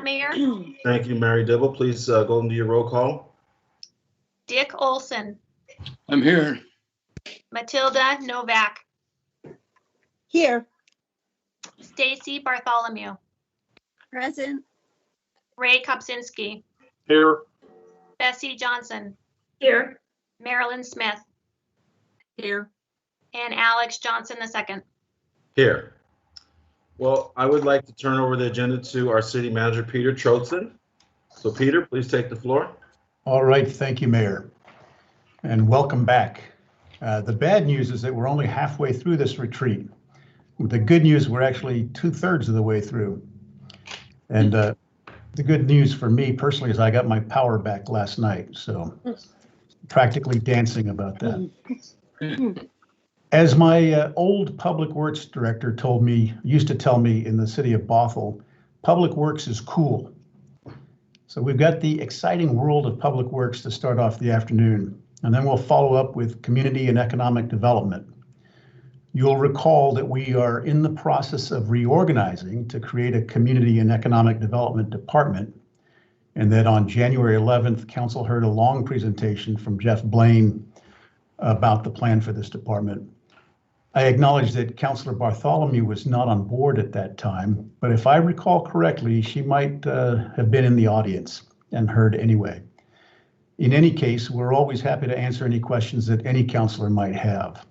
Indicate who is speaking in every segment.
Speaker 1: Mayor.
Speaker 2: Thank you, Mary Dibble. Please go into your roll call.
Speaker 1: Dick Olson.
Speaker 3: I'm here.
Speaker 1: Matilda Novak.
Speaker 4: Here.
Speaker 1: Stacy Bartholomew.
Speaker 4: Present.
Speaker 1: Ray Kopczynski.
Speaker 3: Here.
Speaker 1: Bessie Johnson.
Speaker 4: Here.
Speaker 1: Marilyn Smith.
Speaker 4: Here.
Speaker 1: And Alex Johnson II.
Speaker 2: Here. Well, I would like to turn over the agenda to our city manager, Peter Trotzen. So Peter, please take the floor.
Speaker 5: All right, thank you, Mayor, and welcome back. The bad news is that we're only halfway through this retreat. The good news, we're actually 2/3 of the way through. And the good news for me personally is I got my power back last night, so practically dancing about that. As my old public works director used to tell me in the city of Bothell, public works is cool. So we've got the exciting world of public works to start off the afternoon, and then we'll follow up with community and economic development. You'll recall that we are in the process of reorganizing to create a community and economic development department, and that on January 11th, Council heard a long presentation from Jeff Blaine about the plan for this department. I acknowledge that Councilor Bartholomew was not on board at that time, but if I recall correctly, she might have been in the audience and heard anyway. In any case, we're always happy to answer any questions that any councilor might have.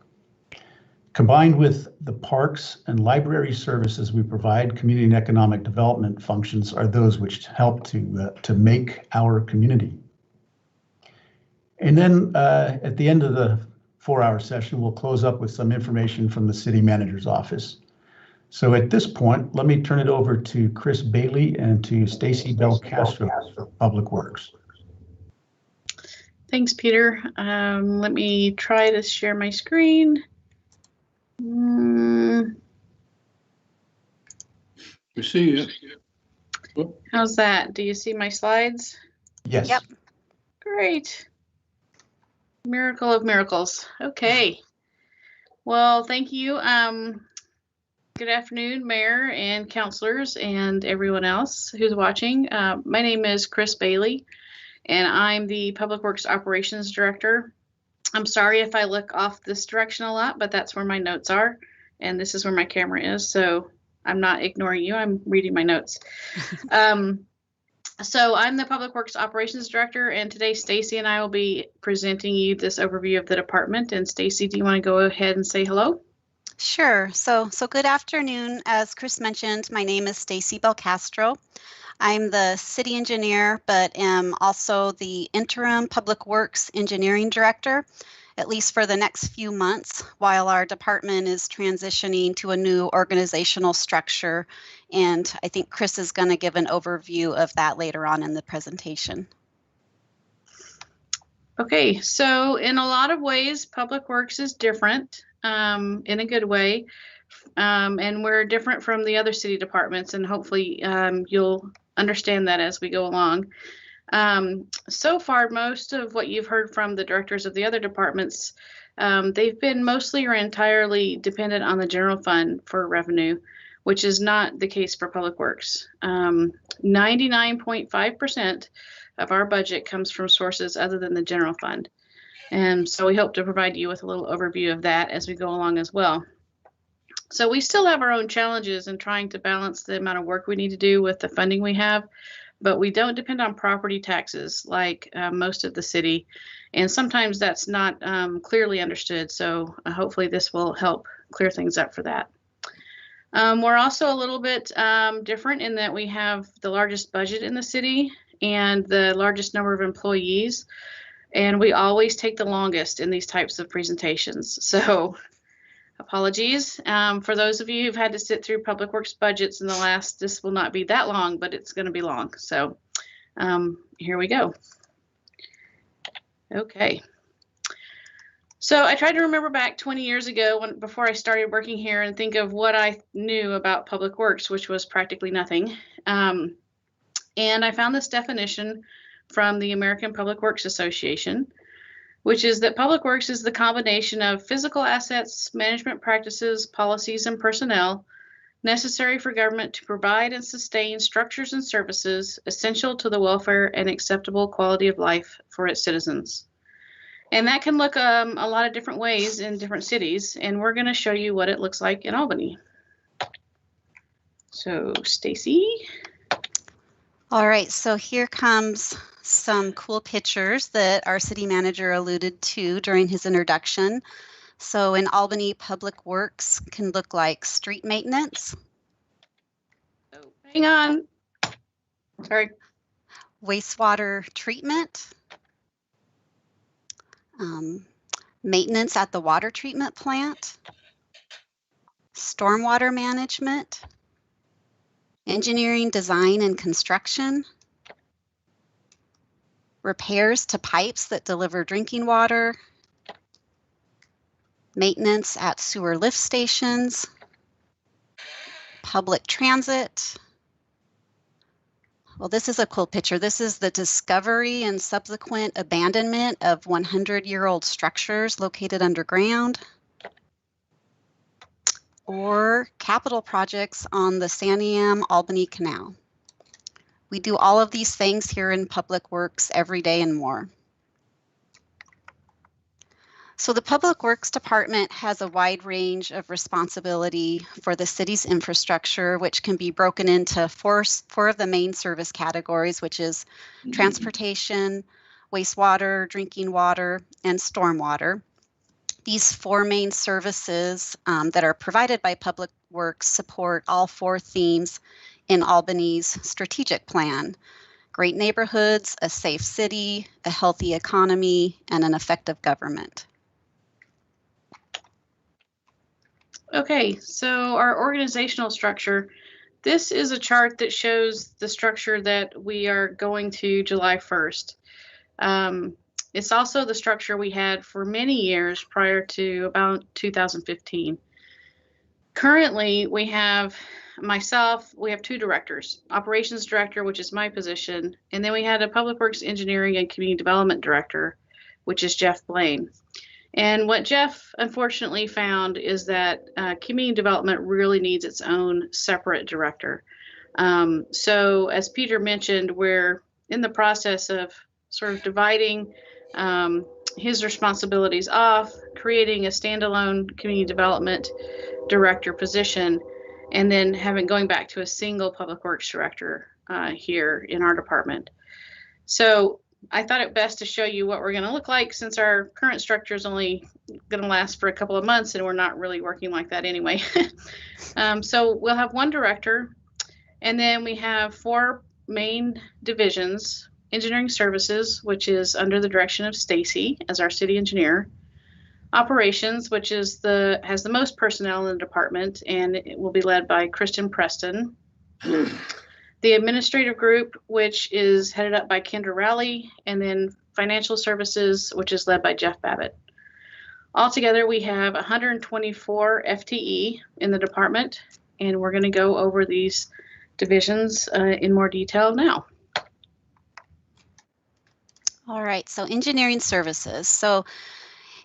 Speaker 5: Combined with the parks and library services we provide, community and economic development functions are those which help to make our community. And then at the end of the 4-hour session, we'll close up with some information from the city manager's office. So at this point, let me turn it over to Chris Bailey and to Stacy Belcastro for Public Works.
Speaker 6: Thanks, Peter. Let me try to share my screen.
Speaker 3: We see you.
Speaker 6: How's that? Do you see my slides?
Speaker 5: Yes.
Speaker 1: Yep.
Speaker 6: Great. Miracle of miracles. Okay. Well, thank you. Good afternoon, Mayor and councilors and everyone else who's watching. My name is Chris Bailey, and I'm the Public Works Operations Director. I'm sorry if I look off this direction a lot, but that's where my notes are, and this is where my camera is, so I'm not ignoring you. I'm reading my notes. So I'm the Public Works Operations Director, and today Stacy and I will be presenting you this overview of the department. And Stacy, do you want to go ahead and say hello?
Speaker 7: Sure. So good afternoon. As Chris mentioned, my name is Stacy Belcastro. I'm the city engineer, but am also the interim Public Works Engineering Director, at least for the next few months, while our department is transitioning to a new organizational structure. And I think Chris is going to give an overview of that later on in the presentation.
Speaker 6: Okay, so in a lot of ways, Public Works is different in a good way. And we're different from the other city departments, and hopefully you'll understand that as we go along. So far, most of what you've heard from the directors of the other departments, they've been mostly or entirely dependent on the general fund for revenue, which is not the case for Public Works. 99.5% of our budget comes from sources other than the general fund. And so we hope to provide you with a little overview of that as we go along as well. So we still have our own challenges in trying to balance the amount of work we need to do with the funding we have, but we don't depend on property taxes like most of the city. And sometimes that's not clearly understood. So hopefully this will help clear things up for that. We're also a little bit different in that we have the largest budget in the city and the largest number of employees. And we always take the longest in these types of presentations. So apologies for those of you who've had to sit through Public Works budgets in the last, this will not be that long, but it's going to be long. So here we go. Okay. So I tried to remember back 20 years ago before I started working here and think of what I knew about Public Works, which was practically nothing. And I found this definition from the American Public Works Association, which is that Public Works is the combination of physical assets, management practices, policies, and personnel necessary for government to provide and sustain structures and services essential to the welfare and acceptable quality of life for its citizens. And that can look a lot of different ways in different cities, and we're going to show you what it looks like in Albany. So, Stacy.
Speaker 7: All right, so here comes some cool pictures that our city manager alluded to during his introduction. So in Albany, public works can look like street maintenance,
Speaker 6: Oh, hang on. Sorry.
Speaker 7: wastewater treatment, maintenance at the water treatment plant, stormwater management, engineering, design, and construction, repairs to pipes that deliver drinking water, maintenance at sewer lift stations, public transit. Well, this is a cool picture. This is the discovery and subsequent abandonment of 100-year-old structures located underground, or capital projects on the Santiam Albany Canal. We do all of these things here in Public Works every day and more. So the Public Works Department has a wide range of responsibility for the city's infrastructure, which can be broken into four of the main service categories, which is transportation, wastewater, drinking water, and stormwater. These four main services that are provided by Public Works support all four themes in Albany's strategic plan: great neighborhoods, a safe city, a healthy economy, and an effective government.
Speaker 6: Okay, so our organizational structure. This is a chart that shows the structure that we are going to July 1st. It's also the structure we had for many years prior to about 2015. Currently, we have myself, we have two directors, operations director, which is my position, and then we had a public works engineering and community development director, which is Jeff Blaine. And what Jeff unfortunately found is that community development really needs its own separate director. So as Peter mentioned, we're in the process of sort of dividing his responsibilities off, creating a standalone community development director position, and then going back to a single public works director here in our department. So I thought it best to show you what we're going to look like, since our current structure is only going to last for a couple of months and we're not really working like that anyway. So we'll have one director, and then we have four main divisions: engineering services, which is under the direction of Stacy as our city engineer; operations, which is has the most personnel in the department, and it will be led by Kristen Preston. The administrative group, which is headed up by Kendra Rowley, and then financial services, which is led by Jeff Babbitt. Altogether, we have 124 FTE in the department, and we're going to go over these divisions in more detail now.
Speaker 7: All right, so engineering services. So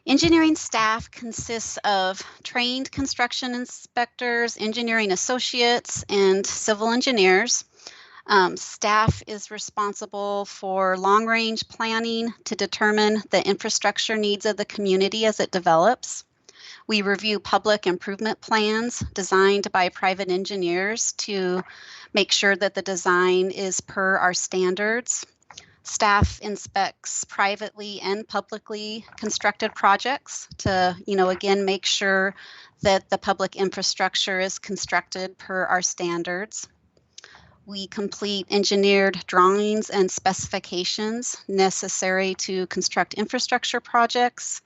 Speaker 7: engineering staff consists of trained construction inspectors, engineering associates, and civil engineers. Staff is responsible for long-range planning to determine the infrastructure needs of the community as it develops. We review public improvement plans designed by private engineers to make sure that the design is per our standards. Staff inspects privately and publicly constructed projects to, again, make sure that the public infrastructure is constructed per our standards. We complete engineered drawings and specifications necessary to construct infrastructure projects.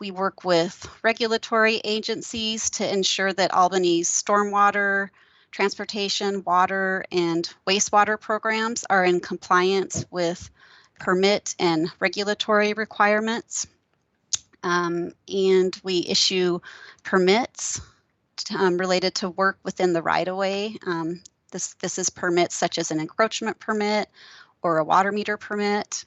Speaker 7: We work with regulatory agencies to ensure that Albany's stormwater, transportation, water, and wastewater programs are in compliance with permit and regulatory requirements. And we issue permits related to work within the right-of-way. This is permits such as an encroachment permit or a water meter permit.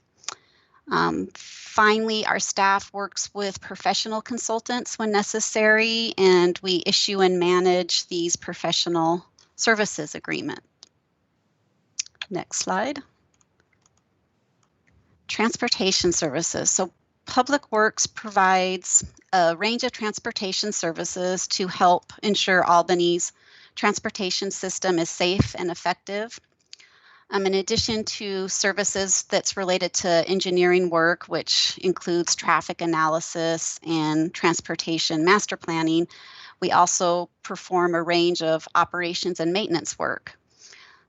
Speaker 7: Finally, our staff works with professional consultants when necessary, and we issue and manage these professional services agreement. Next slide. Transportation services. So Public Works provides a range of transportation services to help ensure Albany's transportation system is safe and effective. In addition to services that's related to engineering work, which includes traffic analysis and transportation master planning, we also perform a range of operations and maintenance work.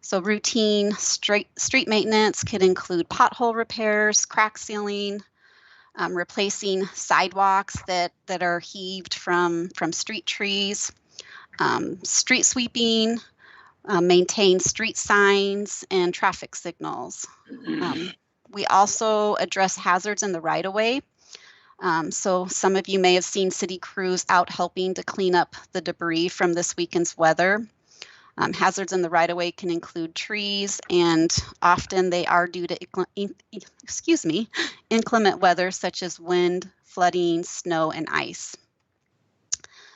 Speaker 7: So routine street maintenance could include pothole repairs, crack sealing, replacing sidewalks that are heaved from street trees, street sweeping, maintain street signs and traffic signals. We also address hazards in the right-of-way. So some of you may have seen city crews out helping to clean up the debris from this weekend's weather. Hazards in the right-of-way can include trees, and often they are due to inclement weather such as wind, flooding, snow, and ice.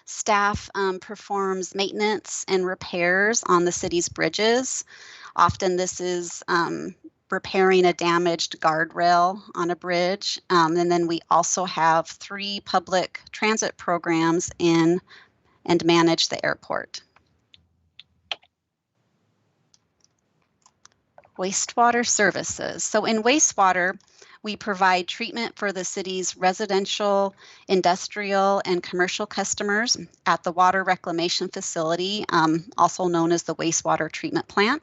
Speaker 7: Staff performs maintenance and repairs on the city's bridges. Often this is repairing a damaged guardrail on a bridge. And then we also have 3 public transit programs in and manage the airport. Wastewater services. So in wastewater, we provide treatment for the city's residential, industrial, and commercial customers at the water reclamation facility, also known as the wastewater treatment plant.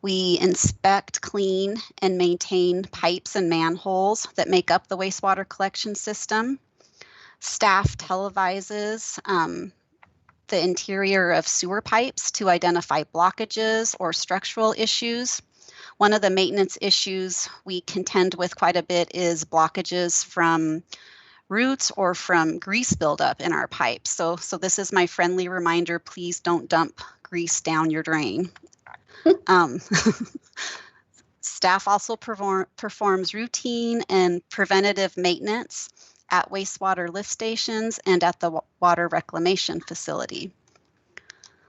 Speaker 7: We inspect, clean, and maintain pipes and manholes that make up the wastewater collection system. Staff televises the interior of sewer pipes to identify blockages or structural issues. One of the maintenance issues we contend with quite a bit is blockages from roots or from grease buildup in our pipes. So this is my friendly reminder, please don't dump grease down your drain. Staff also performs routine and preventative maintenance at wastewater lift stations and at the water reclamation facility.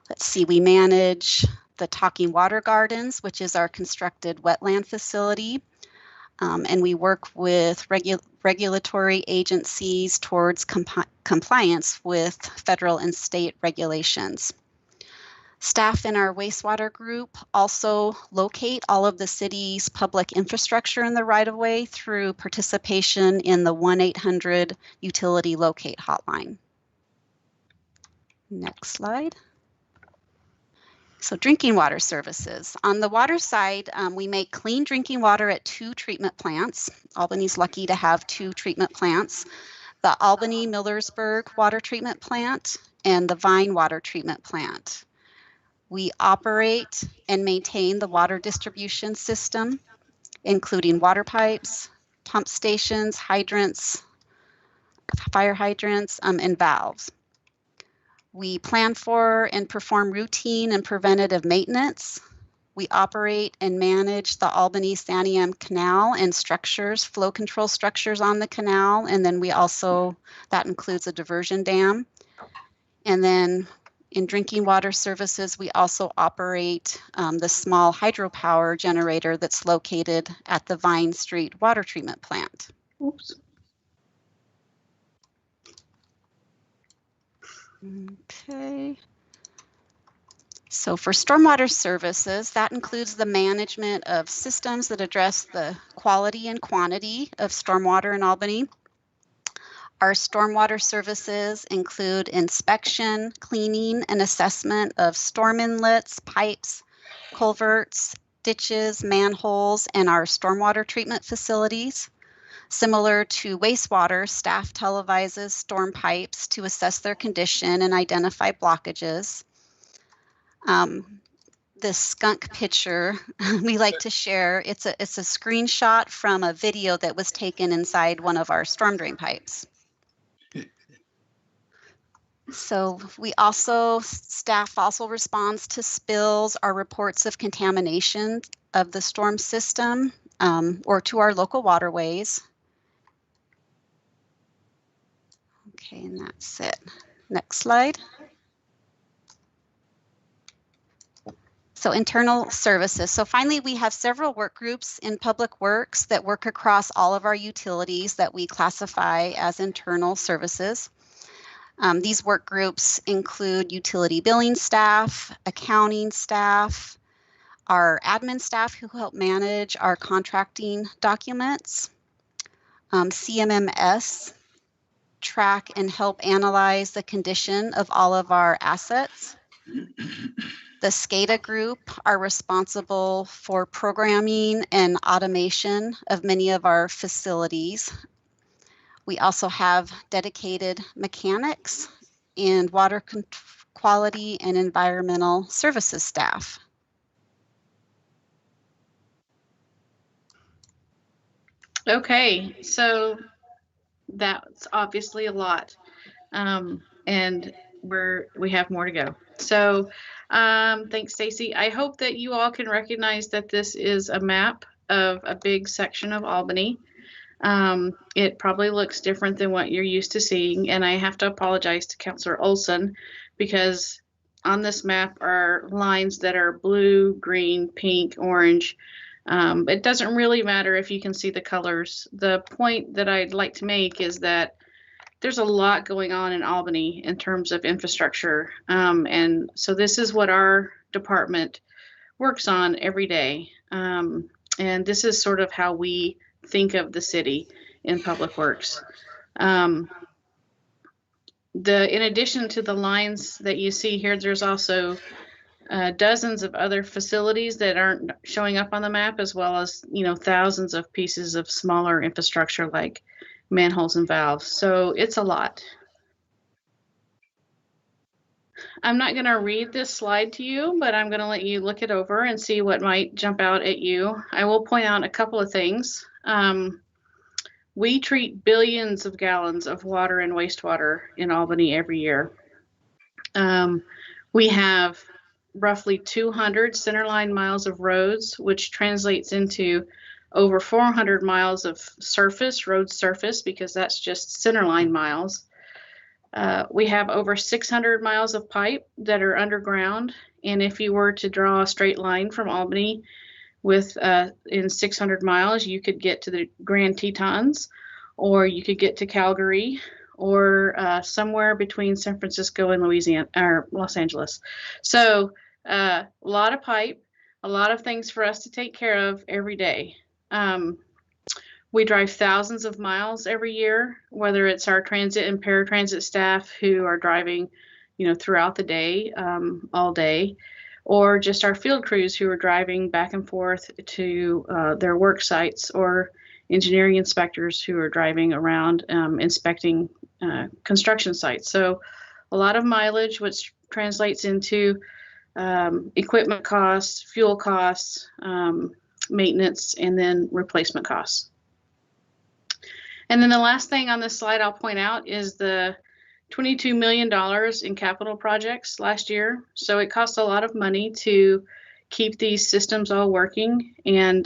Speaker 7: Let's see, we manage the Talking Water Gardens, which is our constructed wetland facility. And we work with regulatory agencies towards compliance with federal and state regulations. Staff in our wastewater group also locate all of the city's public infrastructure in the right-of-way through participation in the 1-800 utility locate hotline. Next slide. So drinking water services. On the water side, we make clean drinking water at 2 treatment plants. Albany's lucky to have 2 treatment plants. The Albany Millersburg Water Treatment Plant and the Vine Water Treatment Plant. We operate and maintain the water distribution system, including water pipes, pump stations, hydrants, fire hydrants, and valves. We plan for and perform routine and preventative maintenance. We operate and manage the Albany Santiam Canal and structures, flow control structures on the canal. And then we also, that includes a diversion dam. And then in drinking water services, we also operate the small hydropower generator that's located at the Vine Street Water Treatment Plant.
Speaker 6: Oops.
Speaker 7: Okay. So for stormwater services, that includes the management of systems that address the quality and quantity of stormwater in Albany. Our stormwater services include inspection, cleaning, and assessment of storm inlets, pipes, culverts, ditches, manholes, and our stormwater treatment facilities. Similar to wastewater, staff televises storm pipes to assess their condition and identify blockages. This skunk picture we like to share, it's a screenshot from a video that was taken inside one of our storm drain pipes. So staff also responds to spills or reports of contamination of the storm system. or to our local waterways. Okay, and that's it. Next slide. So internal services. So finally, we have several work groups in Public Works that work across all of our utilities that we classify as internal services. These work groups include utility billing staff, accounting staff, our admin staff who help manage our contracting documents, CMMS, track and help analyze the condition of all of our assets. The SCADA group are responsible for programming and automation of many of our facilities. We also have dedicated mechanics and water quality and environmental services staff.
Speaker 6: Okay, so that's obviously a lot, and we have more to go. So thanks, Stacy. I hope that you all can recognize that this is a map of a big section of Albany. It probably looks different than what you're used to seeing, and I have to apologize to Councilor Olson because on this map are lines that are blue, green, pink, orange. It doesn't really matter if you can see the colors. The point that I'd like to make is that there's a lot going on in Albany in terms of infrastructure. And so this is what our department works on every day. And this is sort of how we think of the city in Public Works. In addition to the lines that you see here, there's also dozens of other facilities that aren't showing up on the map, as well as, thousands of pieces of smaller infrastructure like manholes and valves. So it's a lot. I'm not going to read this slide to you, but I'm going to let you look it over and see what might jump out at you. I will point out a couple of things. We treat billions of gallons of water and wastewater in Albany every year. We have roughly 200 centerline miles of roads, which translates into over 400 miles of road surface, because that's just centerline miles. We have over 600 miles of pipe that are underground. And if you were to draw a straight line from Albany in 600 miles, you could get to the Grand Tetons, or you could get to Calgary, or somewhere between San Francisco and Louisiana or Los Angeles. So a lot of pipe, a lot of things for us to take care of every day. We drive thousands of miles every year, whether it's our transit and paratransit staff who are driving, throughout the day, all day, or just our field crews who are driving back and forth to their work sites, or engineering inspectors who are driving around inspecting construction sites. So a lot of mileage, which translates into equipment costs, fuel costs, maintenance, and then replacement costs. And then the last thing on this slide I'll point out is the $22 million in capital projects last year. So it costs a lot of money to keep these systems all working, and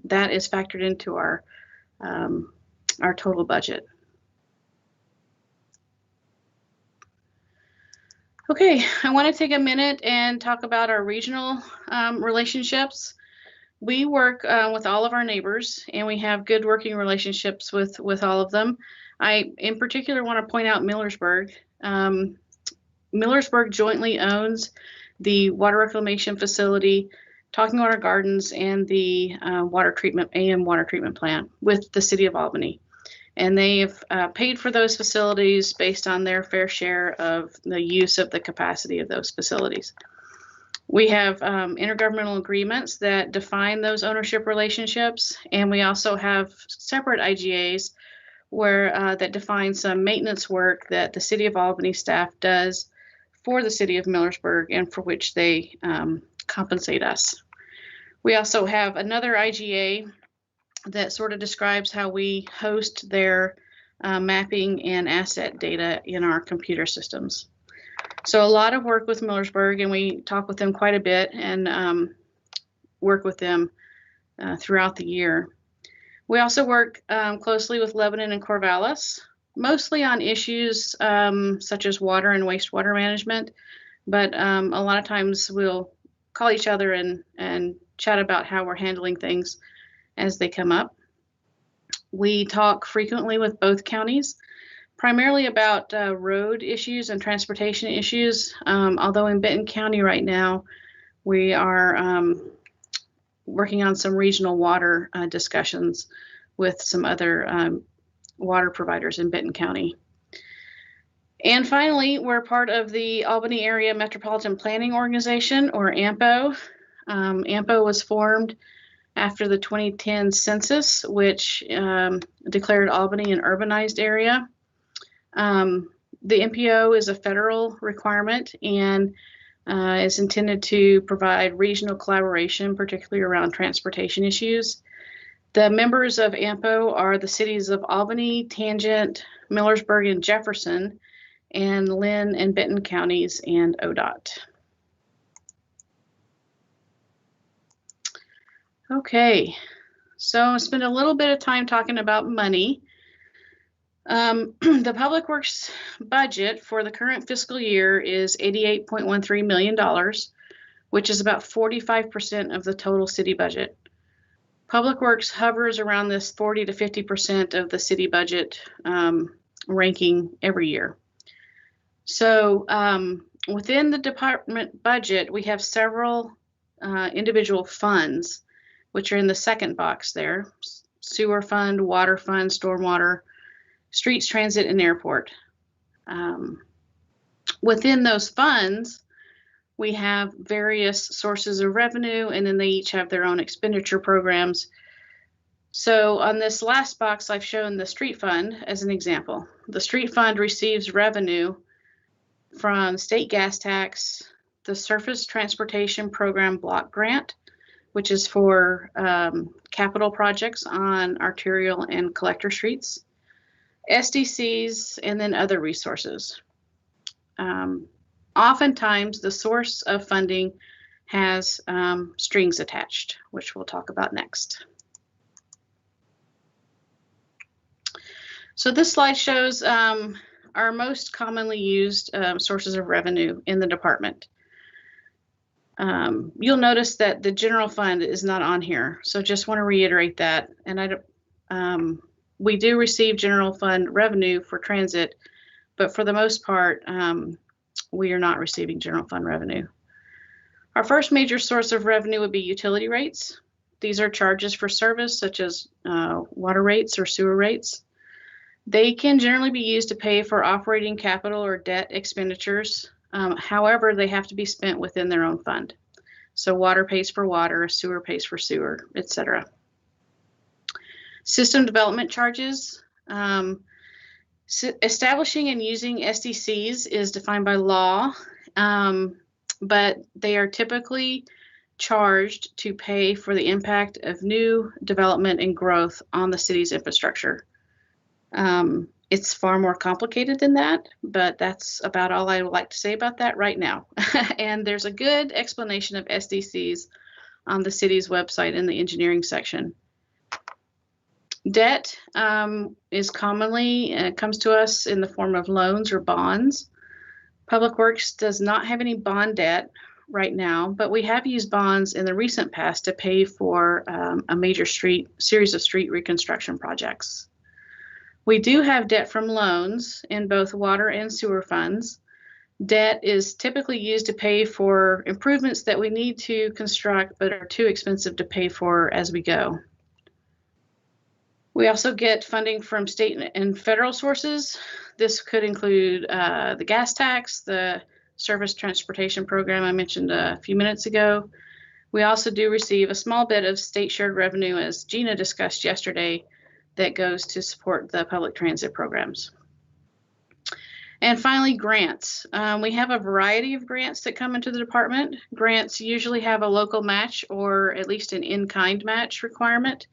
Speaker 6: that is factored into our total budget. Okay, I want to take a minute and talk about our regional relationships. We work with all of our neighbors, and we have good working relationships with all of them. I, in particular, want to point out Millersburg. Millersburg jointly owns the water reclamation facility, Talking Water Gardens, and the AM water treatment plant with the city of Albany. And they have paid for those facilities based on their fair share of the use of the capacity of those facilities. We have intergovernmental agreements that define those ownership relationships, and we also have separate IGAs where that define some maintenance work that the City of Albany staff does for the City of Millersburg, and for which they compensate us. We also have another IGA that sort of describes how we host their mapping and asset data in our computer systems. So a lot of work with Millersburg, and we talk with them quite a bit and work with them throughout the year. We also work closely with Lebanon and Corvallis, mostly on issues such as water and wastewater management, but a lot of times we'll call each other and chat about how we're handling things as they come up. We talk frequently with both counties, primarily about road issues and transportation issues, although in Benton County right now, we are working on some regional water discussions with some other water providers in Benton County. And finally, we're part of the Albany Area Metropolitan Planning Organization, or AMPO. AMPO was formed after the 2010 census, which declared Albany an urbanized area. The MPO is a federal requirement and is intended to provide regional collaboration, particularly around transportation issues. The members of AMPO are the cities of Albany, Tangent, Millersburg, and Jefferson, and Lynn and Benton counties, and ODOT. Okay, so I'll spend a little bit of time talking about money. The Public Works budget for the current fiscal year is $88.13 million, which is about 45% of the total city budget. Public Works hovers around this 40 to 50% of the city budget ranking every year. So within the department budget, we have several individual funds, which are in the second box there: sewer fund, water fund, stormwater, streets, transit, and airport. Within those funds, we have various sources of revenue, and then they each have their own expenditure programs. So on this last box, I've shown the street fund as an example. The street fund receives revenue from state gas tax, the Surface Transportation Program block grant, which is for capital projects on arterial and collector streets, SDCs, and then other resources. Oftentimes, the source of funding has strings attached, which we'll talk about next. So this slide shows our most commonly used sources of revenue in the department. You'll notice that the general fund is not on here, so just want to reiterate that. And we do receive general fund revenue for transit, but for the most part, we are not receiving general fund revenue. Our first major source of revenue would be utility rates. These are charges for service, such as water rates or sewer rates. They can generally be used to pay for operating capital or debt expenditures. However, they have to be spent within their own fund. So water pays for water, sewer pays for sewer, etc. System development charges. Establishing and using SDCs is defined by law, but they are typically charged to pay for the impact of new development and growth on the city's infrastructure. It's far more complicated than that, but that's about all I would like to say about that right now. And there's a good explanation of SDCs on the city's website in the engineering section. Debt is commonly comes to us in the form of loans or bonds. Public Works does not have any bond debt right now, but we have used bonds in the recent past to pay for a major series of street reconstruction projects. We do have debt from loans in both water and sewer funds. Debt is typically used to pay for improvements that we need to construct but are too expensive to pay for as we go. We also get funding from state and federal sources. This could include the gas tax, the Surface Transportation Program I mentioned a few minutes ago. We also do receive a small bit of state shared revenue, as Gina discussed yesterday, that goes to support the public transit programs. And finally, grants. We have a variety of grants that come into the department. Grants usually have a local match or at least an in-kind match requirement.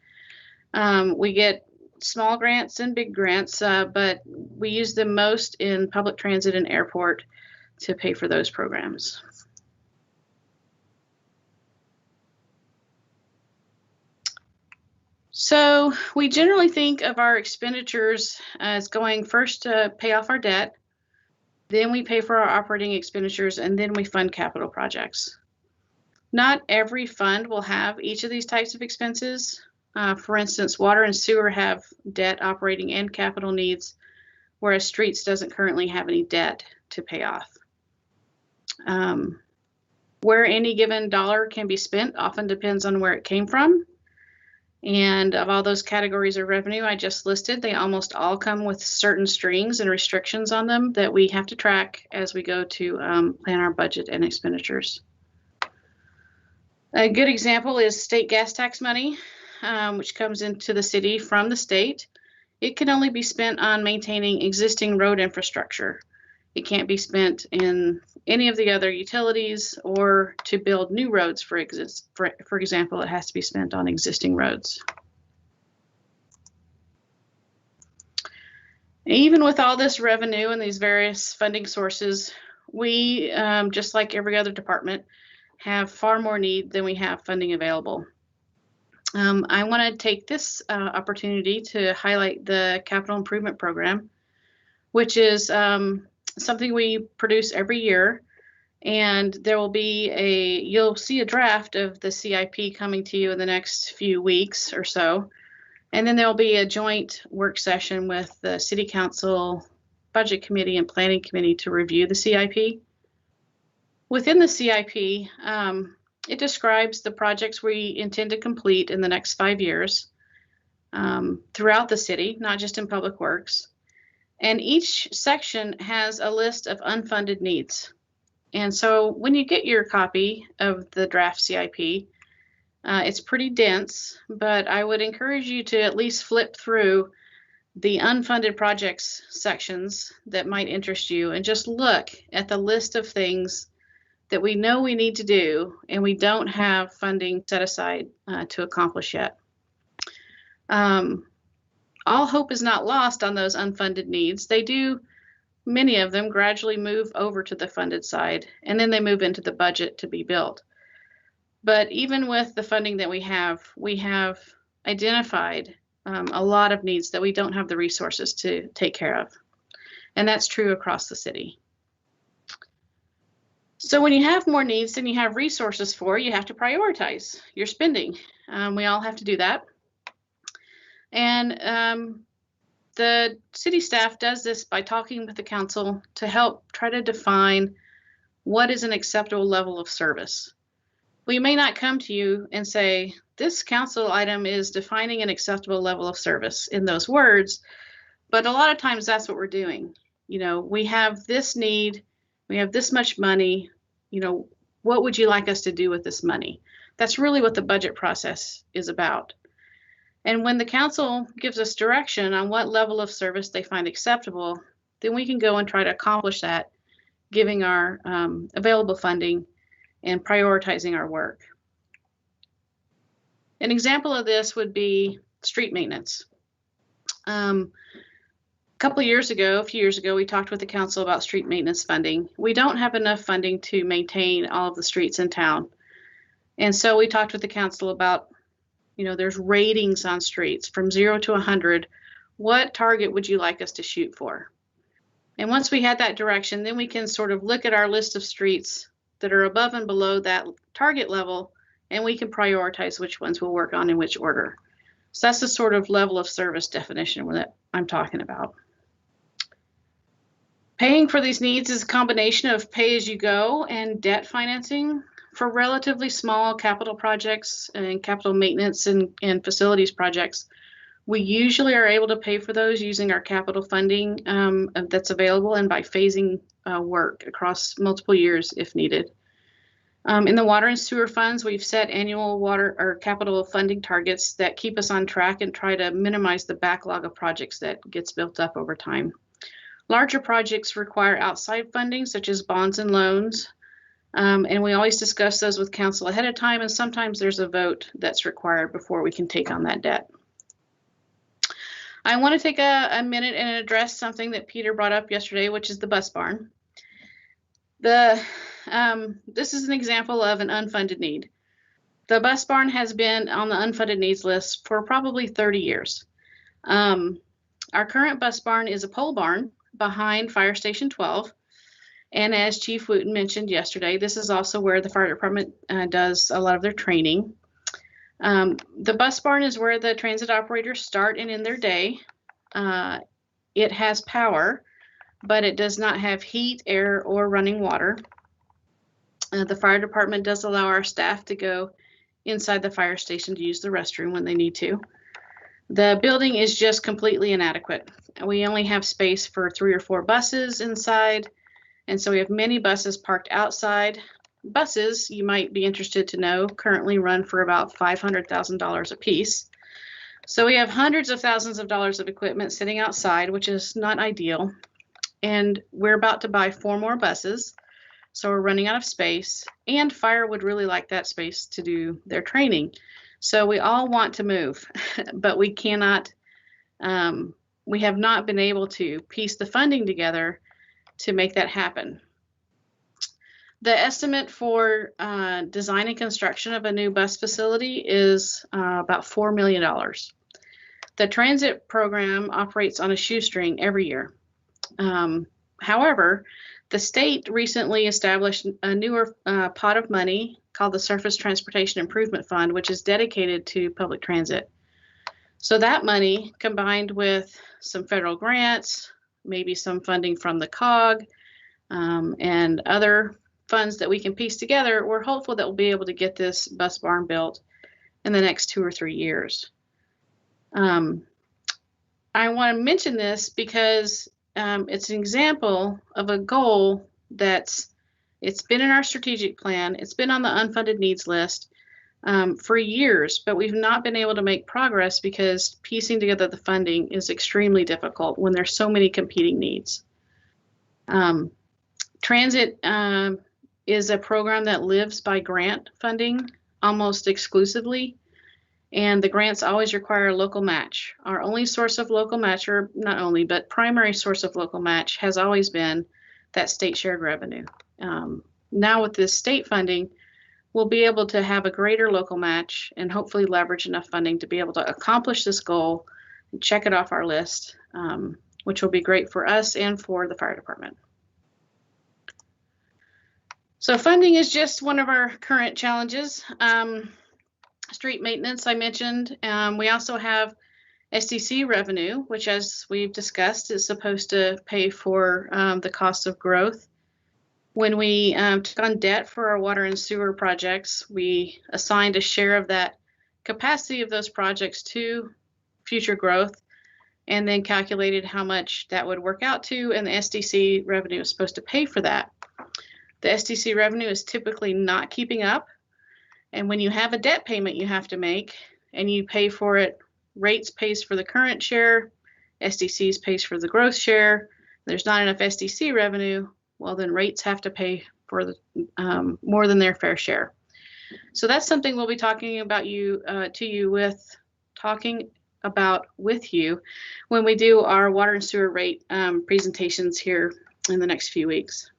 Speaker 6: We get small grants and big grants, but we use them most in public transit and airport to pay for those programs. So we generally think of our expenditures as going first to pay off our debt, then we pay for our operating expenditures, and then we fund capital projects. Not every fund will have each of these types of expenses. For instance, water and sewer have debt, operating, and capital needs, whereas streets doesn't currently have any debt to pay off. Where any given dollar can be spent often depends on where it came from. And of all those categories of revenue I just listed, they almost all come with certain strings and restrictions on them that we have to track as we go to plan our budget and expenditures. A good example is state gas tax money, which comes into the city from the state. It can only be spent on maintaining existing road infrastructure. It can't be spent in any of the other utilities or to build new roads. For example, it has to be spent on existing roads. Even with all this revenue and these various funding sources, we, just like every other department, have far more need than we have funding available. I want to take this opportunity to highlight the Capital Improvement Program, which is something we produce every year, and there will be you'll see a draft of the CIP coming to you in the next few weeks or so, and then there'll be a joint work session with the City Council, Budget Committee, and Planning Committee to review the CIP. Within the CIP, it describes the projects we intend to complete in the next 5 years throughout the city, not just in Public Works. And each section has a list of unfunded needs. And so when you get your copy of the draft CIP, it's pretty dense, but I would encourage you to at least flip through the unfunded projects sections that might interest you and just look at the list of things that we know we need to do and we don't have funding set aside to accomplish yet. All hope is not lost on those unfunded needs. They do, many of them, gradually move over to the funded side, and then they move into the budget to be built. But even with the funding that we have identified a lot of needs that we don't have the resources to take care of. And that's true across the city. So when you have more needs than you have resources for, you have to prioritize your spending. We all have to do that. And the city staff does this by talking with the council to help try to define what is an acceptable level of service. We may not come to you and say, this council item is defining an acceptable level of service in those words, but a lot of times that's what we're doing. You know, we have this need, we have this much money, you know, what would you like us to do with this money? That's really what the budget process is about. And when the council gives us direction on what level of service they find acceptable, then we can go and try to accomplish that, giving our available funding and prioritizing our work. An example of this would be street maintenance. A few years ago, we talked with the council about street maintenance funding. We don't have enough funding to maintain all of the streets in town. And so we talked with the council about, you know, there's ratings on streets from 0 to 100. What target would you like us to shoot for? And once we had that direction, then we can sort of look at our list of streets that are above and below that target level, and we can prioritize which ones we'll work on in which order. So that's the sort of level of service definition that I'm talking about. Paying for these needs is a combination of pay-as-you-go and debt financing. For relatively small capital projects and capital maintenance and facilities projects, we usually are able to pay for those using our capital funding that's available and by phasing work across multiple years if needed. In the water and sewer funds, we've set annual water or capital funding targets that keep us on track and try to minimize the backlog of projects that gets built up over time. Larger projects require outside funding, such as bonds and loans. And we always discuss those with council ahead of time, and sometimes there's a vote that's required before we can take on that debt. I want to take a minute and address something that Peter brought up yesterday, which is the bus barn. This is an example of an unfunded need. The bus barn has been on the unfunded needs list for probably 30 years. Our current bus barn is a pole barn behind Fire Station 12. And as Chief Wooten mentioned yesterday, this is also where the fire department does a lot of their training. The bus barn is where the transit operators start and end their day. It has power, but it does not have heat, air, or running water. The fire department does allow our staff to go inside the fire station to use the restroom when they need to. The building is just completely inadequate. We only have space for 3 or 4 buses inside, and so we have many buses parked outside. Buses, you might be interested to know, currently run for about $500,000 a piece. So we have hundreds of thousands of dollars of equipment sitting outside, which is not ideal. And we're about to buy 4 more buses. So we're running out of space, and fire would really like that space to do their training. So we all want to move, but we cannot, we have not been able to piece the funding together to make that happen. The estimate for design and construction of a new bus facility is about $4 million. The transit program operates on a shoestring every year. However, the state recently established a newer pot of money called the Surface Transportation Improvement Fund, which is dedicated to public transit. So that money, combined with some federal grants, maybe some funding from the COG, and other funds that we can piece together, we're hopeful that we'll be able to get this bus barn built in the next 2 or 3 years. I want to mention this because it's an example of a goal it's been in our strategic plan. It's been on the unfunded needs list for years, but we've not been able to make progress because piecing together the funding is extremely difficult when there's so many competing needs. Transit is a program that lives by grant funding almost exclusively, and the grants always require a local match. Our only source of local match, or not only, but primary source of local match has always been that state shared revenue. Now with this state funding, we'll be able to have a greater local match and hopefully leverage enough funding to be able to accomplish this goal and check it off our list, which will be great for us and for the fire department. So funding is just one of our current challenges. Street maintenance, I mentioned. We also have SDC revenue, which, as we've discussed, is supposed to pay for the cost of growth. When we took on debt for our water and sewer projects, we assigned a share of that capacity of those projects to future growth, and then calculated how much that would work out to, and the SDC revenue is supposed to pay for that. The SDC revenue is typically not keeping up, and when you have a debt payment you have to make, and you pay for it, rates pays for the current share, SDCs pays for the growth share, there's not enough SDC revenue, well then rates have to pay for the more than their fair share. So that's something we'll be talking about with you when we do our water and sewer rate presentations here in the next few weeks.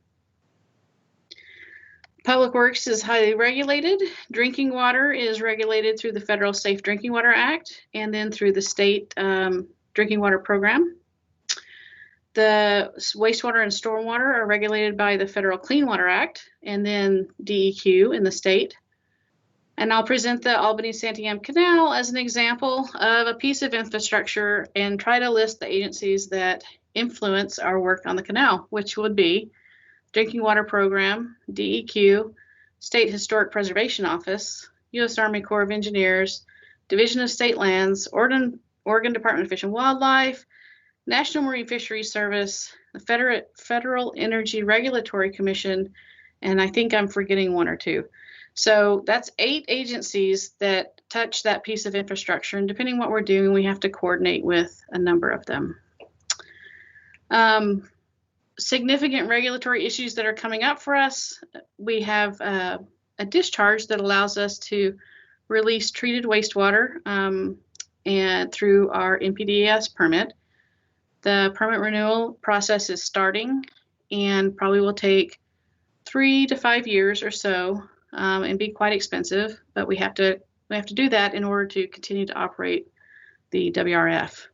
Speaker 6: Public Works is highly regulated. Drinking water is regulated through the Federal Safe Drinking Water Act and then through the state drinking water program. The wastewater and stormwater are regulated by the Federal Clean Water Act and then DEQ in the state. And I'll present the Albany-Santiam Canal as an example of a piece of infrastructure and try to list the agencies that influence our work on the canal, which would be Drinking Water Program, DEQ, State Historic Preservation Office, U.S. Army Corps of Engineers, Division of State Lands, Oregon Department of Fish and Wildlife, National Marine Fisheries Service, the Federal Energy Regulatory Commission, and I think I'm forgetting 1 or 2. So that's 8 agencies that touch that piece of infrastructure, and depending on what we're doing, we have to coordinate with a number of them. Significant regulatory issues that are coming up for us. We have a discharge that allows us to release treated wastewater and through our NPDES permit. The permit renewal process is starting and probably will take 3 to 5 years or so and be quite expensive, but we have to do that in order to continue to operate the WRF.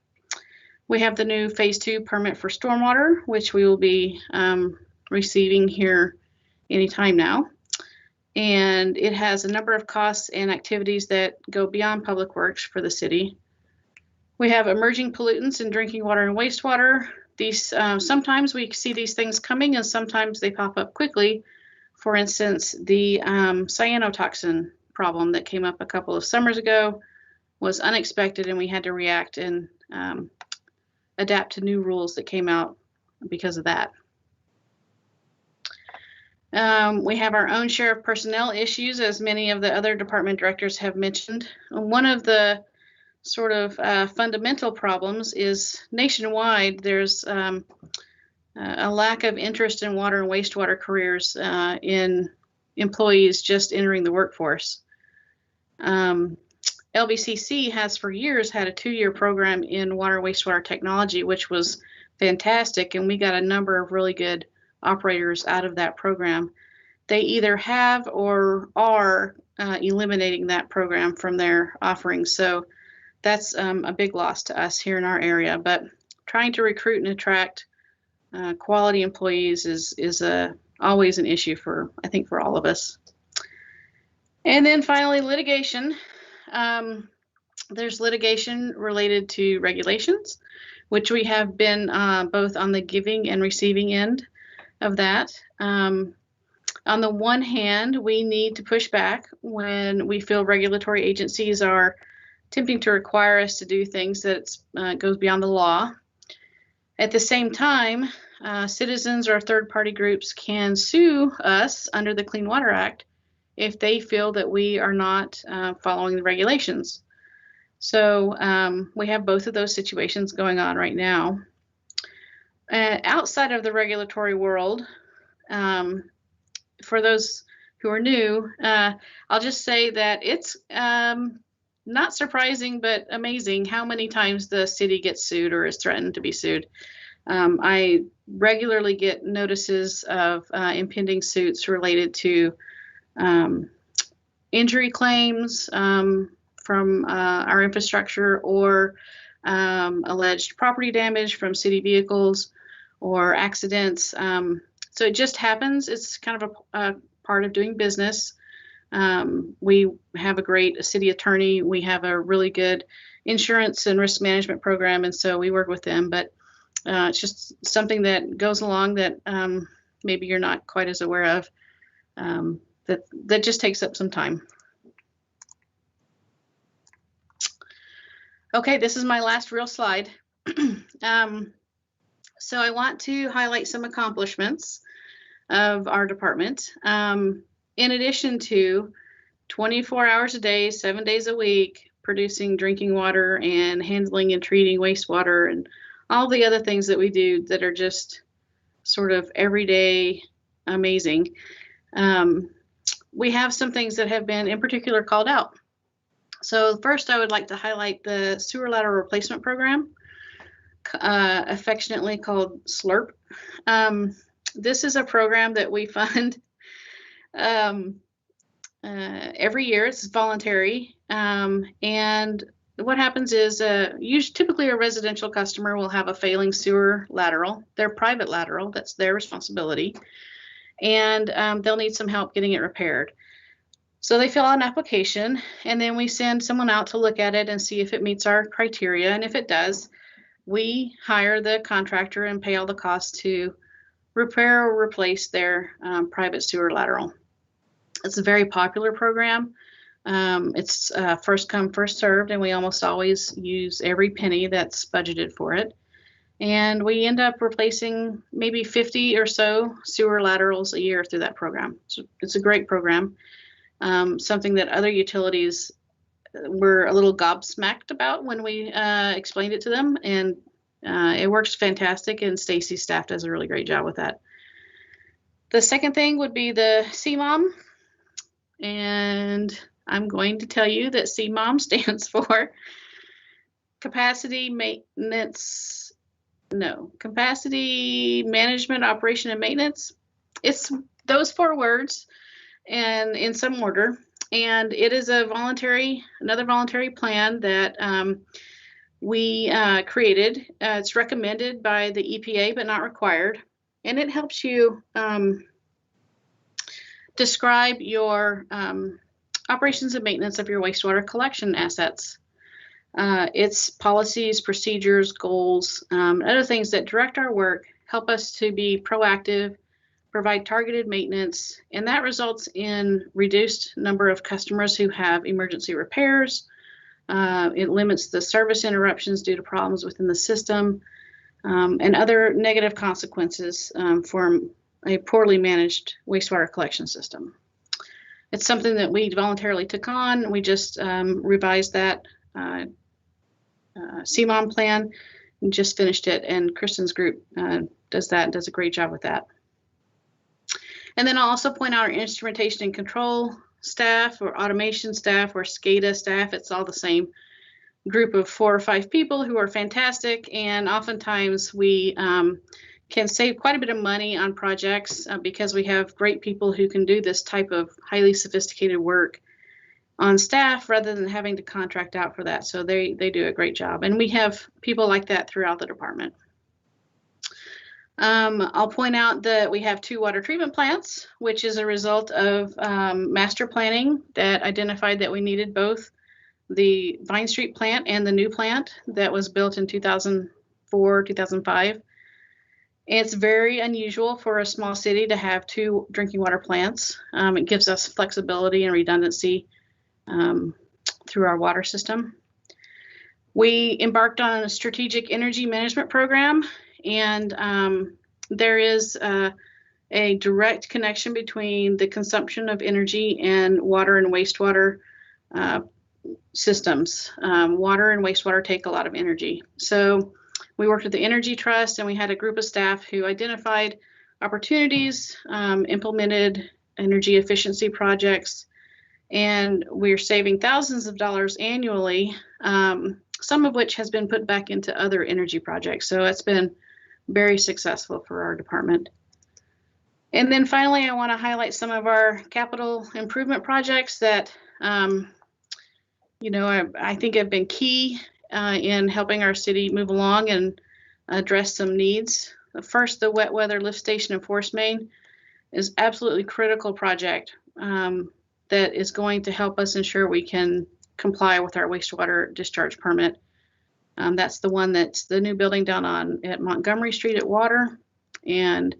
Speaker 6: We have the new phase 2 permit for stormwater, which we will be receiving here anytime now. And it has a number of costs and activities that go beyond public works for the city. We have emerging pollutants in drinking water and wastewater. These sometimes we see these things coming and sometimes they pop up quickly. For instance, the cyanotoxin problem that came up a couple of summers ago was unexpected, and we had to react and adapt to new rules that came out because of that. We have our own share of personnel issues, as many of the other department directors have mentioned. One of the sort of fundamental problems is nationwide, there's a lack of interest in water and wastewater careers in employees just entering the workforce. LBCC has for years had a 2-year program in water and wastewater technology, which was fantastic, and we got a number of really good operators out of that program. They either have or are eliminating that program from their offerings, so that's a big loss to us here in our area. But trying to recruit and attract quality employees is always an issue for, I think, for all of us. And then finally, litigation. There's litigation related to regulations, which we have been both on the giving and receiving end of that. On the one hand, we need to push back when we feel regulatory agencies are attempting to require us to do things that goes beyond the law. At the same time, citizens or third-party groups can sue us under the Clean Water Act if they feel that we are not following the regulations. So we have both of those situations going on right now. Outside of the regulatory world, for those who are new, I'll just say that it's not surprising, but amazing how many times the city gets sued or is threatened to be sued. I regularly get notices of impending suits related to injury claims from our infrastructure, or alleged property damage from city vehicles or accidents. So it just happens. It's kind of a part of doing business. We have a great city attorney. We have a really good insurance and risk management program, and so we work with them. But it's just something that goes along that maybe you're not quite as aware of. That just takes up some time. Okay, this is my last real slide. So I want to highlight some accomplishments of our department. In addition to 24 hours a day, 7 days a week, producing drinking water and handling and treating wastewater and all the other things that we do that are just sort of everyday amazing. We have some things that have been in particular called out. So first, I would like to highlight the sewer lateral replacement program, affectionately called SLRP. This is a program that we fund every year. It's voluntary, and what happens is typically a residential customer will have a failing sewer lateral, their private lateral, that's their responsibility, and they'll need some help getting it repaired. So they fill out an application, and then we send someone out to look at it and see if it meets our criteria, and if it does, we hire the contractor and pay all the costs to repair or replace their private sewer lateral. It's a very popular program. It's first come, first served, and we almost always use every penny that's budgeted for it. And we end up replacing maybe 50 or so sewer laterals a year through that program. So it's a great program, something that other utilities were a little gobsmacked about when we explained it to them. And it works fantastic, and Stacy's staff does a really great job with that. The second thing would be the CMOM. And I'm going to tell you that CMOM stands for Capacity Management, Operation, and Maintenance. It's those 4 words, and in some order. And it is another voluntary plan that we created. It's recommended by the EPA, but not required. And it helps you describe your operations and maintenance of your wastewater collection assets. Its policies, procedures, goals, other things that direct our work, help us to be proactive, provide targeted maintenance, and that results in reduced number of customers who have emergency repairs. It limits the service interruptions due to problems within the system, and other negative consequences from a poorly managed wastewater collection system. It's something that we voluntarily took on. We just revised that CMOM plan and just finished it, and Kristen's group does a great job with that. And then I'll also point out our instrumentation and control staff, or automation staff, or SCADA staff. It's all the same group of 4 or 5 people who are fantastic, and oftentimes we can save quite a bit of money on projects because we have great people who can do this type of highly sophisticated work on staff rather than having to contract out for that. So they do a great job, and we have people like that throughout the department. I'll point out that we have 2 water treatment plants, which is a result of master planning that identified that we needed both the Vine Street plant and the new plant that was built in 2004, 2005. It's very unusual for a small city to have 2 drinking water plants. It gives us flexibility and redundancy through our water system. We embarked on a strategic energy management program, and there is a direct connection between the consumption of energy and water and wastewater systems. Water and wastewater take a lot of energy. So we worked with the Energy Trust, and we had a group of staff who identified opportunities, implemented energy efficiency projects, and we're saving thousands of dollars annually, some of which has been put back into other energy projects. So it's been very successful for our department. And then finally, I want to highlight some of our capital improvement projects that, I think have been key in helping our city move along and address some needs. First, the wet weather lift station and force main is absolutely critical project that is going to help us ensure we can comply with our wastewater discharge permit. That's the one that's the new building down at Montgomery Street at Water, and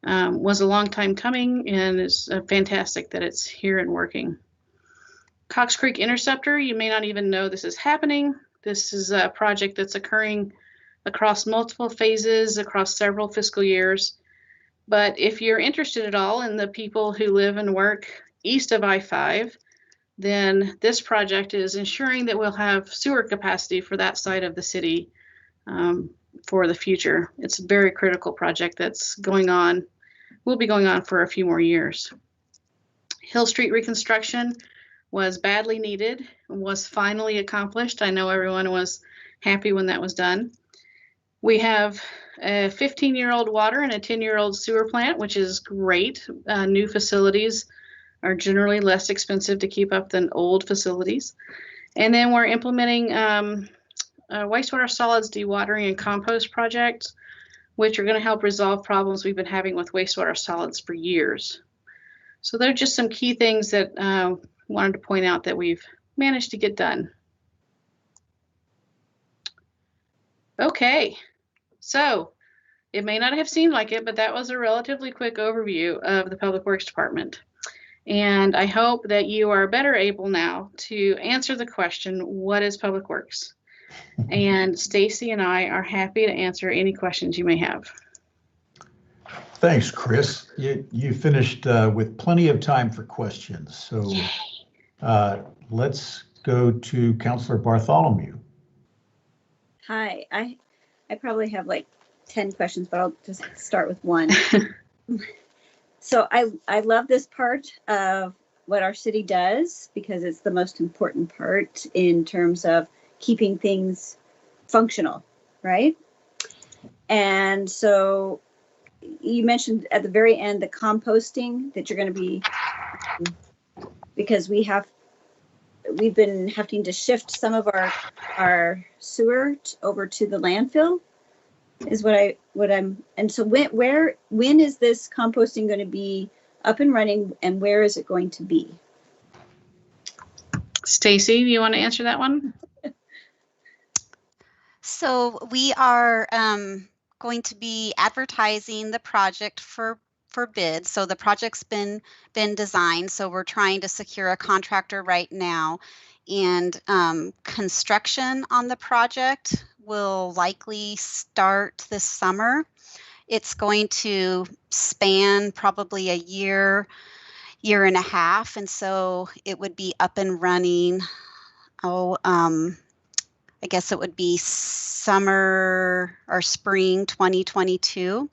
Speaker 6: was a long time coming, and is fantastic that it's here and working. Cox Creek Interceptor, you may not even know this is happening. This is a project that's occurring across multiple phases, across several fiscal years. But if you're interested at all in the people who live and work east of I-5, then this project is ensuring that we'll have sewer capacity for that side of the city for the future. It's a very critical project that's going on, will be going on for a few more years. Hill Street reconstruction was badly needed and was finally accomplished. I know everyone was happy when that was done. We have a 15-year-old water and a 10-year-old sewer plant, which is great. New facilities are generally less expensive to keep up than old facilities. And then we're implementing wastewater solids dewatering and compost projects, which are going to help resolve problems we've been having with wastewater solids for years. So they're just some key things that wanted to point out that we've managed to get done. Okay, so it may not have seemed like it, but that was a relatively quick overview of the Public Works Department. And I hope that you are better able now to answer the question, what is Public Works? And Stacy and I are happy to answer any questions you may have.
Speaker 5: Thanks, Chris. You finished with plenty of time for questions. So let's go to Councilor Bartholomew.
Speaker 4: Hi, I probably have like 10 questions, but I'll just start with one. So I love this part of what our city does because it's the most important part in terms of keeping things functional, right? And so you mentioned at the very end, the composting that you're going to be, because we've been having to shift some of our sewer over to the landfill is and so when is this composting going to be up and running, and where is it going to be?
Speaker 6: Stacy, do you want to answer that one?
Speaker 7: So we are going to be advertising the project for bid. So the project's been designed. So we're trying to secure a contractor right now, and construction on the project will likely start this summer. It's going to span probably a year and a half, and so it would be up and running. I guess it would be summer or spring 2022.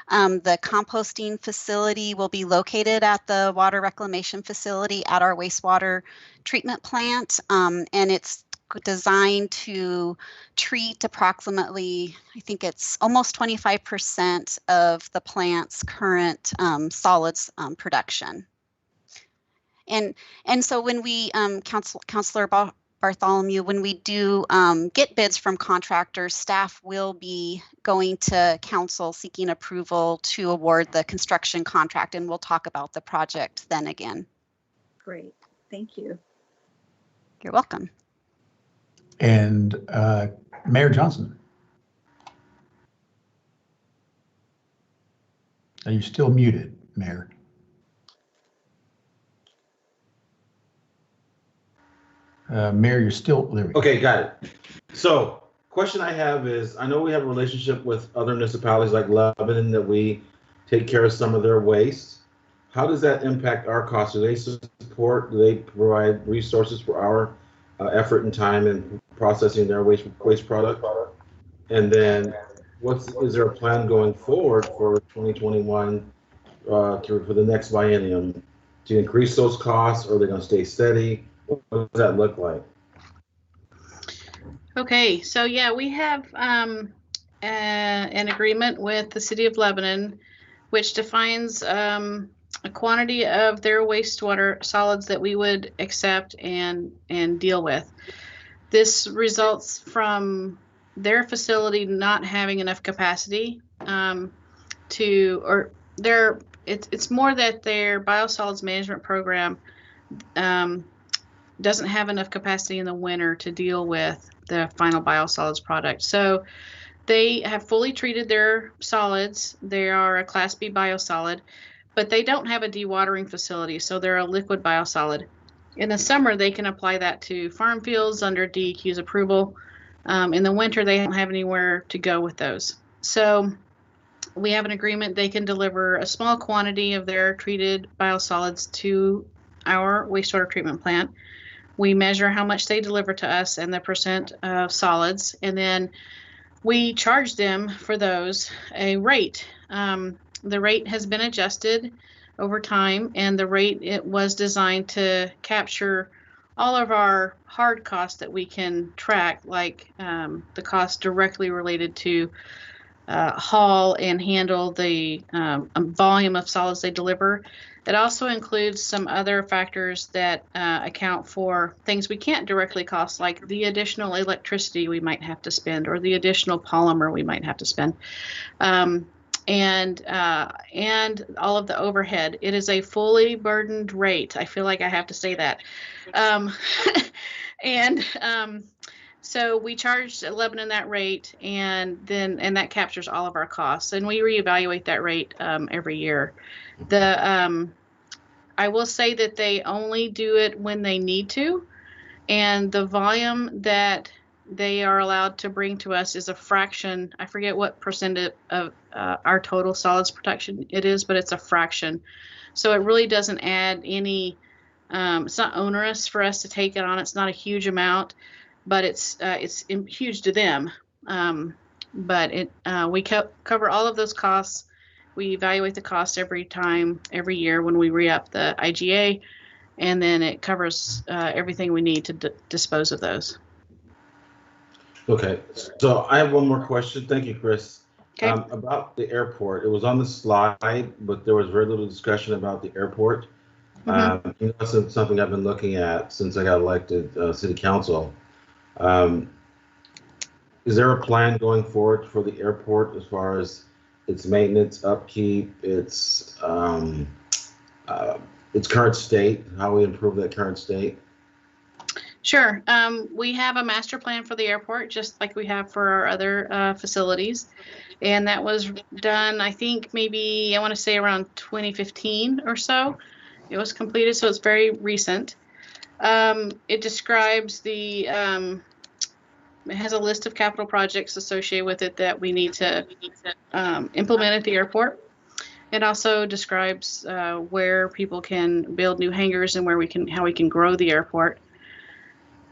Speaker 7: The composting facility will be located at the water reclamation facility at our wastewater treatment plant, and it's designed to treat approximately, I think it's almost 25% of the plant's current solids production. And so when we, Councilor Bartholomew, when we do get bids from contractors, staff will be going to council seeking approval to award the construction contract, and we'll talk about the project then again.
Speaker 4: Great, thank you.
Speaker 7: You're welcome.
Speaker 5: And Mayor Johnson. Are you still muted, Mayor? Mayor, you're still there.
Speaker 2: Okay, got it. So, question I have is, I know we have a relationship with other municipalities like Lebanon that we take care of some of their waste. How does that impact our costs? Do they support, do they provide resources for our effort and time in processing their waste product? And then is there a plan going forward for 2021 for the next biennium to increase those costs, or are they going to stay steady? What does that look like?
Speaker 6: Okay, so yeah, we have an agreement with the City of Lebanon, which defines a quantity of their wastewater solids that we would accept and deal with. This results from their facility not having enough capacity it's more that their biosolids management program doesn't have enough capacity in the winter to deal with the final biosolids product. So they have fully treated their solids. They are a Class B biosolid, but they don't have a dewatering facility, so they're a liquid biosolid. In the summer, they can apply that to farm fields under DEQ's approval. In the winter, they don't have anywhere to go with those. So we have an agreement. They can deliver a small quantity of their treated biosolids to our wastewater treatment plant. We measure how much they deliver to us and the percent of solids, and then we charge them for those a rate. The rate has been adjusted over time, and the rate, it was designed to capture all of our hard costs that we can track, like the cost directly related to haul and handle the volume of solids they deliver. It also includes some other factors that account for things we can't directly cost, like the additional electricity we might have to spend or the additional polymer we might have to spend, and all of the overhead. It is a fully burdened rate. I feel like I have to say that. So we charged Lebanon that rate, and that captures all of our costs, and we reevaluate that rate every year. I will say that they only do it when they need to, and the volume that they are allowed to bring to us is a fraction. I forget what percent of our total solids production it is, but it's a fraction. So it really doesn't add any, it's not onerous for us to take it on. It's not a huge amount, but it's huge to them. But we cover all of those costs. We evaluate the cost every year when we re-up the IGA, and then it covers everything we need to dispose of those.
Speaker 2: Okay, so I have one more question. Thank you, Chris.
Speaker 6: Okay.
Speaker 2: About the airport, it was on the slide, but there was very little discussion about the airport. That's something I've been looking at since I got elected city council. Is there a plan going forward for the airport as far as its maintenance, upkeep, its current state, how we improve that current state?
Speaker 6: Sure. We have a master plan for the airport, just like we have for our other facilities. And that was done, I think, maybe, I want to say around 2015 or so. It was completed, so it's very recent. It describes it has a list of capital projects associated with it that we need to implement at the airport. It also describes where people can build new hangars and how we can grow the airport.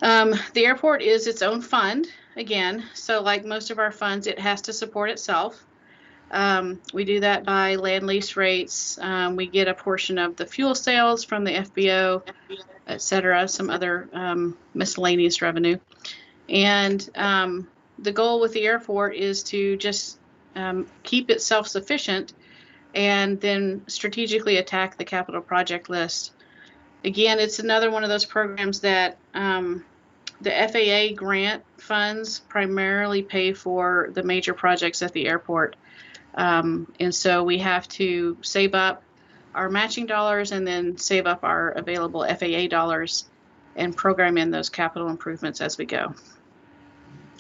Speaker 6: The airport is its own fund, again, so like most of our funds, it has to support itself. We do that by land lease rates. We get a portion of the fuel sales from the FBO, et cetera, some other miscellaneous revenue. And the goal with the airport is to just keep it self-sufficient and then strategically attack the capital project list. Again, it's another one of those programs that the FAA grant funds primarily pay for the major projects at the airport. And so we have to save up our matching dollars and then save up our available FAA dollars and program in those capital improvements as we go.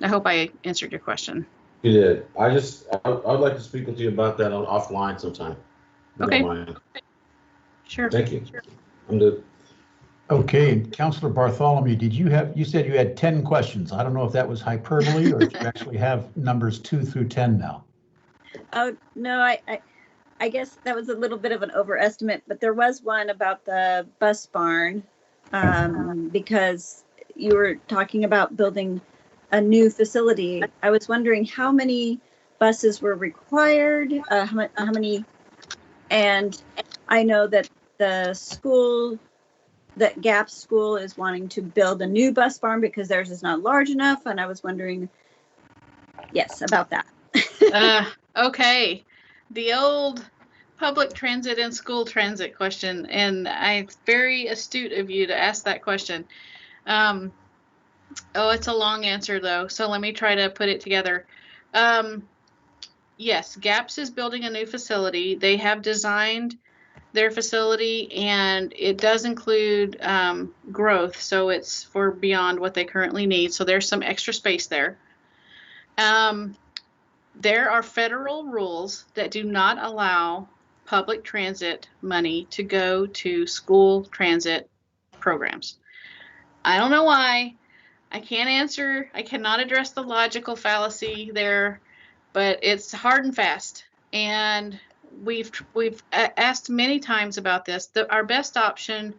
Speaker 6: I hope I answered your question.
Speaker 2: You did. I would like to speak with you about that offline sometime.
Speaker 6: Okay. Sure.
Speaker 2: Thank you. I'm good.
Speaker 5: Okay, Councilor Bartholomew, you said you had 10 questions. I don't know if that was hyperbole or if you actually have numbers 2 through 10 now.
Speaker 4: Oh, no, I guess that was a little bit of an overestimate, but there was one about the bus barn, because you were talking about building a new facility. I was wondering how many buses were required, how many, and I know that that Gap School is wanting to build a new bus barn because theirs is not large enough, and I was wondering, yes, about that.
Speaker 6: Okay. The old public transit and school transit question, and it's very astute of you to ask that question. It's a long answer though, so let me try to put it together. Yes, GAPS is building a new facility. They have designed their facility, and it does include growth, so it's for beyond what they currently need. So there's some extra space there. There are federal rules that do not allow public transit money to go to school transit programs. I don't know why. I cannot address the logical fallacy there, but it's hard and fast. And we've asked many times about this. Our best option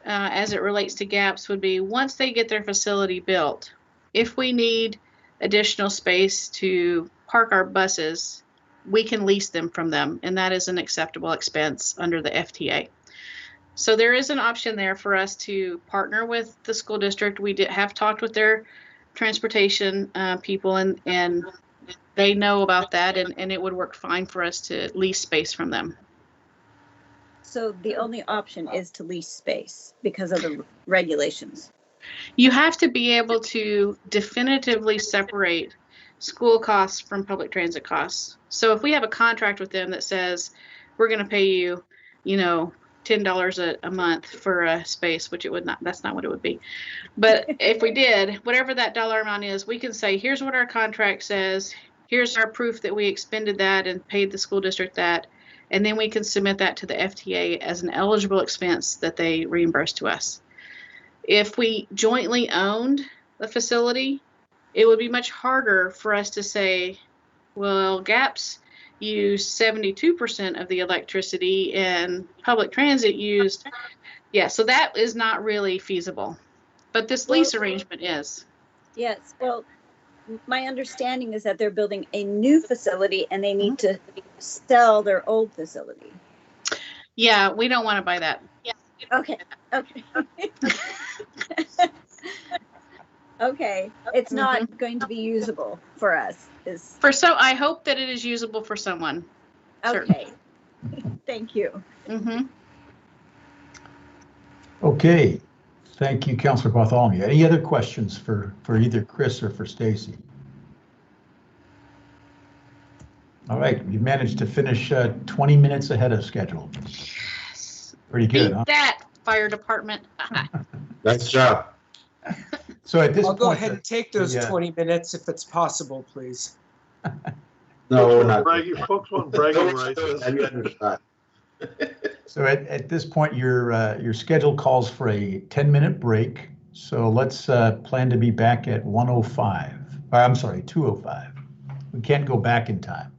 Speaker 6: as it relates to GAPS would be once they get their facility built, if we need additional space to park our buses, we can lease them from them, and that is an acceptable expense under the FTA. So there is an option there for us to partner with the school district. We have talked with their transportation people, and they know about that, and it would work fine for us to lease space from them.
Speaker 4: So the only option is to lease space because of the regulations.
Speaker 6: You have to be able to definitively separate school costs from public transit costs. So if we have a contract with them that says we're going to pay you, $10 a month for a space, which it would not, that's not what it would be. But if we did, whatever that dollar amount is, we can say, here's what our contract says. Here's our proof that we expended that and paid the school district that. And then we can submit that to the FTA as an eligible expense that they reimburse to us. If we jointly owned the facility, it would be much harder for us to say, well, GAPS used 72% of the electricity and public transit used, so that is not really feasible. But this lease arrangement is.
Speaker 4: Yes, well, my understanding is that they're building a new facility and they need to sell their old facility.
Speaker 6: Yeah, we don't want to buy that.
Speaker 4: Okay. Okay, it's not going to be usable for us. Is
Speaker 6: I hope that it is usable for someone.
Speaker 4: okay. Thank you.
Speaker 6: Mm-hmm.
Speaker 5: Okay, thank you, Councilor Bartholomew. Any other questions for either Chris or for Stacy? All right, you managed to finish 20 minutes ahead of schedule.
Speaker 6: Yes.
Speaker 5: Pretty good,
Speaker 6: Beat
Speaker 5: huh?
Speaker 6: that, fire department.
Speaker 2: Nice job.
Speaker 5: So at this
Speaker 8: I'll
Speaker 5: point,
Speaker 8: go ahead and take those
Speaker 5: the,
Speaker 8: 20 minutes if it's possible, please.
Speaker 2: No, we're not.
Speaker 3: Folks want bragging rights.
Speaker 2: Have you had your shot?
Speaker 5: so at this point, your schedule calls for a 10-minute break. So let's plan to be back at 1:05. I'm sorry, 2:05. We can't go back in time.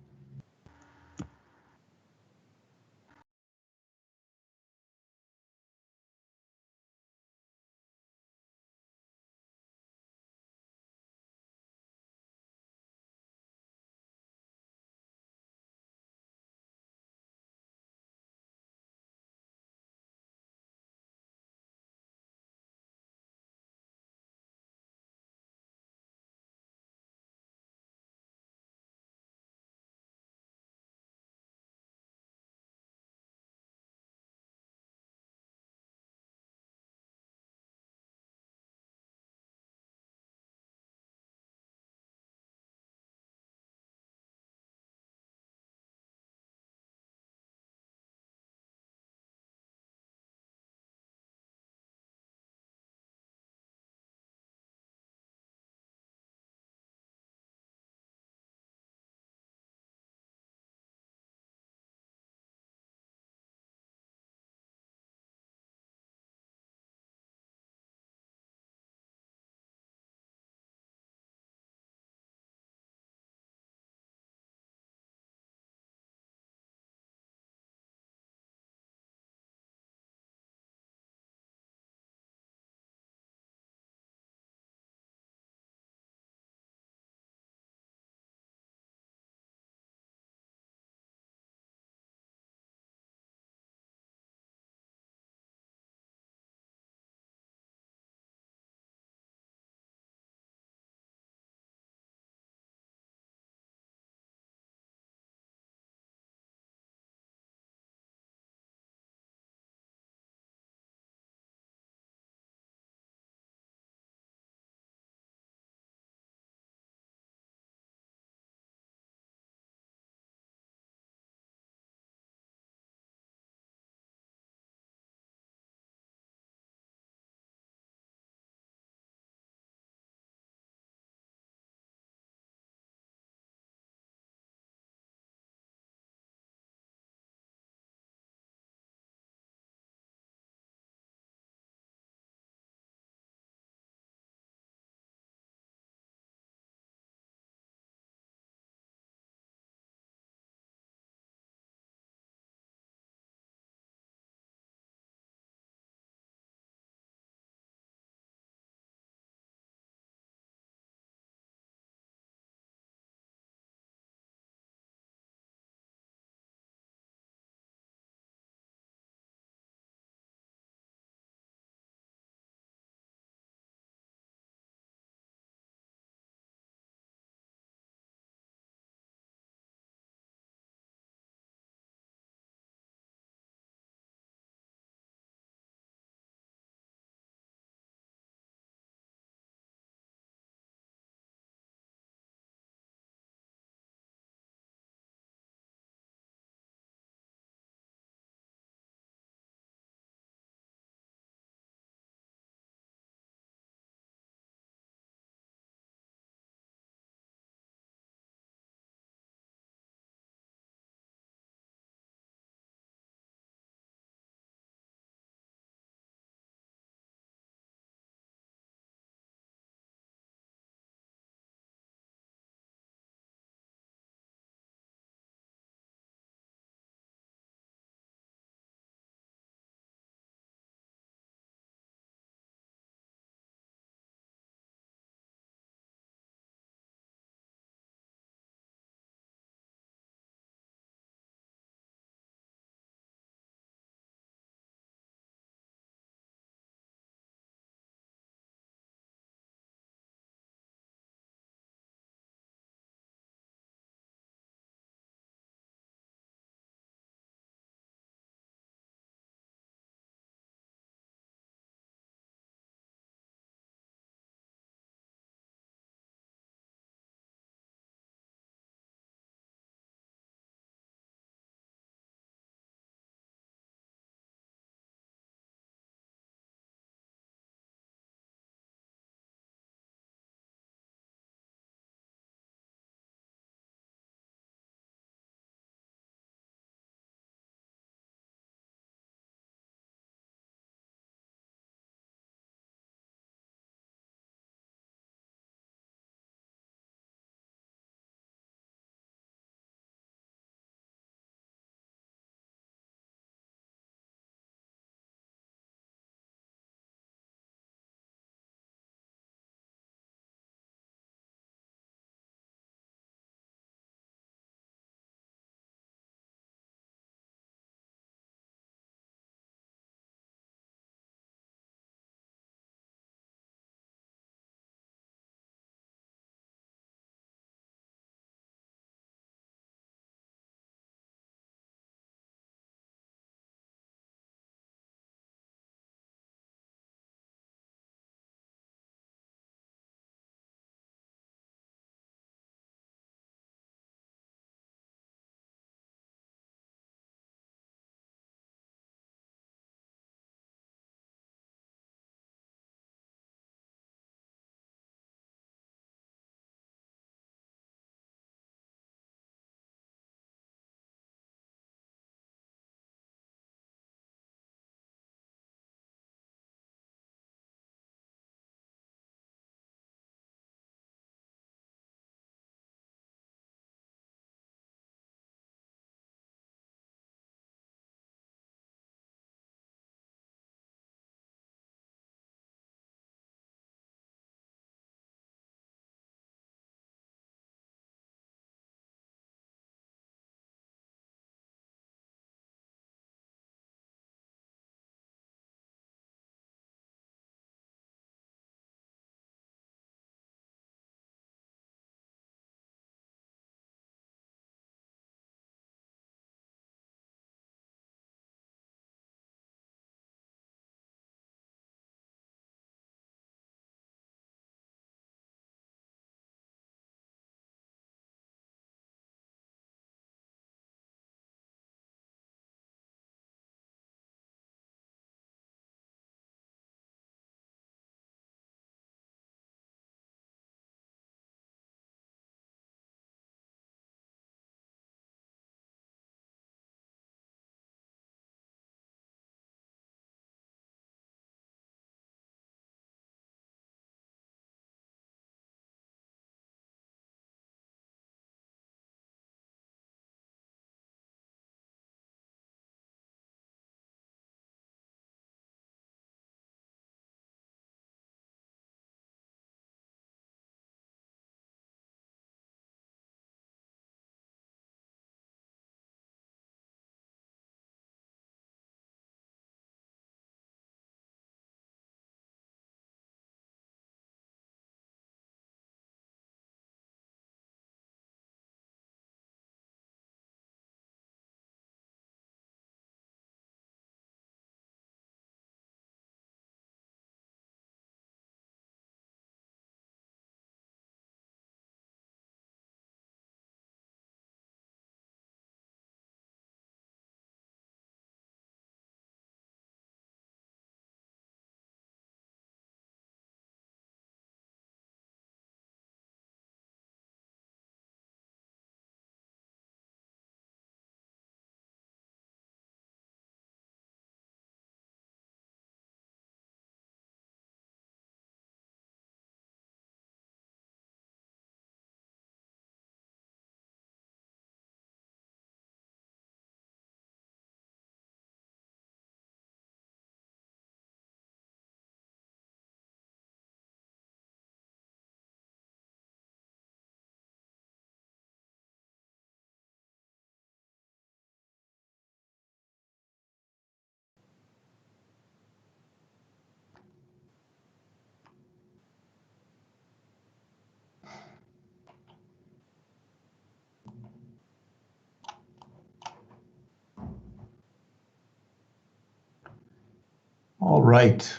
Speaker 5: All right.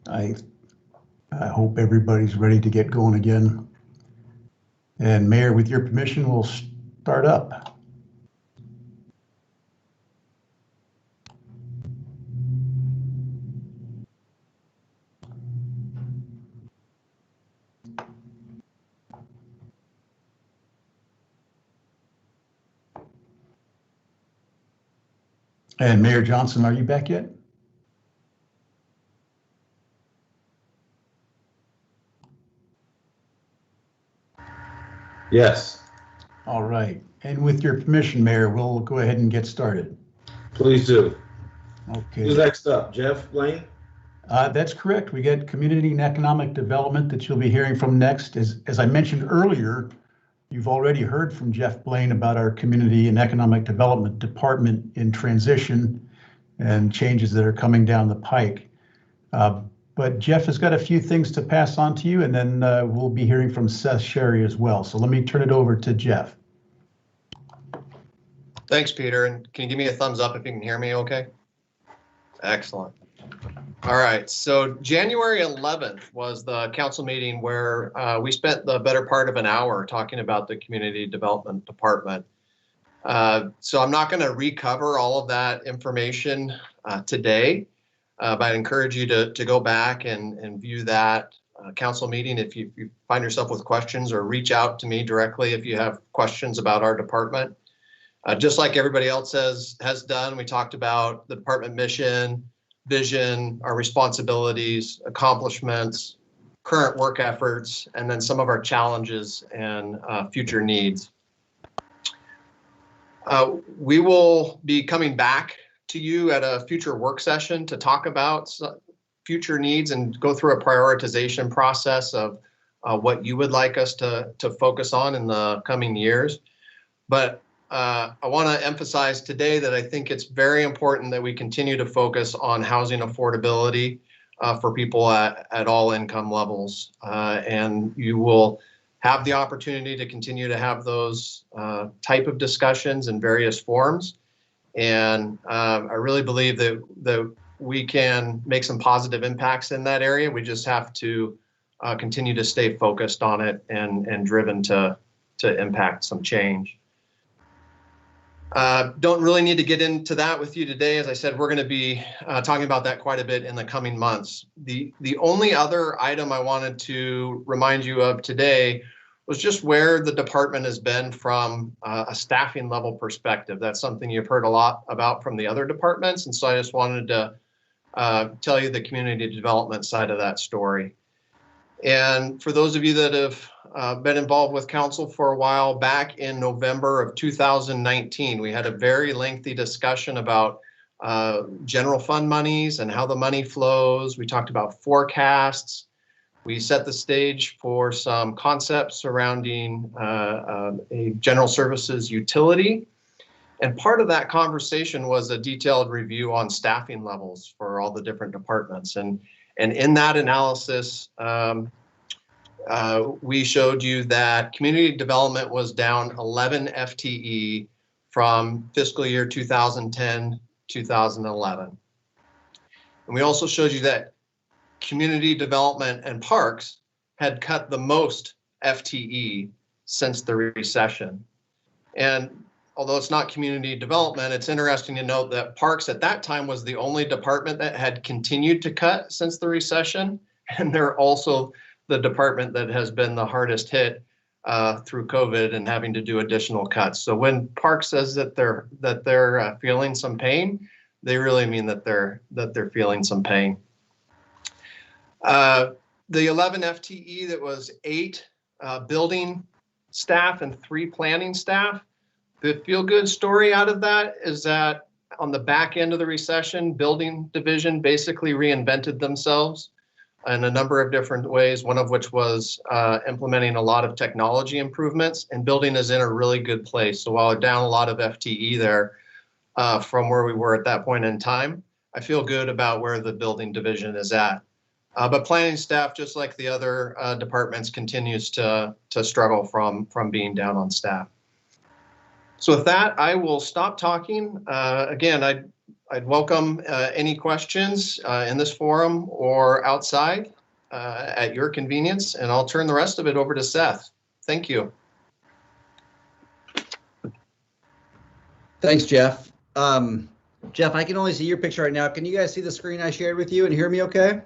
Speaker 5: I hope everybody's ready to get going again. And Mayor, with your permission, we'll start up. And Mayor Johnson, are you back yet?
Speaker 2: Yes,
Speaker 5: All right. And with your permission, Mayor, we'll go ahead and get started.
Speaker 2: please do.
Speaker 5: Okay.
Speaker 2: Who's next up? Jeff Blaine?
Speaker 5: That's correct. We get community and economic development that you'll be hearing from next. As I mentioned earlier, you've already heard from Jeff Blaine about our community and economic development department in transition and changes that are coming down the pike. But Jeff has got a few things to pass on to you, and then we'll be hearing from Seth Sherry as well. So let me turn it over to Jeff.
Speaker 9: Thanks, Peter. And can you give me a thumbs up if you can hear me okay? Excellent. All right. So January 11th was the council meeting where we spent the better part of an hour talking about the community development department. So I'm not going to recover all of that information today, but I encourage you to go back and view that council meeting if you find yourself with questions, or reach out to me directly if you have questions about our department. Just like everybody else has done, we talked about the department mission, vision, our responsibilities, accomplishments, current work efforts, and then some of our challenges and future needs. We will be coming back to you at a future work session to talk about future needs and go through a prioritization process of what you would like us to focus on in the coming years. But I want to emphasize today that I think it's very important that we continue to focus on housing affordability for people at all income levels. And you will have the opportunity to continue to have those type of discussions in various forms. And I really believe that we can make some positive impacts in that area. We just have to continue to stay focused on it and driven to impact some change. Don't really need to get into that with you today. As I said, we're going to be talking about that quite a bit in the coming months. The only other item I wanted to remind you of today was just where the department has been from a staffing level perspective. That's something you've heard a lot about from the other departments. And so I just wanted to tell you the community development side of that story. And for those of you that have been involved with council for a while, back in November of 2019, we had a very lengthy discussion about general fund monies and how the money flows. We talked about forecasts. We set the stage for some concepts surrounding a general services utility. And part of that conversation was a detailed review on staffing levels for all the different departments. And in that analysis, we showed you that community development was down 11 FTE from fiscal year 2010, 2011. And we also showed you that community development and parks had cut the most FTE since the recession. And although it's not community development, it's interesting to note that parks at that time was the only department that had continued to cut since the recession. And they're also the department that has been the hardest hit through COVID and having to do additional cuts. So when Parks says that they're feeling some pain, they really mean that they're feeling some pain. The 11 FTE, that was 8 building staff and 3 planning staff. The feel-good story out of that is that on the back end of the recession, building division basically reinvented themselves in a number of different ways, one of which was implementing a lot of technology improvements, and building is in a really good place. So while we're down a lot of FTE there from where we were at that point in time, I feel good about where the building division is at. But planning staff, just like the other departments, continues to struggle from being down on staff. So with that, I will stop talking. Again, I I'd welcome any questions in this forum or outside at your convenience, and I'll turn the rest of it over to Seth. Thank you.
Speaker 10: Thanks, Jeff. Jeff, I can only see your picture right now. Can you guys see the screen I shared with you and hear me okay?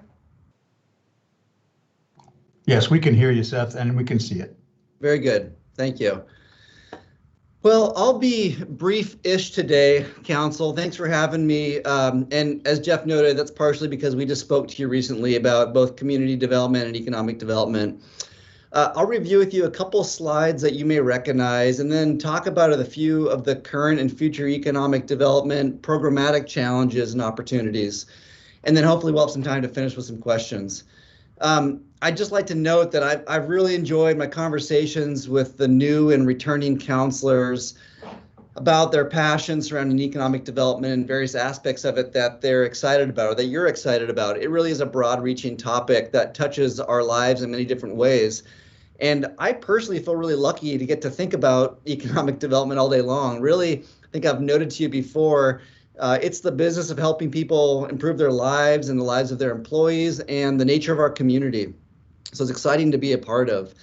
Speaker 5: Yes, we can hear you, Seth, and we can see it.
Speaker 10: Very good. Thank you. Well, I'll be brief-ish today, Council. Thanks for having me. And as Jeff noted, that's partially because we just spoke to you recently about both community development and economic development. I'll review with you a couple slides that you may recognize and then talk about a few of the current and future economic development programmatic challenges and opportunities. And then hopefully we'll have some time to finish with some questions. I'd just like to note that I've really enjoyed my conversations with the new and returning counselors about their passion surrounding economic development and various aspects of it that they're excited about or that you're excited about. It really is a broad-reaching topic that touches our lives in many different ways. And I personally feel really lucky to get to think about economic development all day long. Really, I think I've noted to you before, it's the business of helping people improve their lives and the lives of their employees and the nature of our community. So it's exciting to be a part of.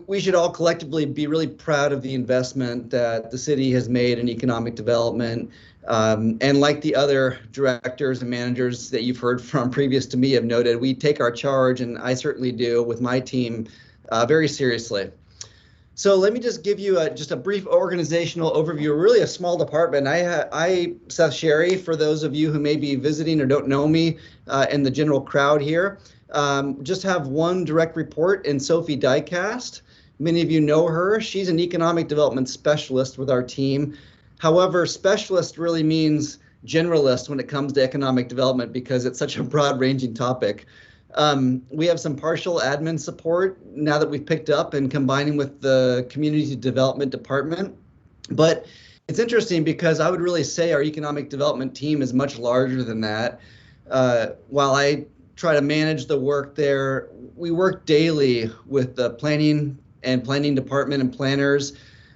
Speaker 10: We should all collectively be really proud of the investment that the city has made in economic development. And like the other directors and managers that you've heard from previous to me have noted, we take our charge, and I certainly do with my team, very seriously. So let me just give you just a brief organizational overview, really a small department. I, Seth Sherry, for those of you who may be visiting or don't know me in the general crowd here, just have one direct report in Sophie Dykast. Many of you know her. She's an economic development specialist with our team. However, specialist really means generalist when it comes to economic development because it's such a broad-ranging topic. We have some partial admin support now that we've picked up and combining with the community development department. But it's interesting because I would really say our economic development team is much larger than that. While I try to manage the work there, we work daily with the planning department and planners,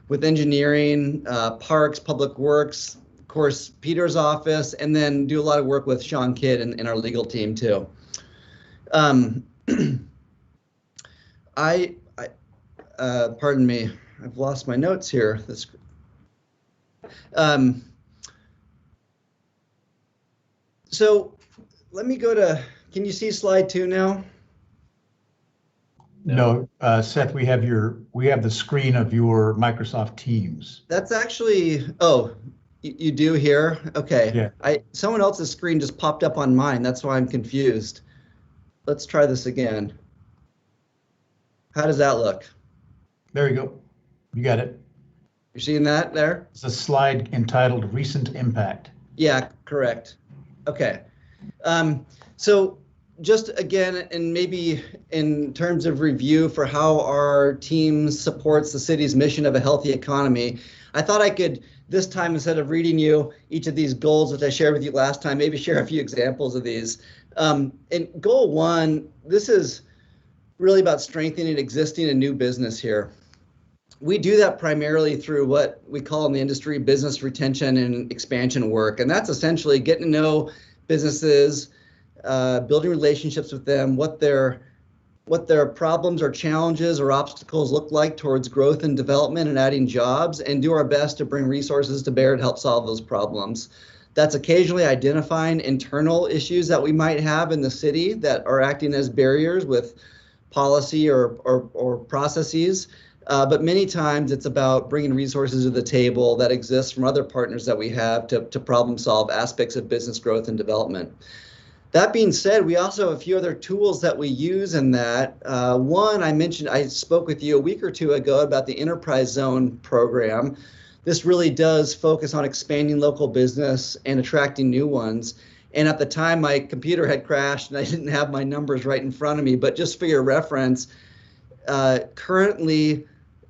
Speaker 10: with engineering, parks, public works, of course, Peter's office, and then do a lot of work with Sean Kidd and our legal team too. Pardon me, I've lost my notes here. So let me go to, can you see slide 2 now?
Speaker 5: No, Seth, we have the screen of your Microsoft Teams.
Speaker 10: That's actually, oh, you do here? Okay.
Speaker 5: Yeah.
Speaker 10: Someone else's screen just popped up on mine. That's why I'm confused. Let's try this again. How does that look?
Speaker 5: There you go. You got it.
Speaker 10: You're seeing that there?
Speaker 5: It's a slide entitled Recent Impact.
Speaker 10: Yeah, correct. Okay. So just again, and maybe in terms of review for how our team supports the city's mission of a healthy economy, I thought I could, this time, instead of reading you each of these goals, which I shared with you last time, maybe share a few examples of these. In goal 1, this is really about strengthening existing and new business here. We do that primarily through what we call in the industry business retention and expansion work. And that's essentially getting to know businesses, building relationships with them, what their problems or challenges or obstacles look like towards growth and development and adding jobs, and do our best to bring resources to bear to help solve those problems. That's occasionally identifying internal issues that we might have in the city that are acting as barriers with policy or processes. But many times it's about bringing resources to the table that exist from other partners that we have to problem solve aspects of business growth and development. That being said, we also have a few other tools that we use in that. One, I spoke with you a week or two ago about the Enterprise Zone program. This really does focus on expanding local business and attracting new ones. And at the time, my computer had crashed and I didn't have my numbers right in front of me. But just for your reference, currently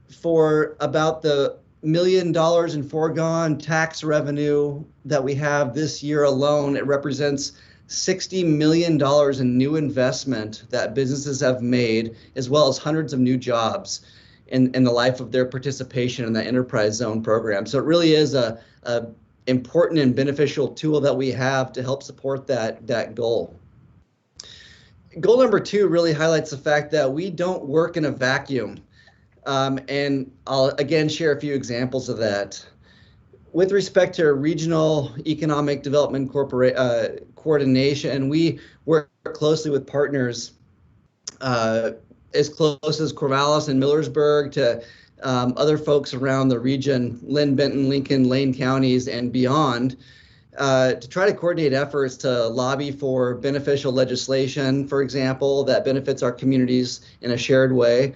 Speaker 10: for about the $1 million in foregone tax revenue that we have this year alone, it represents $60 million in new investment that businesses have made, as well as hundreds of new jobs in the life of their participation in the Enterprise Zone program. So it really is a important and beneficial tool that we have to help support that goal. Goal number 2 really highlights the fact that we don't work in a vacuum. And I'll again share a few examples of that. With respect to regional economic development coordination, we work closely with partners as close as Corvallis and Millersburg to other folks around the region, Lynn, Benton, Lincoln, Lane counties, and beyond, to try to coordinate efforts to lobby for beneficial legislation, for example, that benefits our communities in a shared way.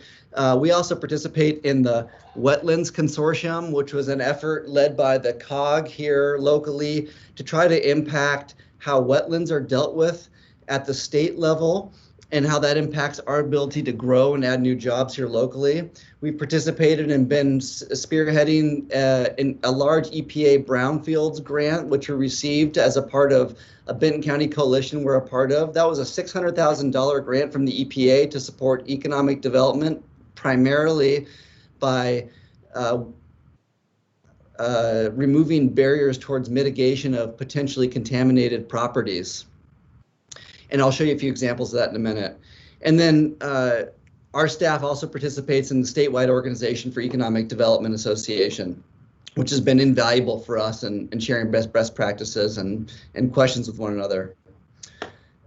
Speaker 10: We also participate in the Wetlands Consortium, which was an effort led by the COG here locally to try to impact how wetlands are dealt with at the state level and how that impacts our ability to grow and add new jobs here locally. We've participated and been spearheading in a large EPA brownfields grant, which we received as a part of a Benton County coalition we're a part of. That was a $600,000 grant from the EPA to support economic development, primarily by removing barriers towards mitigation of potentially contaminated properties. And I'll show you a few examples of that in a minute. And then our staff also participates in the statewide Organization for Economic Development Association, which has been invaluable for us in sharing best practices and questions with one another.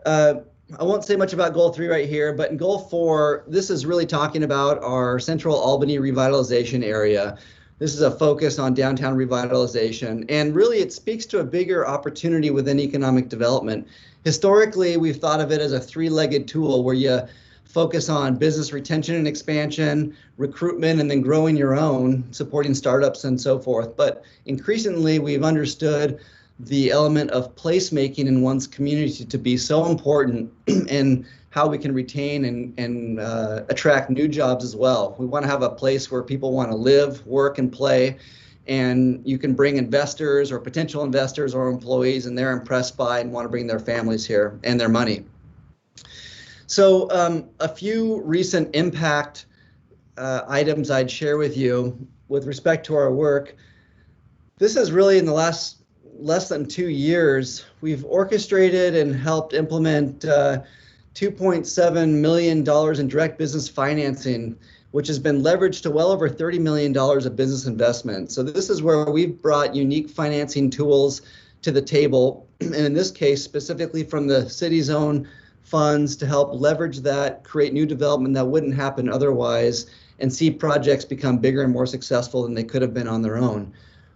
Speaker 10: I won't say much about goal 3 right here, but in goal 4, this is really talking about our central Albany revitalization area. This is a focus on downtown revitalization, and really it speaks to a bigger opportunity within economic development. Historically, we've thought of it as a 3-legged tool where you focus on business retention and expansion, recruitment, and then growing your own, supporting startups and so forth. But increasingly, we've understood the element of placemaking in one's community to be so important in how we can retain and attract new jobs as well. We want to have a place where people want to live, work, and play, and you can bring investors or potential investors or employees, and they're impressed by and want to bring their families here and their money. So a few recent impact items I'd share with you with respect to our work. This is really in the less than 2 years, we've orchestrated and helped implement $2.7 million in direct business financing, which has been leveraged to well over $30 million of business investment. So this is where we've brought unique financing tools to the table, and in this case, specifically from the city's own funds to help leverage that, create new development that wouldn't happen otherwise, and see projects become bigger and more successful than they could have been on their own.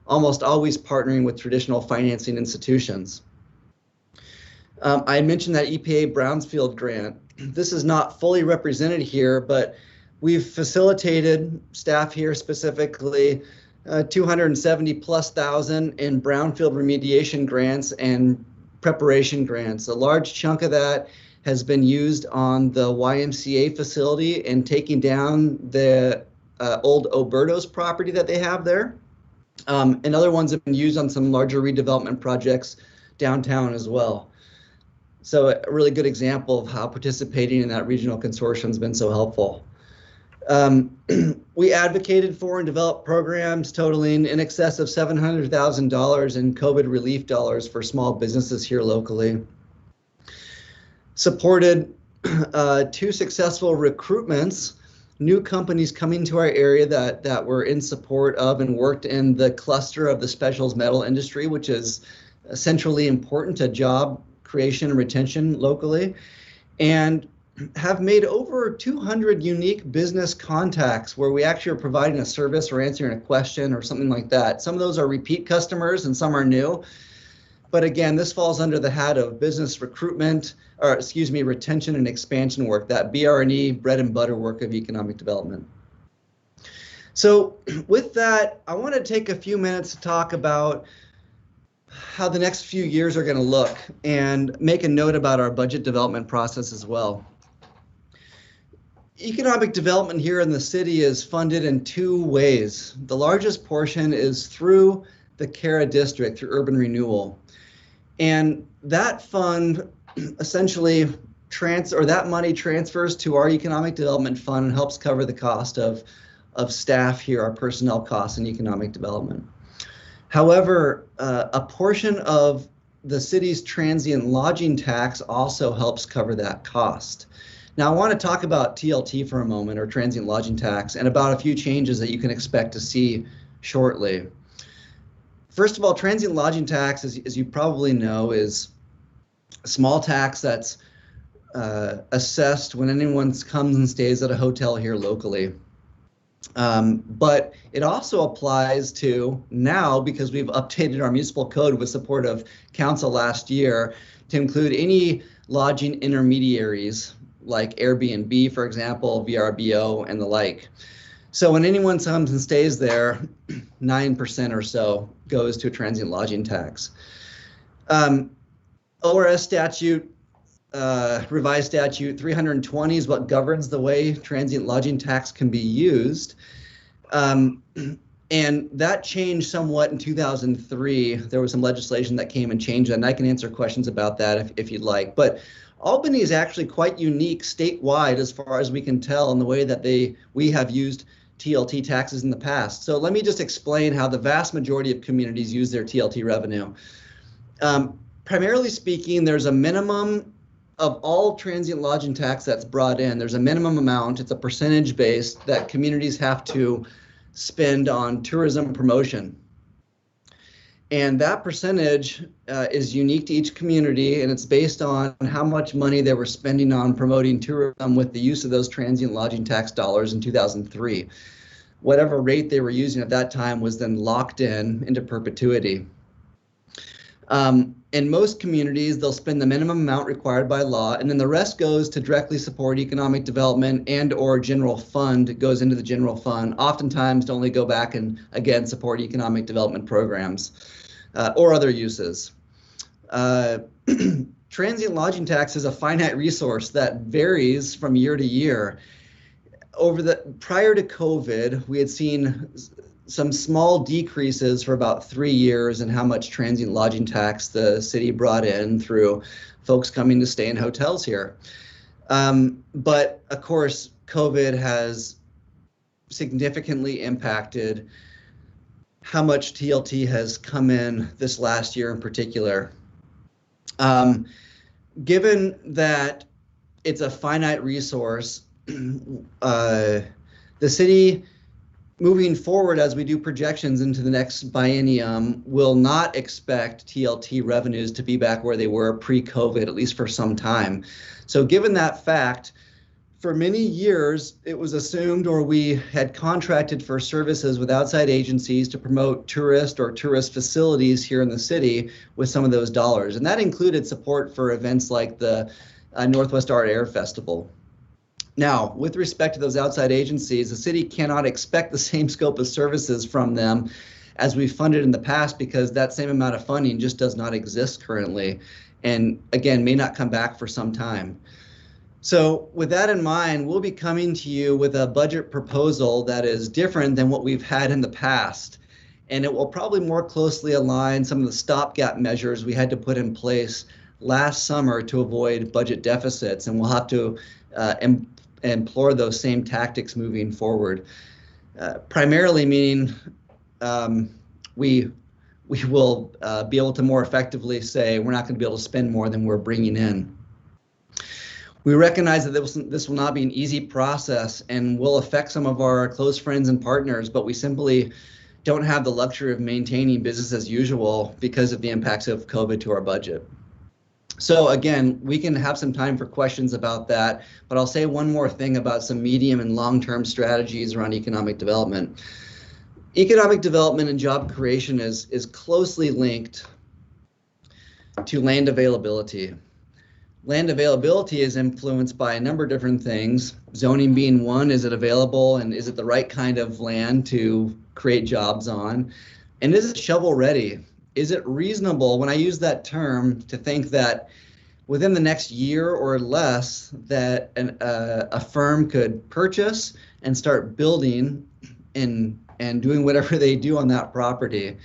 Speaker 10: Almost always partnering with traditional financing institutions. I mentioned that EPA Brownfield grant. This is not fully represented here, but we've facilitated, staff here specifically, 270,000+ in brownfield remediation grants and preparation grants. A large chunk of that has been used on the YMCA facility and taking down the old Oberto's property that they have there. And other ones have been used on some larger redevelopment projects downtown as well. So a really good example of how participating in that regional consortium has been so helpful. We advocated for and developed programs totaling in excess of $700,000 in COVID relief dollars for small businesses here locally. Supported 2 successful recruitments, new companies coming to our area that were in support of and worked in the cluster of the specials metal industry, which is centrally important to job creation and retention locally, and have made over 200 unique business contacts where we actually are providing a service or answering a question or something like that. Some of those are repeat customers and some are new. But again, this falls under the hat of business recruitment, or excuse me, retention and expansion work, that BR&E bread and butter work of economic development. So with that, I want to take a few minutes to talk about how the next few years are going to look and make a note about our budget development process as well. Economic development here in the city is funded in 2 ways. The largest portion is through the CARA district, through urban renewal. And that fund essentially that money transfers to our economic development fund and helps cover the cost of staff here, our personnel costs in economic development. However, a portion of the city's transient lodging tax also helps cover that cost. Now, I want to talk about TLT for a moment, or transient lodging tax, and about a few changes that you can expect to see shortly. First of all, transient lodging tax, as you probably know, is a small tax that's assessed when anyone comes and stays at a hotel here locally. But it also applies to now, because we've updated our municipal code with support of council last year, to include any lodging intermediaries like Airbnb, for example, VRBO, and the like. So when anyone comes and stays there, 9% or so goes to a transient lodging tax. ORS statute, revised statute 320 is what governs the way transient lodging tax can be used. And that changed somewhat in 2003. There was some legislation that came and changed that, and I can answer questions about that if you'd like. But Albany is actually quite unique statewide as far as we can tell in the way that we have used TLT taxes in the past. So let me just explain how the vast majority of communities use their TLT revenue. Primarily speaking, there's a minimum of all transient lodging tax that's brought in. There's a minimum amount. It's a percentage based that communities have to spend on tourism promotion. And that percentage is unique to each community, and it's based on how much money they were spending on promoting tourism with the use of those transient lodging tax dollars in 2003. Whatever rate they were using at that time was then locked into perpetuity. In most communities, they'll spend the minimum amount required by law, and then the rest goes to directly support economic development and/or general fund goes into the general fund, oftentimes to only go back and, again, support economic development programs or other uses. Transient lodging tax is a finite resource that varies from year to year. Prior to COVID, we had seen some small decreases for about 3 years in how much transient lodging tax the city brought in through folks coming to stay in hotels here. But of course, COVID has significantly impacted how much TLT has come in this last year in particular. Given that it's a finite resource, the city, moving forward as we do projections into the next biennium, will not expect TLT revenues to be back where they were pre-COVID, at least for some time. So given that fact, for many years, it was assumed, or we had contracted for services with outside agencies to promote tourist or tourist facilities here in the city with some of those dollars. And that included support for events like the Northwest Art Air Festival. Now, with respect to those outside agencies, the city cannot expect the same scope of services from them as we've funded in the past, because that same amount of funding just does not exist currently, and again, may not come back for some time. So with that in mind, we'll be coming to you with a budget proposal that is different than what we've had in the past, and it will probably more closely align some of the stopgap measures we had to put in place last summer to avoid budget deficits, and we'll have to employ those same tactics moving forward. Primarily meaning we will be able to more effectively say we're not going to be able to spend more than we're bringing in. We recognize that this will not be an easy process and will affect some of our close friends and partners, but we simply don't have the luxury of maintaining business as usual because of the impacts of COVID to our budget. So again, we can have some time for questions about that, but I'll say one more thing about some medium and long-term strategies around economic development. Economic development and job creation is closely linked to land availability. Land availability is influenced by a number of different things. Zoning being one, is it available and is it the right kind of land to create jobs on? And is it shovel ready? Is it reasonable, when I use that term, to think that within the next year or less that a firm could purchase and start building and doing whatever they do on that property?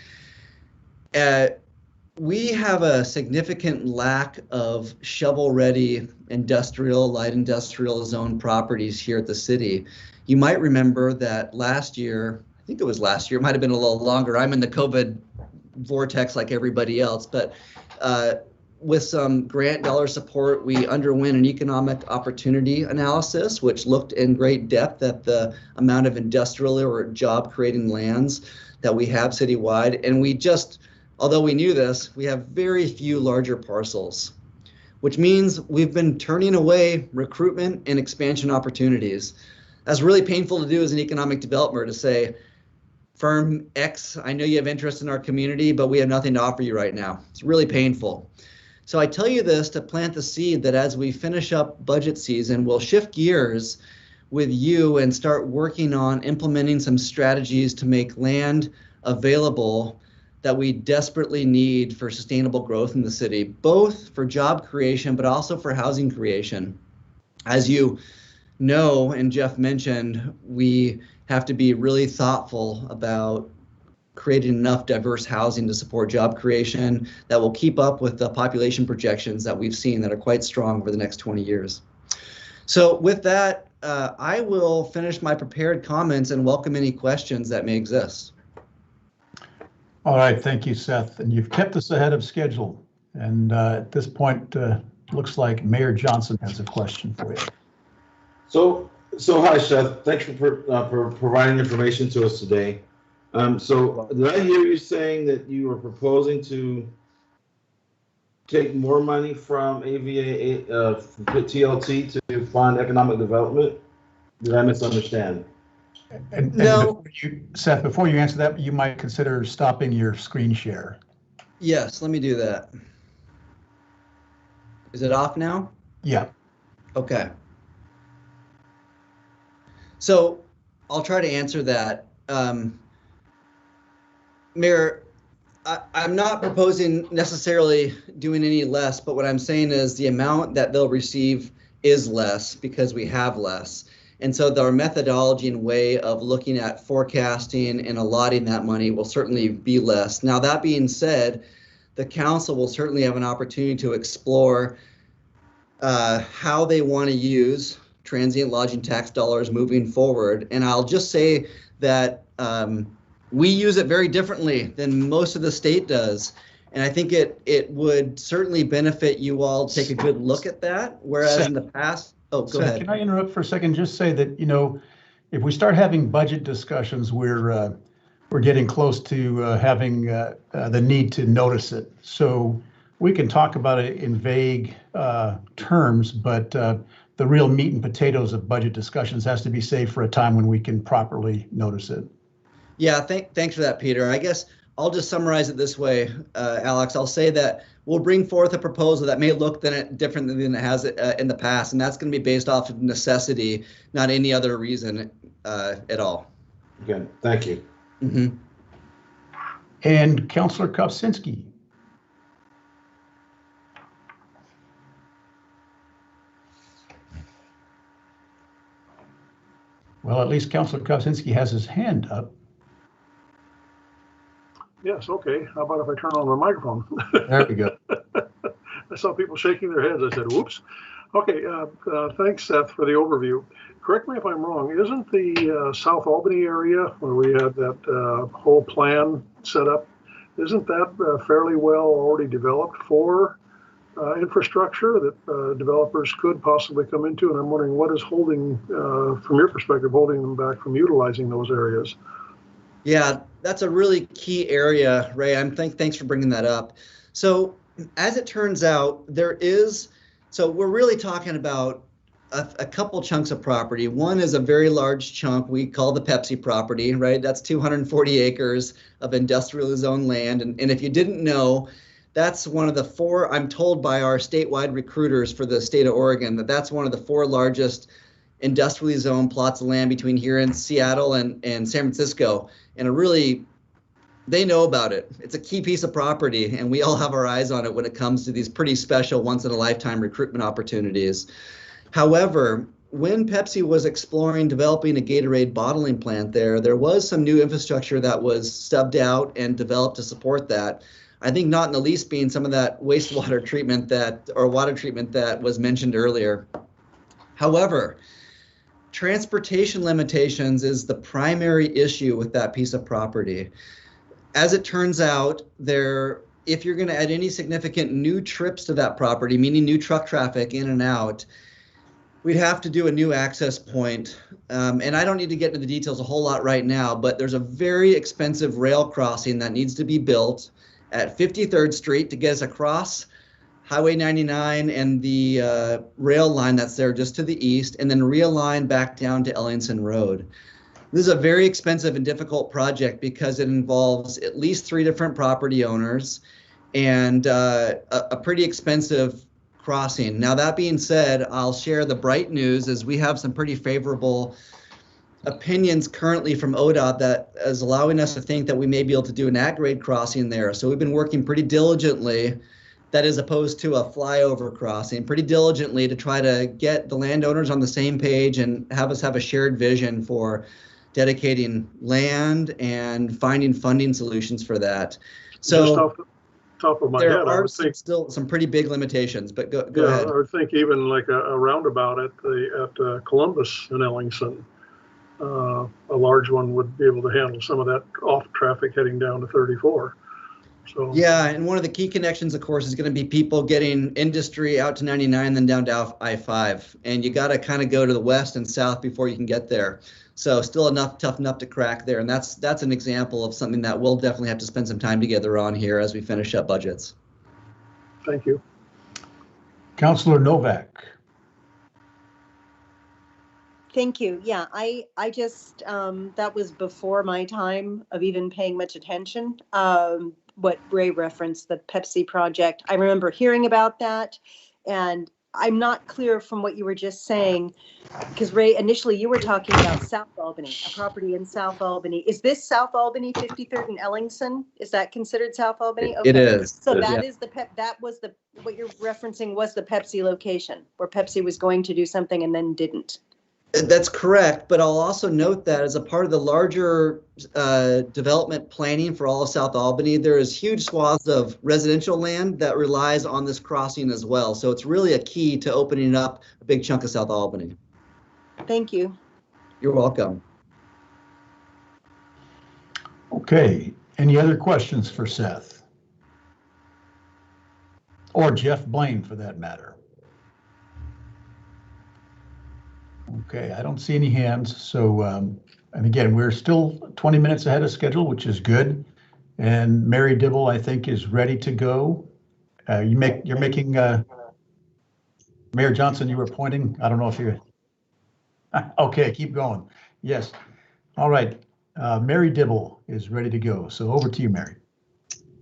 Speaker 10: We have a significant lack of shovel-ready industrial, light industrial zone properties here at the city. You might remember that last year, I think it was last year, it might have been a little longer. I'm in the COVID vortex like everybody else, but with some grant dollar support, we underwent an economic opportunity analysis, which looked in great depth at the amount of industrial or job creating lands that we have citywide. And we just, although we knew this, we have very few larger parcels, which means we've been turning away recruitment and expansion opportunities. That's really painful to do as an economic developer, to say, firm X, I know you have interest in our community, but we have nothing to offer you right now. It's really painful. So I tell you this to plant the seed that as we finish up budget season, we'll shift gears with you and start working on implementing some strategies to make land available that we desperately need for sustainable growth in the city, both for job creation, but also for housing creation. As you know, and Jeff mentioned, we have to be really thoughtful about creating enough diverse housing to support job creation that will keep up with the population projections that we've seen that are quite strong over the next 20 years. So with that, I will finish my prepared comments and welcome any questions that may exist.
Speaker 5: All right, thank you, Seth. And you've kept us ahead of schedule. And at this point, looks like Mayor Johnson has a question for you.
Speaker 2: So hi, Seth. Thanks for providing information to us today. So did I hear you saying that you were proposing to take more money from AVA, TLT to fund economic development? Did I misunderstand?
Speaker 5: And
Speaker 10: No.
Speaker 5: Seth, before you answer that, you might consider stopping your screen share.
Speaker 10: Yes, let me do that. Is it off now?
Speaker 5: Yeah.
Speaker 10: Okay. So I'll try to answer that. Mayor, I'm not proposing necessarily doing any less, but what I'm saying is the amount that they'll receive is less because we have less. And so our methodology and way of looking at forecasting and allotting that money will certainly be less. Now, that being said, the council will certainly have an opportunity to explore how they want to use transient lodging tax dollars moving forward. And I'll just say that we use it very differently than most of the state does. And I think it would certainly benefit you all to take a good look at that. Whereas
Speaker 5: Seth,
Speaker 10: in the past, go
Speaker 5: Seth,
Speaker 10: ahead.
Speaker 5: Can I interrupt for a second? Just say that, if we start having budget discussions, we're getting close to having the need to notice it. So we can talk about it in vague terms, but the real meat and potatoes of budget discussions has to be saved for a time when we can properly notice it.
Speaker 10: Yeah, thanks for that, Peter. I guess I'll just summarize it this way, Alex. I'll say that we'll bring forth a proposal that may look different than it has in the past, and that's going to be based off of necessity, not any other reason at all.
Speaker 2: Okay, thank you.
Speaker 10: Mm-hmm.
Speaker 5: And Councilor Kopczynski. Well, at least Councilor Kopczynski has his hand up.
Speaker 3: Yes, okay. How about if I turn on my microphone?
Speaker 5: There we go.
Speaker 3: I saw people shaking their heads. I said, whoops. Okay, thanks, Seth, for the overview. Correct me if I'm wrong. Isn't the South Albany area where we had that whole plan set up, isn't that fairly well already developed for infrastructure that developers could possibly come into? And I'm wondering what is holding, from your perspective, holding them back from utilizing those areas?
Speaker 10: Yeah, that's a really key area, Ray. Thanks for bringing that up. So as it turns out, we're really talking about a couple chunks of property. One is a very large chunk we call the Pepsi property, right? That's 240 acres of industrially zoned land. And if you didn't know, that's one of the four, I'm told by our statewide recruiters for the state of Oregon, that's one of the four largest industrially zoned plots of land between here in Seattle and San Francisco. And they know about it. It's a key piece of property, and we all have our eyes on it when it comes to these pretty special once-in-a-lifetime recruitment opportunities. However, when Pepsi was exploring developing a Gatorade bottling plant there was some new infrastructure that was stubbed out and developed to support that. I think not in the least being some of that wastewater treatment water treatment that was mentioned earlier. However, transportation limitations is the primary issue with that piece of property. As it turns out, if you're going to add any significant new trips to that property, meaning new truck traffic in and out, we'd have to do a new access point. And I don't need to get into the details a whole lot right now, but there's a very expensive rail crossing that needs to be built at 53rd Street to get us across Highway 99 and the rail line that's there just to the east, and then realign back down to Ellingson Road. This is a very expensive and difficult project because it involves at least 3 different property owners and a pretty expensive crossing. Now, that being said, I'll share the bright news is we have some pretty favorable opinions currently from ODOT that is allowing us to think that we may be able to do an at-grade crossing there. So we've been working pretty diligently, that is opposed to a flyover crossing, pretty diligently to try to get the landowners on the same page and have us have a shared vision for dedicating land and finding funding solutions for that. So
Speaker 3: just off the top of my
Speaker 10: there
Speaker 3: head, I
Speaker 10: are
Speaker 3: would think
Speaker 10: still some pretty big limitations, but go
Speaker 3: yeah,
Speaker 10: ahead.
Speaker 3: I would think even like a roundabout at Columbus and Ellingson, a large one would be able to handle some of that off traffic heading down to 34. So
Speaker 10: Yeah, and one of the key connections, of course, is going to be people getting industry out to 99, then down to I-5. And you got to kind of go to the west and south before you can get there. So still tough enough to crack there. And that's an example of something that we'll definitely have to spend some time together on here as we finish up budgets.
Speaker 3: thank you.
Speaker 5: Councilor Novak.
Speaker 11: Thank you. Yeah, I just, that was before my time of even paying much attention. What Ray referenced, the Pepsi project. I remember hearing about that, and I'm not clear from what you were just saying, because Ray, initially you were talking about South Albany, a property in South Albany. Is this South Albany, 53rd and Ellingson? Is that considered South Albany?
Speaker 10: It is.
Speaker 11: So
Speaker 10: It is,
Speaker 11: that
Speaker 10: yeah.
Speaker 11: is that was what you're referencing was the Pepsi location, where Pepsi was going to do something and then didn't.
Speaker 10: That's correct, but I'll also note that as a part of the larger development planning for all of South Albany, there is huge swaths of residential land that relies on this crossing as well. So it's really a key to opening up a big chunk of South Albany.
Speaker 11: Thank you.
Speaker 10: You're welcome.
Speaker 5: Okay, any other questions for Seth? Or Jeff Blaine, for that matter? Okay, I don't see any hands. So, and again, we're still 20 minutes ahead of schedule, which is good. And Mary Dibble, I think, is ready to go. You're making, Mayor Johnson, you were pointing. I don't know if you, okay, keep going. Yes. All right. Mary Dibble is ready to go. So over to you, Mary.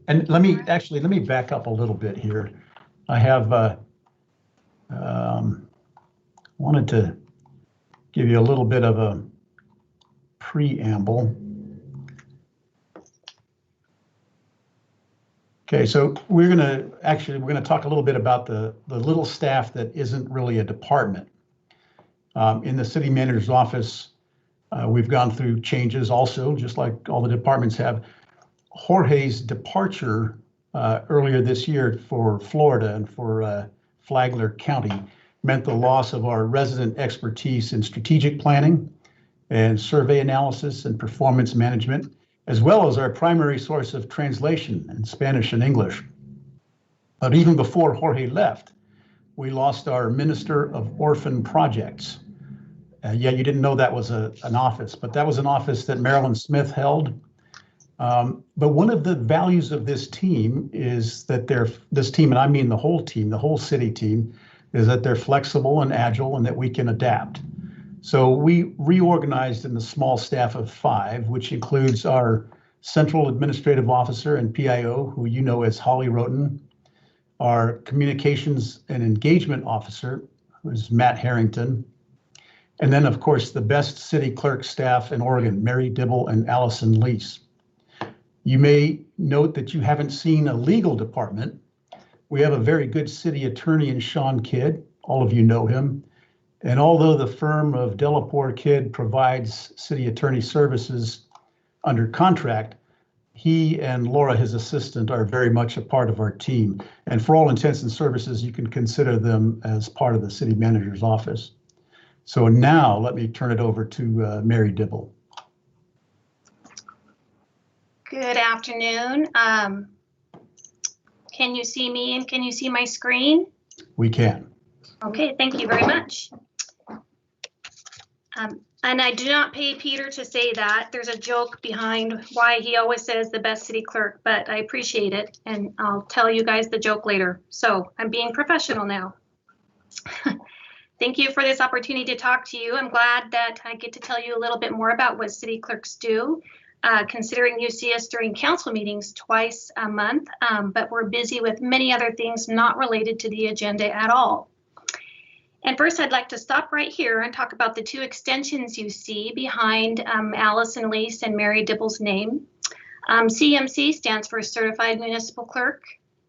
Speaker 5: And let me back up a little bit here. I have wanted to give you a little bit of a preamble. Okay, so we're gonna talk a little bit about the little staff that isn't really a department. In the city manager's office, we've gone through changes also, just like all the departments have. Jorge's departure earlier this year for Florida and for Flagler County meant the loss of our resident expertise in strategic planning and survey analysis and performance management, as well as our primary source of translation in Spanish and English. But even before Jorge left, we lost our Minister of Orphan Projects. Yeah, you didn't know that was an office, but that was an office that Marilyn Smith held. But one of the values of this team is that this team, and I mean the whole team, the whole city team, is that they're flexible and agile and that we can adapt. So we reorganized in the small staff of 5, which includes our Central Administrative Officer and PIO, who you know as Holly Roten, our Communications and Engagement Officer, who is Matt Harrington, and then, of course, the best city clerk staff in Oregon, Mary Dibble and Allison Lease. You may note that you haven't seen a legal department. We have a very good city attorney in Sean Kidd. All of you know him. And although the firm of Delapore Kidd provides city attorney services under contract, he and Laura, his assistant, are very much a part of our team. And for all intents and services, you can consider them as part of the city manager's office. So now let me turn it over to Mary Dibble.
Speaker 1: Good afternoon. Can you see me and can you see my screen?
Speaker 5: We can.
Speaker 1: Okay, thank you very much. And I do not pay Peter to say that. There's a joke behind why he always says the best city clerk, but I appreciate it. And I'll tell you guys the joke later. So I'm being professional now. Thank you for this opportunity to talk to you. I'm glad that I get to tell you a little bit more about what city clerks do, considering you see us during council meetings twice a month, but we're busy with many other things not related to the agenda at all. And first, I'd like to stop right here and talk about the two extensions you see behind Allison Lease and Mary Dibble's name. CMC stands for Certified Municipal Clerk,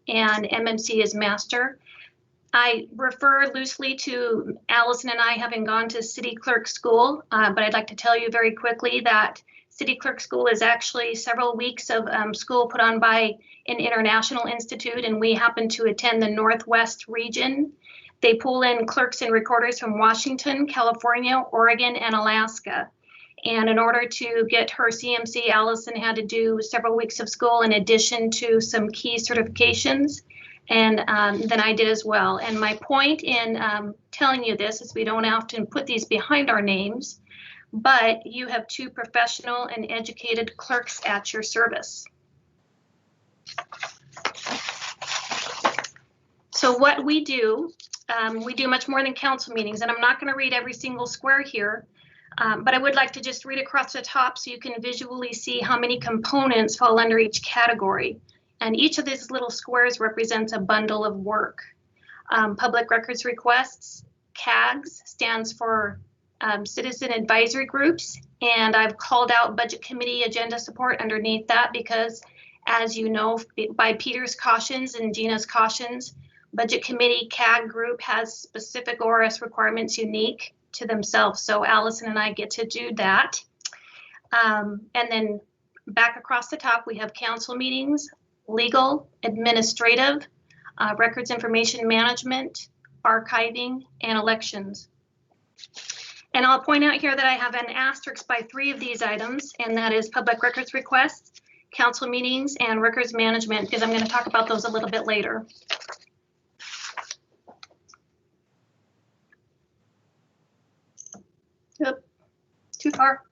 Speaker 1: and MMC is Master. I refer loosely to Allison and I having gone to City Clerk School, but I'd like to tell you very quickly that City Clerk School is actually several weeks of school put on by an international institute, and we happen to attend the Northwest region. They pull in clerks and recorders from Washington, California, Oregon, and Alaska. And in order to get her CMC, Allison had to do several weeks of school in addition to some key certifications. And then I did as well. And my point in telling you this is we don't often put these behind our names, but you have two professional and educated clerks at your service. So what we do much more than council meetings, and I'm not going to read every single square here, but I would like to just read across the top so you can visually see how many components fall under each category. And each of these little squares represents a bundle of work. Public records requests, CAGs, stands for Citizen Advisory Groups, and I've called out Budget Committee agenda support underneath that because, as you know, by Peter's cautions and Gina's cautions, Budget Committee CAG group has specific ORS requirements unique to themselves. So Allison and I get to do that. And then back across the top, we have council meetings, legal, administrative, records information management, archiving, and elections. And I'll point out here that I have an asterisk by 3 of these items, and that is public records requests, council meetings, and records management, because I'm going to talk about those a little bit later. Yep, too far.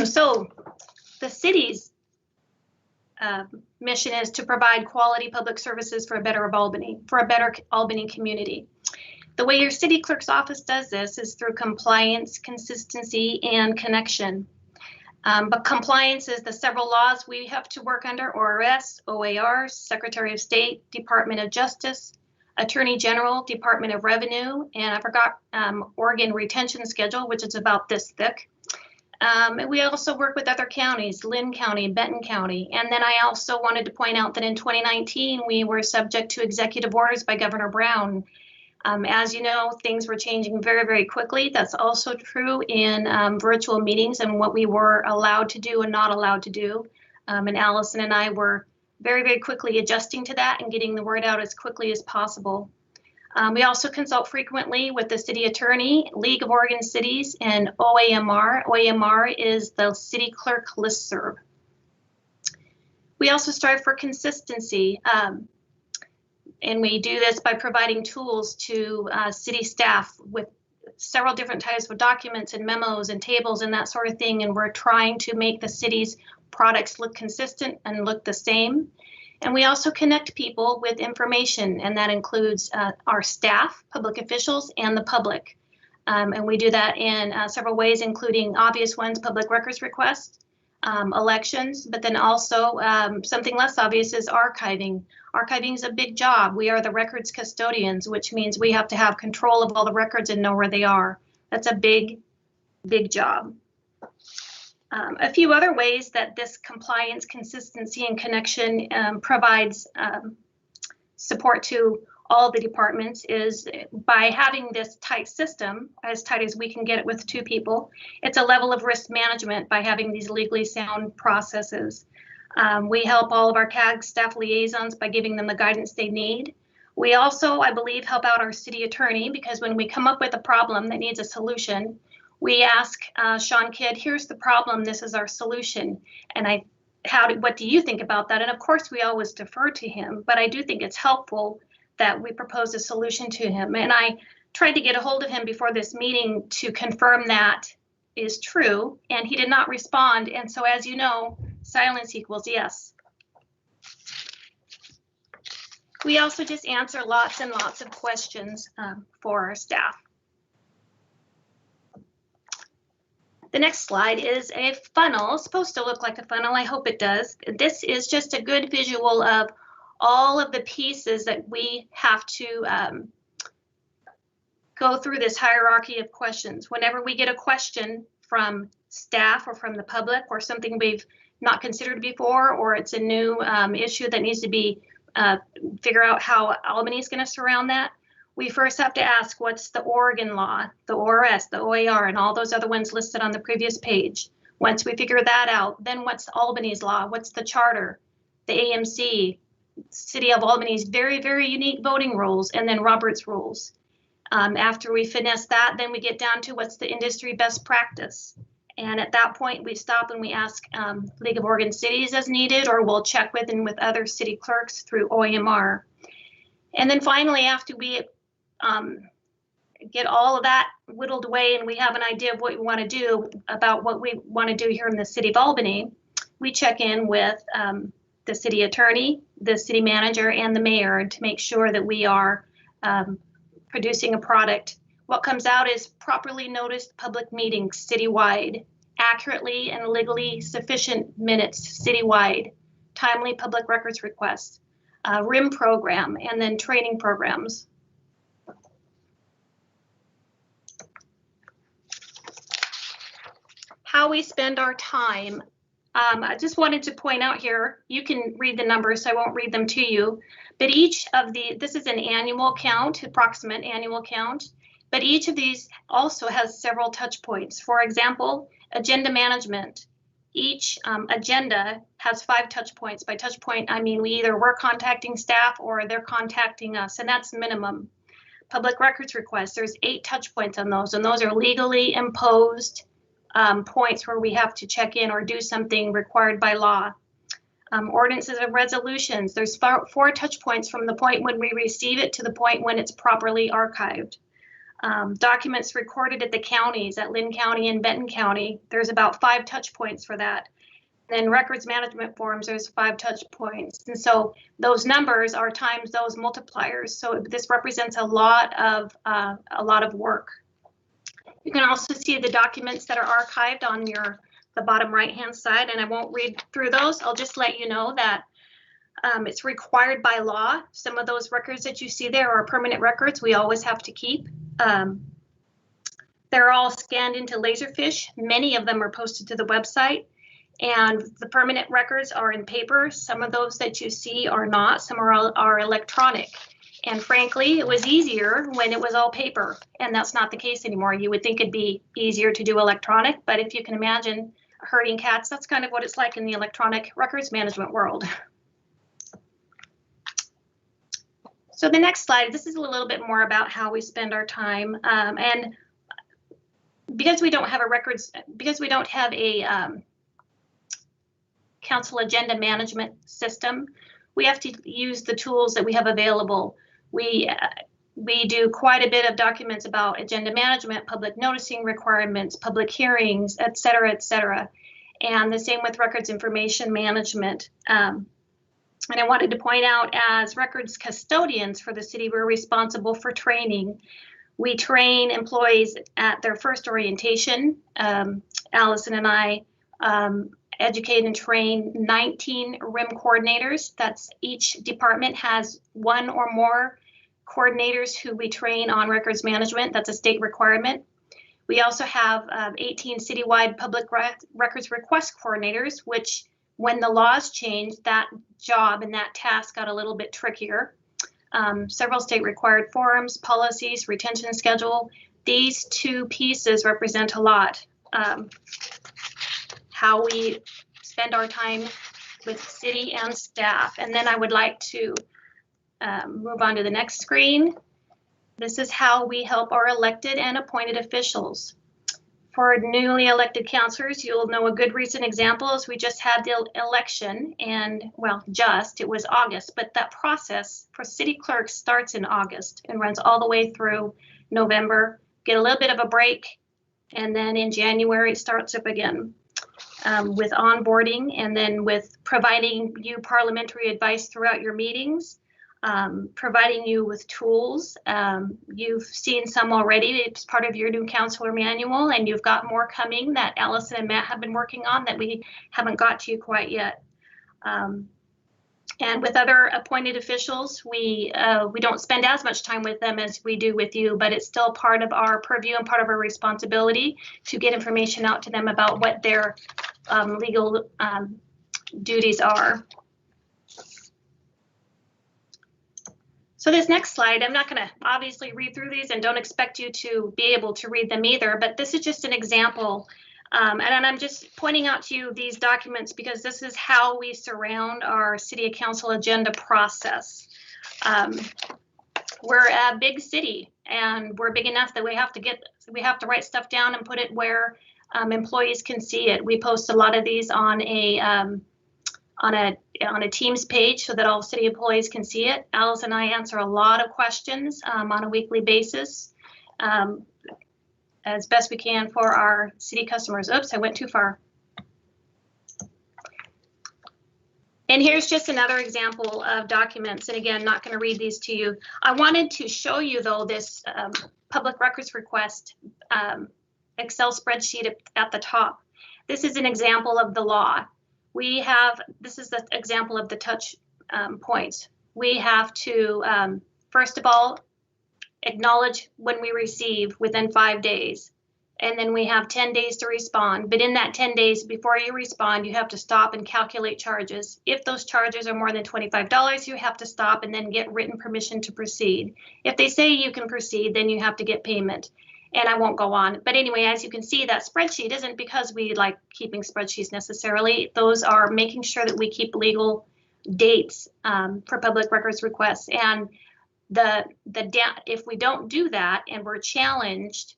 Speaker 1: So the city's mission is to provide quality public services for a better Albany community. The way your city clerk's office does this is through compliance, consistency, and connection. But compliance is the several laws we have to work under: ORS, OAR, Secretary of State, Department of Justice, Attorney General, Department of Revenue, and I forgot Oregon retention schedule, which is about this thick. And we also work with other counties, Lynn County, Benton County. And then I also wanted to point out that in 2019, we were subject to executive orders by Governor Brown. As you know, things were changing very, very quickly. That's also true in virtual meetings and what we were allowed to do and not allowed to do. And Allison and I were very, very quickly adjusting to that and getting the word out as quickly as possible. We also consult frequently with the city attorney, League of Oregon Cities, and OAMR. OAMR is the city clerk listserv. We also strive for consistency, and we do this by providing tools to city staff with several different types of documents and memos and tables and that sort of thing, and we're trying to make the city's products look consistent and look the same. And we also connect people with information, and that includes our staff, public officials, and the public. And we do that in several ways, including obvious ones, public records requests, elections, but then also something less obvious is archiving. Archiving is a big job. We are the records custodians, which means we have to have control of all the records and know where they are. That's a big, big job. A few other ways that this compliance, consistency, and connection provides support to all the departments is by having this tight system, as tight as we can get it with 2 people. It's a level of risk management by having these legally sound processes. We help all of our CAG staff liaisons by giving them the guidance they need. We also, I believe, help out our city attorney, because when we come up with a problem that needs a solution, We ask Sean Kidd, here's the problem, this is our solution. And what do you think about that? And of course, we always defer to him, but I do think it's helpful that we propose a solution to him. And I tried to get a hold of him before this meeting to confirm that is true, and he did not respond. And so, as you know, silence equals yes. We also just answer lots and lots of questions for our staff. The next slide is a funnel. It's supposed to look like a funnel. I hope it does. This is just a good visual of all of the pieces that we have to go through this hierarchy of questions. Whenever we get a question from staff or from the public or something we've not considered before, or it's a new issue that needs to be figure out how Albany is going to surround that, we first have to ask what's the Oregon law, the ORS, the OAR, and all those other ones listed on the previous page. Once we figure that out, then what's Albany's law? What's the charter, the AMC, City of Albany's very, very unique voting rules, and then Robert's rules. After we finesse that, then we get down to what's the industry best practice. And at that point, we stop and we ask League of Oregon Cities as needed, or we'll check with and with other city clerks through OEMR. And then finally, after we get all of that whittled away and we have an idea of what we want to do about what we want to do here in the City of Albany, we check in with the city attorney, the city manager, and the mayor to make sure that we are producing a product. What comes out is properly noticed public meetings citywide, accurately and legally sufficient minutes citywide, timely public records requests, RIM program, and then training programs. How we spend our time. I just wanted to point out here, you can read the numbers, so I won't read them to you, but each of this is an annual count, approximate annual count, but each of these also has several touch points. For example, agenda management. Each agenda has 5 touch points. By touch point, I mean we're contacting staff or they're contacting us, and that's minimum. Public records requests, there's 8 touch points on those, and those are legally imposed points where we have to check in or do something required by law. Ordinances and resolutions, there's 4 touch points from the point when we receive it to the point when it's properly archived. Documents recorded at the counties, at Lynn County and Benton County, there's about 5 touch points for that. Then records management forms, there's 5 touch points. And so those numbers are times those multipliers. So this represents a lot of work. You can also see the documents that are archived on the bottom right-hand side, and I won't read through those. I'll just let you know that it's required by law. Some of those records that you see there are permanent records we always have to keep. They're all scanned into Laserfish. Many of them are posted to the website, and the permanent records are in paper. Some of those that you see are not. Some are electronic. And frankly, it was easier when it was all paper, and that's not the case anymore. You would think it'd be easier to do electronic, but if you can imagine herding cats, that's kind of what it's like in the electronic records management world. So the next slide, this is a little bit more about how we spend our time. And because we don't have a council agenda management system, we have to use the tools that we have available. We do quite a bit of documents about agenda management, public noticing requirements, public hearings, et cetera, and the same with records information management. And I wanted to point out, as records custodians for the city, we're responsible for training. We train employees at their first orientation. Allison and I educate and train 19 RIM coordinators. That's each department has 1 or more coordinators who we train on records management. That's a state requirement. We also have 18 citywide public records request coordinators, which when the laws changed, that job and that task got a little bit trickier. Several state required forms, policies, retention schedule. These 2 pieces represent a lot. How we spend our time with city and staff. And then I would like to move on to the next screen. This is how we help our elected and appointed officials. For newly elected councilors, you'll know a good recent example is we just had the election, and well, it was August, but that process for city clerks starts in August and runs all the way through November, get a little bit of a break, and then in January it starts up again with onboarding and then with providing you parliamentary advice throughout your meetings. Providing you with tools. You've seen some already. It's part of your new counselor manual, and you've got more coming that Allison and Matt have been working on that we haven't got to quite yet. And with other appointed officials, we don't spend as much time with them as we do with you, but it's still part of our purview and part of our responsibility to get information out to them about what their legal duties are. So this next slide, I'm not going to obviously read through these and don't expect you to be able to read them either, but this is just an example. And I'm just pointing out to you these documents because this is how we surround our city council agenda process. We're a big city and we're big enough that we have to write stuff down and put it where employees can see it. We post a lot of these on a Teams page so that all city employees can see it. Alice and I answer a lot of questions on a weekly basis as best we can for our city customers. Oops, I went too far. And here's just another example of documents. And again, not going to read these to you. I wanted to show you though this public records request Excel spreadsheet at the top. This is an example of the law. This is the example of the touch points. We have to, first of all, acknowledge when we receive within 5 days. And then we have 10 days to respond. But in that 10 days before you respond, you have to stop and calculate charges. If those charges are more than $25, you have to stop and then get written permission to proceed. If they say you can proceed, then you have to get payment. And I won't go on. But anyway, as you can see, that spreadsheet isn't because we like keeping spreadsheets necessarily. Those are making sure that we keep legal dates for public records requests. And if we don't do that and we're challenged,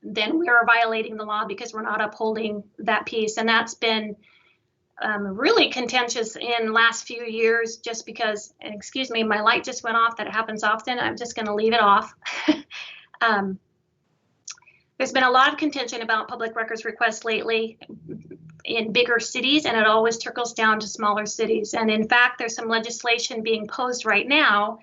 Speaker 1: then we are violating the law because we're not upholding that piece. And that's been really contentious in the last few years just because, and excuse me, my light just went off. That happens often. I'm just going to leave it off. There's been a lot of contention about public records requests lately in bigger cities, and it always trickles down to smaller cities. And in fact, there's some legislation being posed right now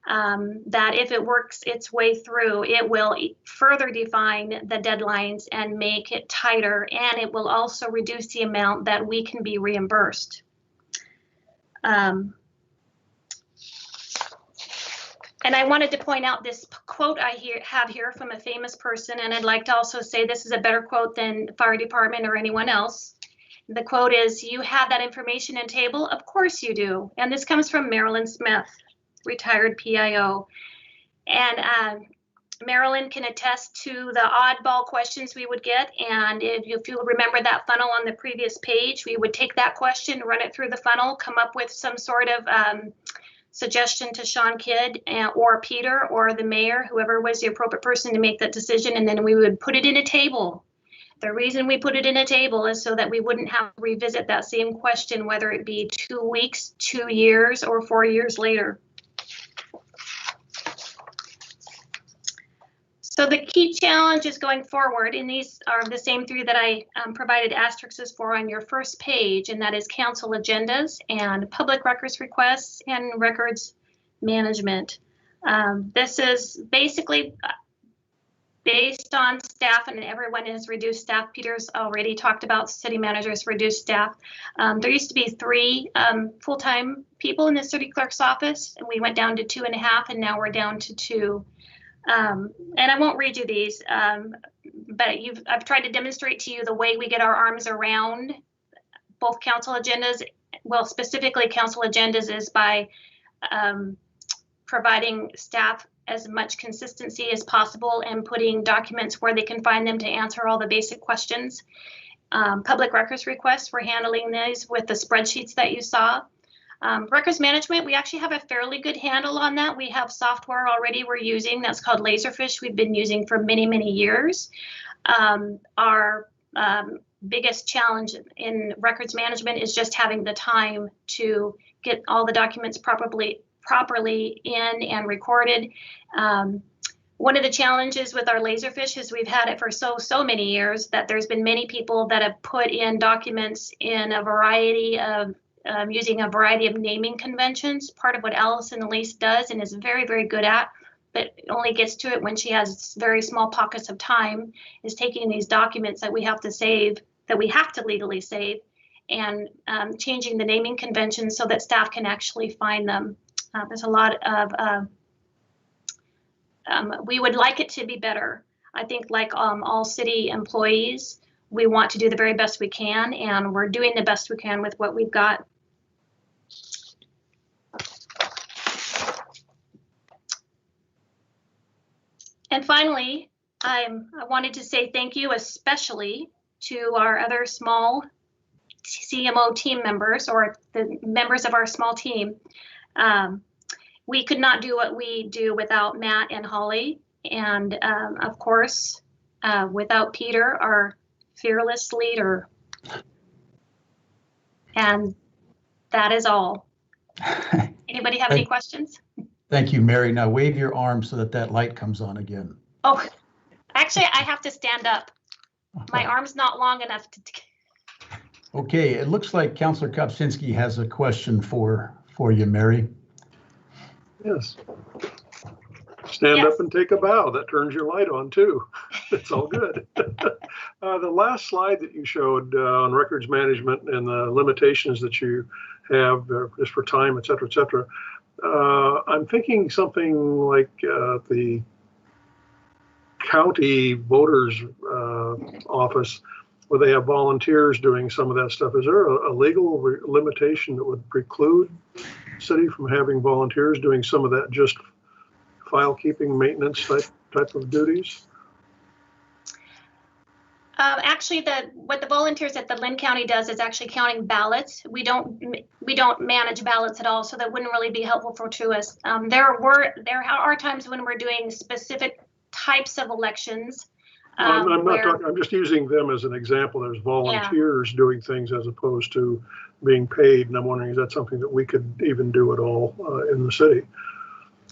Speaker 1: that if it works its way through, it will further define the deadlines and make it tighter, and it will also reduce the amount that we can be reimbursed. And I wanted to point out this quote I have here from a famous person, and I'd like to also say this is a better quote than fire department or anyone else. The quote is, "You have that information in table? Of course you do." And this comes from Marilyn Smith, retired PIO. And Marilyn can attest to the oddball questions we would get. And if you remember that funnel on the previous page, we would take that question, run it through the funnel, come up with some sort of suggestion to Sean Kidd or Peter or the mayor, whoever was the appropriate person to make that decision, and then we would put it in a table. The reason we put it in a table is so that we wouldn't have to revisit that same question, whether it be 2 weeks, 2 years, or 4 years later. So the key challenges going forward, and these are the same three that I provided asterisks for on your first page, and that is council agendas and public records requests and records management. This is basically based on staff, and everyone has reduced staff. Peter's already talked about city managers reduced staff. There used to be 3 full-time people in the city clerk's office, and we went down to 2.5, and now we're down to 2. And I won't read you these, but I've tried to demonstrate to you the way we get our arms around both council agendas. Well, specifically council agendas is by providing staff as much consistency as possible and putting documents where they can find them to answer all the basic questions. Public records requests, we're handling these with the spreadsheets that you saw. Records management, we actually have a fairly good handle on that. We have software already we're using that's called Laserfish we've been using for many, many years. Our biggest challenge in records management is just having the time to get all the documents properly in and recorded. One of the challenges with our Laserfish is we've had it for so many years that there's been many people that have put in documents in a variety of using a variety of naming conventions. Part of what Allison Elise does and is very, very good at, but only gets to it when she has very small pockets of time, is taking these documents that we have to save, that we have to legally save, and changing the naming conventions so that staff can actually find them. There's a lot of, we would like it to be better. I think like all city employees, we want to do the very best we can, and we're doing the best we can with what we've got. And finally, I wanted to say thank you especially to our other small CMO team members, or the members of our small team. We could not do what we do without Matt and Holly, and of course, without Peter, our fearless leader. And that is all. Anybody have any questions?
Speaker 5: Thank you, Mary. Now wave your arm so that that light comes on again.
Speaker 1: Oh, actually, I have to stand up. My arm's not long enough to.
Speaker 5: Okay, it looks like Councilor Kopczynski has a question for you, Mary.
Speaker 3: Yes. Stand
Speaker 1: Yes.
Speaker 3: up and take a bow. That turns your light on too. It's all good. The last slide that you showed on records management and the limitations that you have just for time, et cetera, et cetera. I'm thinking something like the county voters office, where they have volunteers doing some of that stuff. Is there a legal limitation that would preclude city from having volunteers doing some of that just file keeping, maintenance type of duties?
Speaker 1: Actually, what the volunteers at the Lynn County does is actually counting ballots. We don't manage ballots at all, so that wouldn't really be helpful to us. There are times when we're doing specific types of elections.
Speaker 3: I'm not talking. I'm just using them as an example. There's volunteers doing things as opposed to being paid, and I'm wondering, is that something that we could even do at all in the city?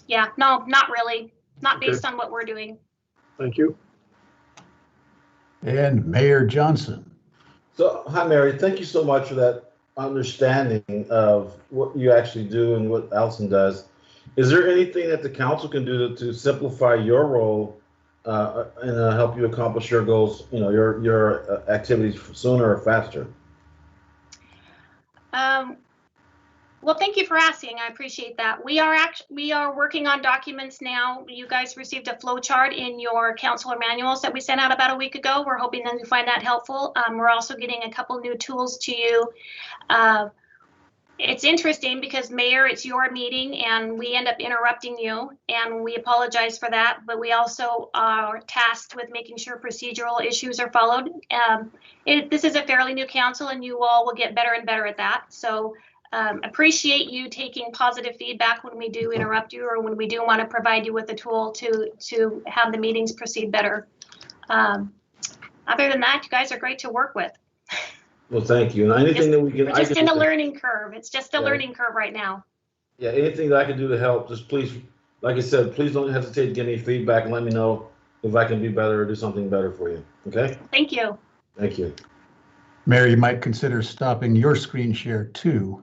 Speaker 1: Yeah, no, not really. Not based on what we're doing.
Speaker 3: Thank you.
Speaker 5: And Mayor Johnson.
Speaker 2: So, hi, Mary. Thank you so much for that understanding of what you actually do and what Allison does. Is there anything that the council can do to simplify your role and help you accomplish your goals, your activities sooner or faster?
Speaker 1: Well, thank you for asking. I appreciate that. We are working on documents now. You guys received a flow chart in your counselor manuals that we sent out about a week ago. We're hoping that you find that helpful. We're also getting a couple new tools to you. It's interesting because, Mayor, it's your meeting and we end up interrupting you, and we apologize for that, but we also are tasked with making sure procedural issues are followed. This is a fairly new council, and you all will get better and better at that. So appreciate you taking positive feedback when we do interrupt you, or when we do want to provide you with a tool to have the meetings proceed better. Other than that, you guys are great to work with.
Speaker 2: Well, thank you. And anything that we can,
Speaker 1: we're just in a learning curve. It's just a learning curve right now.
Speaker 2: Yeah, anything that I can do to help, just please, like I said, please don't hesitate to give me feedback and let me know if I can be better or do something better for you. Okay?
Speaker 1: Thank you.
Speaker 2: Thank you.
Speaker 5: Mary, you might consider stopping your screen share too.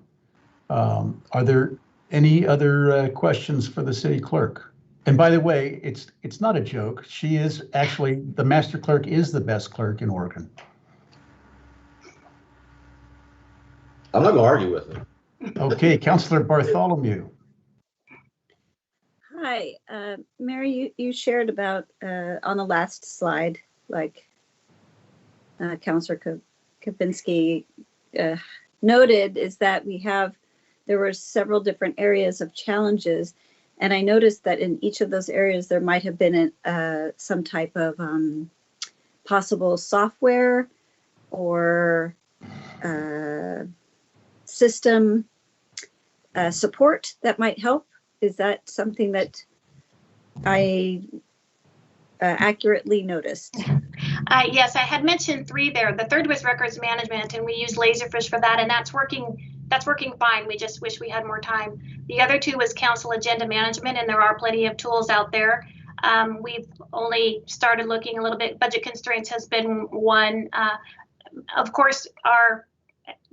Speaker 5: Are there any other questions for the city clerk? And by the way, it's not a joke. She is actually, the master clerk is the best clerk in Oregon.
Speaker 2: I'm not gonna argue with him.
Speaker 5: Okay, Councilor Bartholomew.
Speaker 4: Hi, Mary, you shared about on the last slide, like Councilor Kopczynski noted, is that there were several different areas of challenges. And I noticed that in each of those areas, there might have been some type of possible software or system support that might help. Is that something that I accurately noticed?
Speaker 1: Yes, I had mentioned 3 there. The third was records management, and we use Laserfish for that, and that's working fine. We just wish we had more time. The other 2 was council agenda management, and there are plenty of tools out there. We've only started looking a little bit. Budget constraints has been one. Of course,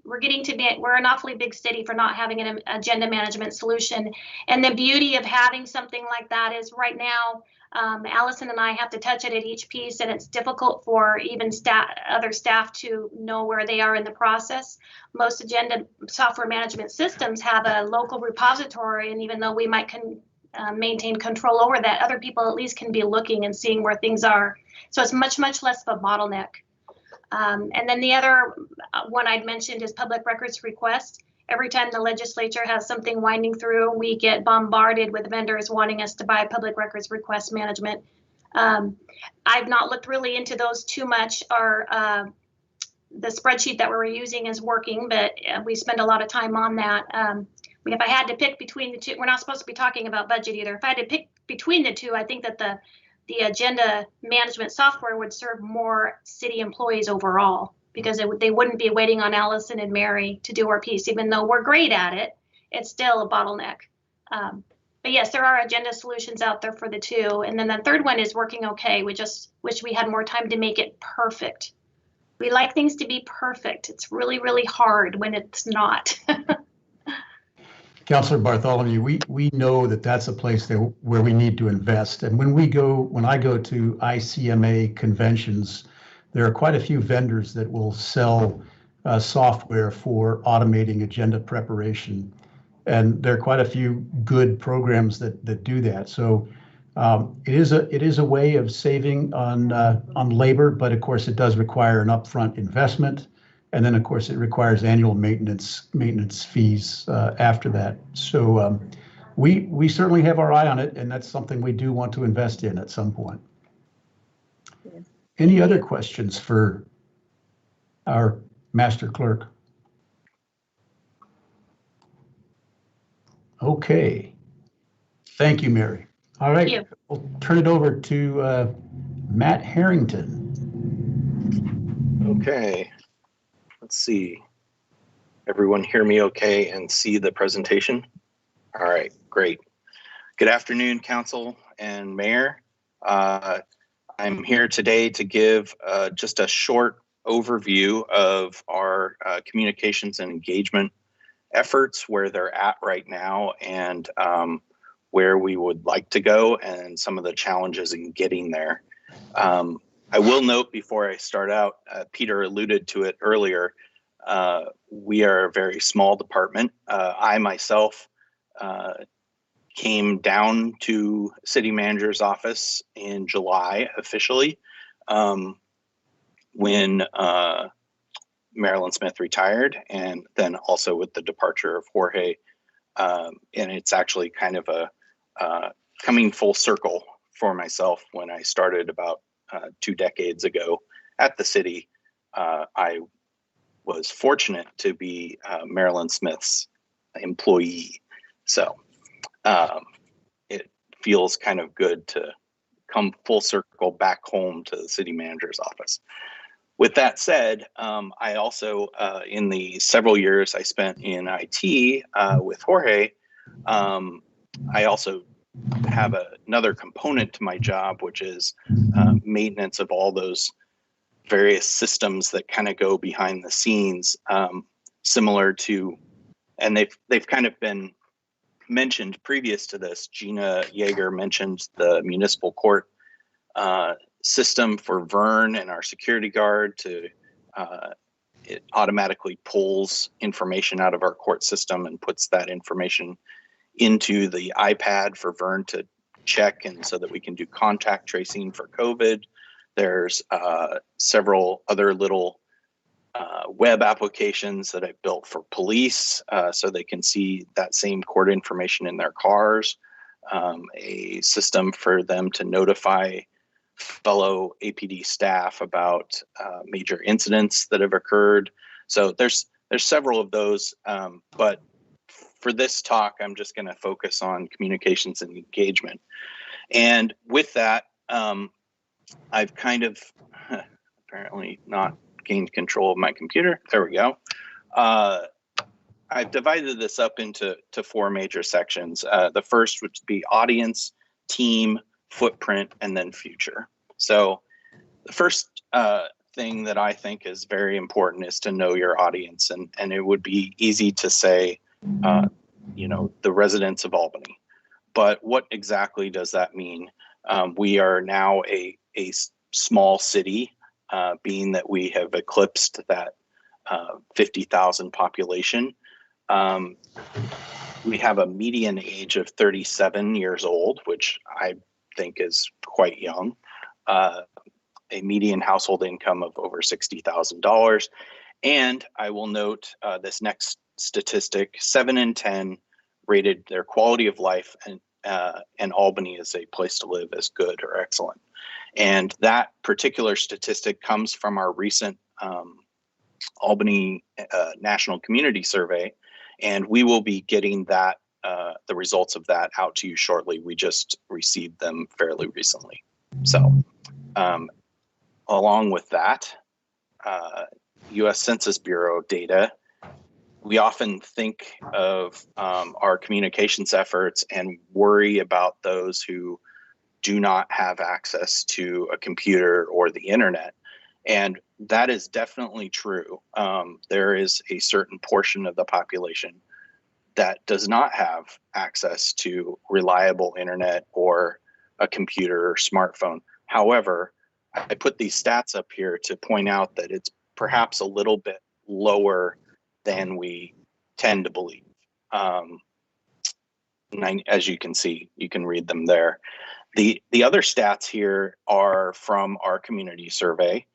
Speaker 1: we're an awfully big city for not having an agenda management solution. And the beauty of having something like that is right now, Allison and I have to touch it at each piece, and it's difficult for even other staff to know where they are in the process. Most agenda software management systems have a local repository, and even though we might maintain control over that, other people at least can be looking and seeing where things are. So it's much, much less of a bottleneck. And then the other one I'd mentioned is public records request. Every time the legislature has something winding through, we get bombarded with vendors wanting us to buy public records request management. I've not looked really into those too much. The spreadsheet that we're using is working, but we spend a lot of time on that. If I had to pick between the 2, we're not supposed to be talking about budget either. If I had to pick between the 2, I think that the agenda management software would serve more city employees overall, because they wouldn't be waiting on Allison and Mary to do our piece. Even though we're great at it, it's still a bottleneck. But yes, there are agenda solutions out there for the 2. And then the third one is working okay. We just wish we had more time to make it perfect. We like things to be perfect. It's really, really hard when it's not.
Speaker 5: Councilor Bartholomew, we know that that's a place where we need to invest. And when I go to ICMA conventions, there are quite a few vendors that will sell software for automating agenda preparation. And there are quite a few good programs that do that. So it is a way of saving on labor, but of course it does require an upfront investment. And then, of course, it requires annual maintenance fees after that. So we certainly have our eye on it, and that's something we do want to invest in at some point. Any other questions for our master clerk? Okay. Thank you, Mary. All right.
Speaker 1: Thank you.
Speaker 5: We'll turn it over to Matt Harrington.
Speaker 12: Okay. Let's see. Everyone hear me okay and see the presentation? All right, great. Good afternoon, Council and Mayor. I'm here today to give just a short overview of our communications and engagement efforts, where they're at right now, and where we would like to go, and some of the challenges in getting there. I will note before I start out, Peter alluded to it earlier, we are a very small department. I myself came down to city manager's office in July officially, when Marilyn Smith retired, and then also with the departure of Jorge. And it's actually kind of a coming full circle for myself. When I started about 2 decades ago at the city, I was fortunate to be Marilyn Smith's employee. So it feels kind of good to come full circle back home to the city manager's office. With that said, I also, in the several years I spent in IT with Jorge, I also have another component to my job, which is maintenance of all those various systems that kind of go behind the scenes, similar to, and they've kind of been mentioned previous to this. Gina Yeager mentioned the municipal court system for Vern and our security guard. It automatically pulls information out of our court system and puts that information into the iPad for Vern to check, and so that we can do contact tracing for COVID. There's several other little web applications that I've built for police, so they can see that same court information in their cars. A system for them to notify fellow APD staff about major incidents that have occurred. So there's several of those, but for this talk, I'm just going to focus on communications and engagement. And with that, I've kind of apparently not gained control of my computer. There we go. I've divided this up into four major sections. The first would be audience, team, footprint, and then future. So the first thing that I think is very important is to know your audience. And it would be easy to say, the residents of Albany. But what exactly does that mean? We are now a small city, being that we have eclipsed that 50,000 population. We have a median age of 37 years old, which I think is quite young. A median household income of over $60,000. And I will note this next statistic, 7 in 10 rated their quality of life and Albany as a place to live as good or excellent. And that particular statistic comes from our recent Albany National Community Survey. And we will be getting that, the results of that out to you shortly. We just received them fairly recently. So along with that, U.S. Census Bureau data, we often think of our communications efforts and worry about those who do not have access to a computer or the internet. And that is definitely true. There is a certain portion of the population that does not have access to reliable internet or a computer or smartphone. However, I put these stats up here to point out that it's perhaps a little bit lower than we tend to believe. As you can see, you can read them there. The other stats here are from our community survey.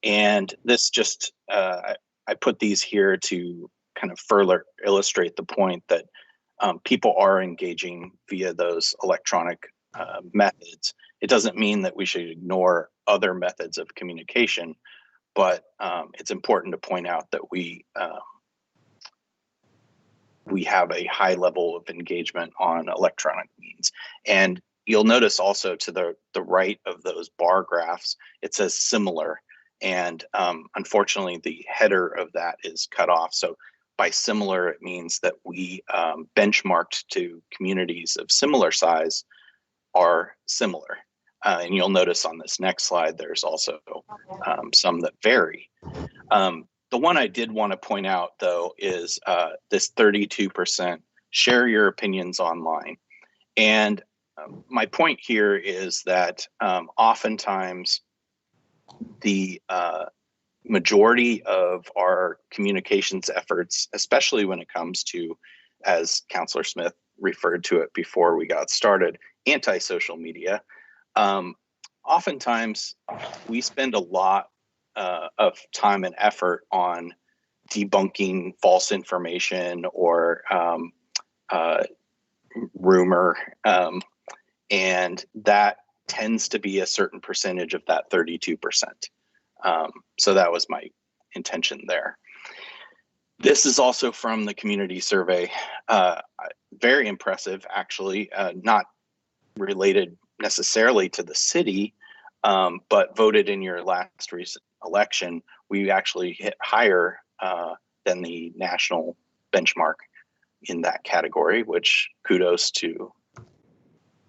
Speaker 12: And this just, I put these here to kind of further illustrate the point that people are engaging via those electronic methods. It doesn't mean that we should ignore other methods of communication, but it's important to point out that we have a high level of engagement on electronic means. And you'll notice also to the right of those bar graphs, it says similar. And unfortunately, the header of that is cut off. So by similar, it means that we benchmarked to communities of similar size are similar. And you'll notice on this next slide, there's also some that vary. The one I did want to point out, though, is this 32% share your opinions online. And my point here is that oftentimes the majority of our communications efforts, especially when it comes to, as Councillor Smith referred to it before we got started, anti-social media, oftentimes we spend a lot of time and effort on debunking false information or rumor, and that tends to be a certain percentage of that 32%. So that was my intention there. This is also from the community survey. Very impressive, actually, not related necessarily to the city, but voted in your last recent election, we actually hit higher than the national benchmark in that category, which kudos to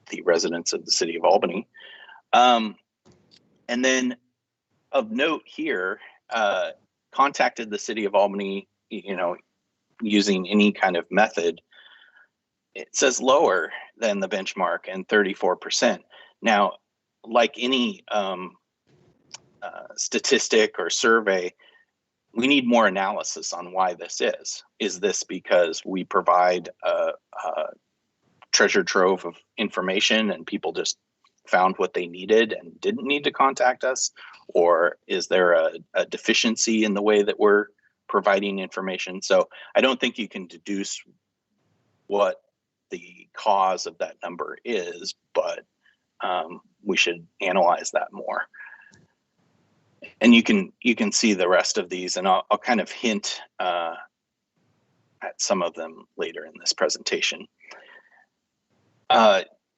Speaker 12: the residents of the city of Albany. And then of note here, contacted the city of Albany, using any kind of method. It says lower than the benchmark and 34%. Now, like any statistic or survey, we need more analysis on why this is. Is this because we provide a treasure trove of information and people just found what they needed and didn't need to contact us? Or is there a deficiency in the way that we're providing information? So I don't think you can deduce what the cause of that number is, but we should analyze that more. And you can see the rest of these, and I'll kind of hint at some of them later in this presentation.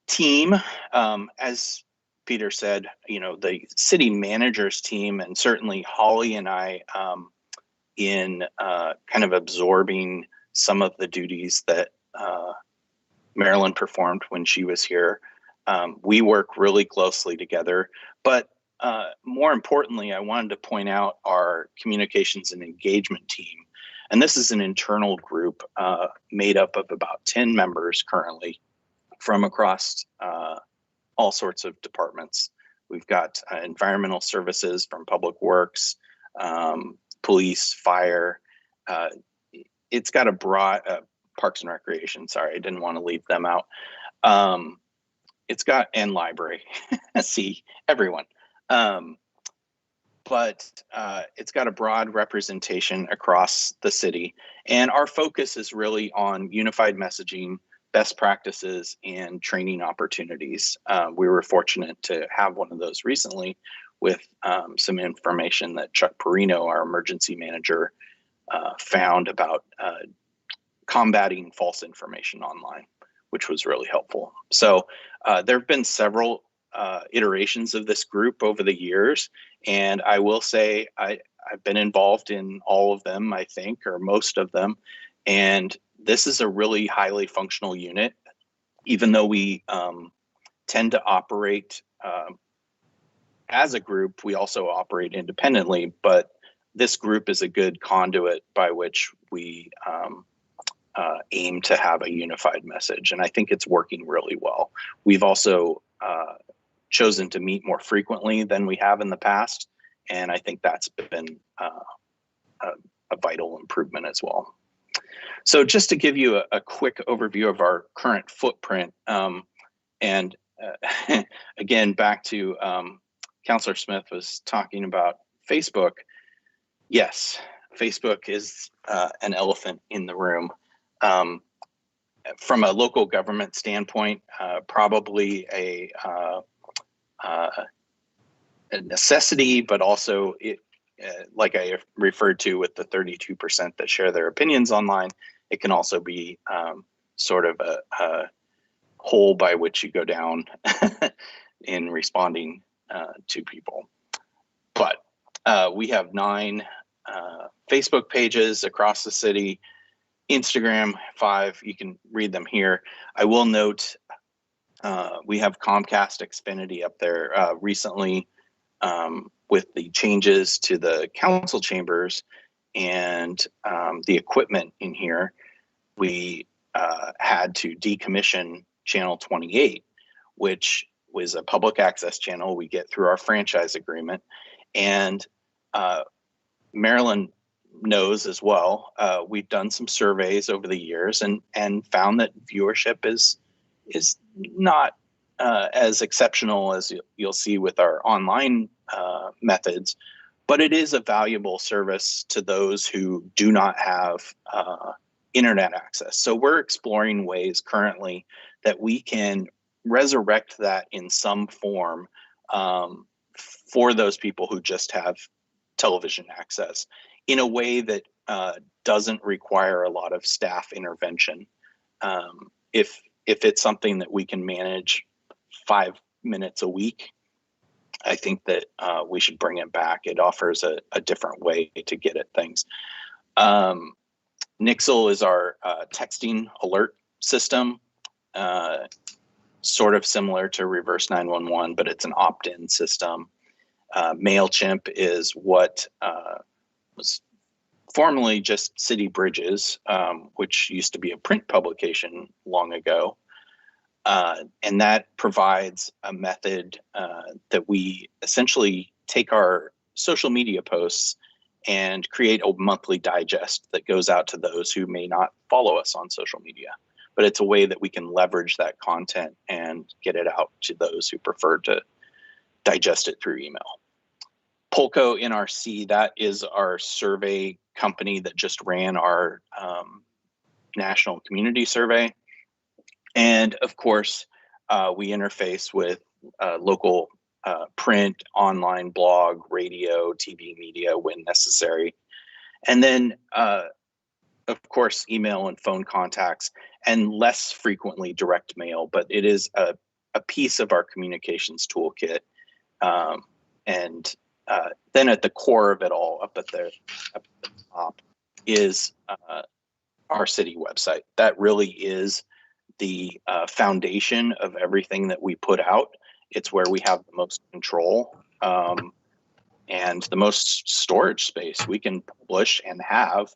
Speaker 12: Team, as Peter said, you know, the city manager's team, and certainly Holly and I, in kind of absorbing some of the duties that Marilyn performed when she was here. We work really closely together, but more importantly, I wanted to point out our communications and engagement team. And this is an internal group made up of about 10 members currently from across all sorts of departments. We've got environmental services from public works, police, fire. It's got a broad, parks and recreation, sorry, I didn't want to leave them out. It's got, and library, see, everyone. But it's got a broad representation across the city. And our focus is really on unified messaging, best practices, and training opportunities. We were fortunate to have one of those recently with some information that Chuck Perino, our emergency manager, found about combating false information online, which was really helpful. So there have been several iterations of this group over the years, and I will say I've been involved in all of them, I think, or most of them, and this is a really highly functional unit, even though we tend to operate as a group. We also operate independently, but this group is a good conduit by which we aim to have a unified message, and I think it's working really well. We've also chosen to meet more frequently than we have in the past, and I think that's been a vital improvement as well. So just to give you a quick overview of our current footprint, and again, back to Councilor Smith was talking about Facebook. Yes, Facebook is an elephant in the room. From a local government standpoint, probably a necessity, but also it, like I referred to with the 32% that share their opinions online, it can also be sort of a hole by which you go down in responding to people. But we have 9 Facebook pages across the city, Instagram 5, you can read them here. I will note we have Comcast Xfinity up there recently with the changes to the council chambers and the equipment in here. We had to decommission channel 28, which was a public access channel we get through our franchise agreement. And Maryland knows as well, we've done some surveys over the years and found that viewership is not as exceptional as you'll see with our online methods, but it is a valuable service to those who do not have internet access. So we're exploring ways currently that we can resurrect that in some form for those people who just have television access in a way that doesn't require a lot of staff intervention. If it's something that we can manage 5 minutes a week, I think that we should bring it back. It offers a different way to get at things. Nixle is our texting alert system, sort of similar to Reverse 911, but it's an opt-in system. MailChimp is what was formerly just City Bridges, which used to be a print publication long ago. And that provides a method that we essentially take our social media posts and create a monthly digest that goes out to those who may not follow us on social media. But it's a way that we can leverage that content and get it out to those who prefer to digest it through email. Polko NRC, that is our survey company that just ran our national community survey. And of course, we interface with local print, online, blog, radio, TV media when necessary. And then, of course, email and phone contacts, and less frequently direct mail, but it is a a piece of our communications toolkit. And then at the core of it all, up at the top, is our city website. That really is the foundation of everything that we put out. It's where we have the most control and the most storage space. We can publish and have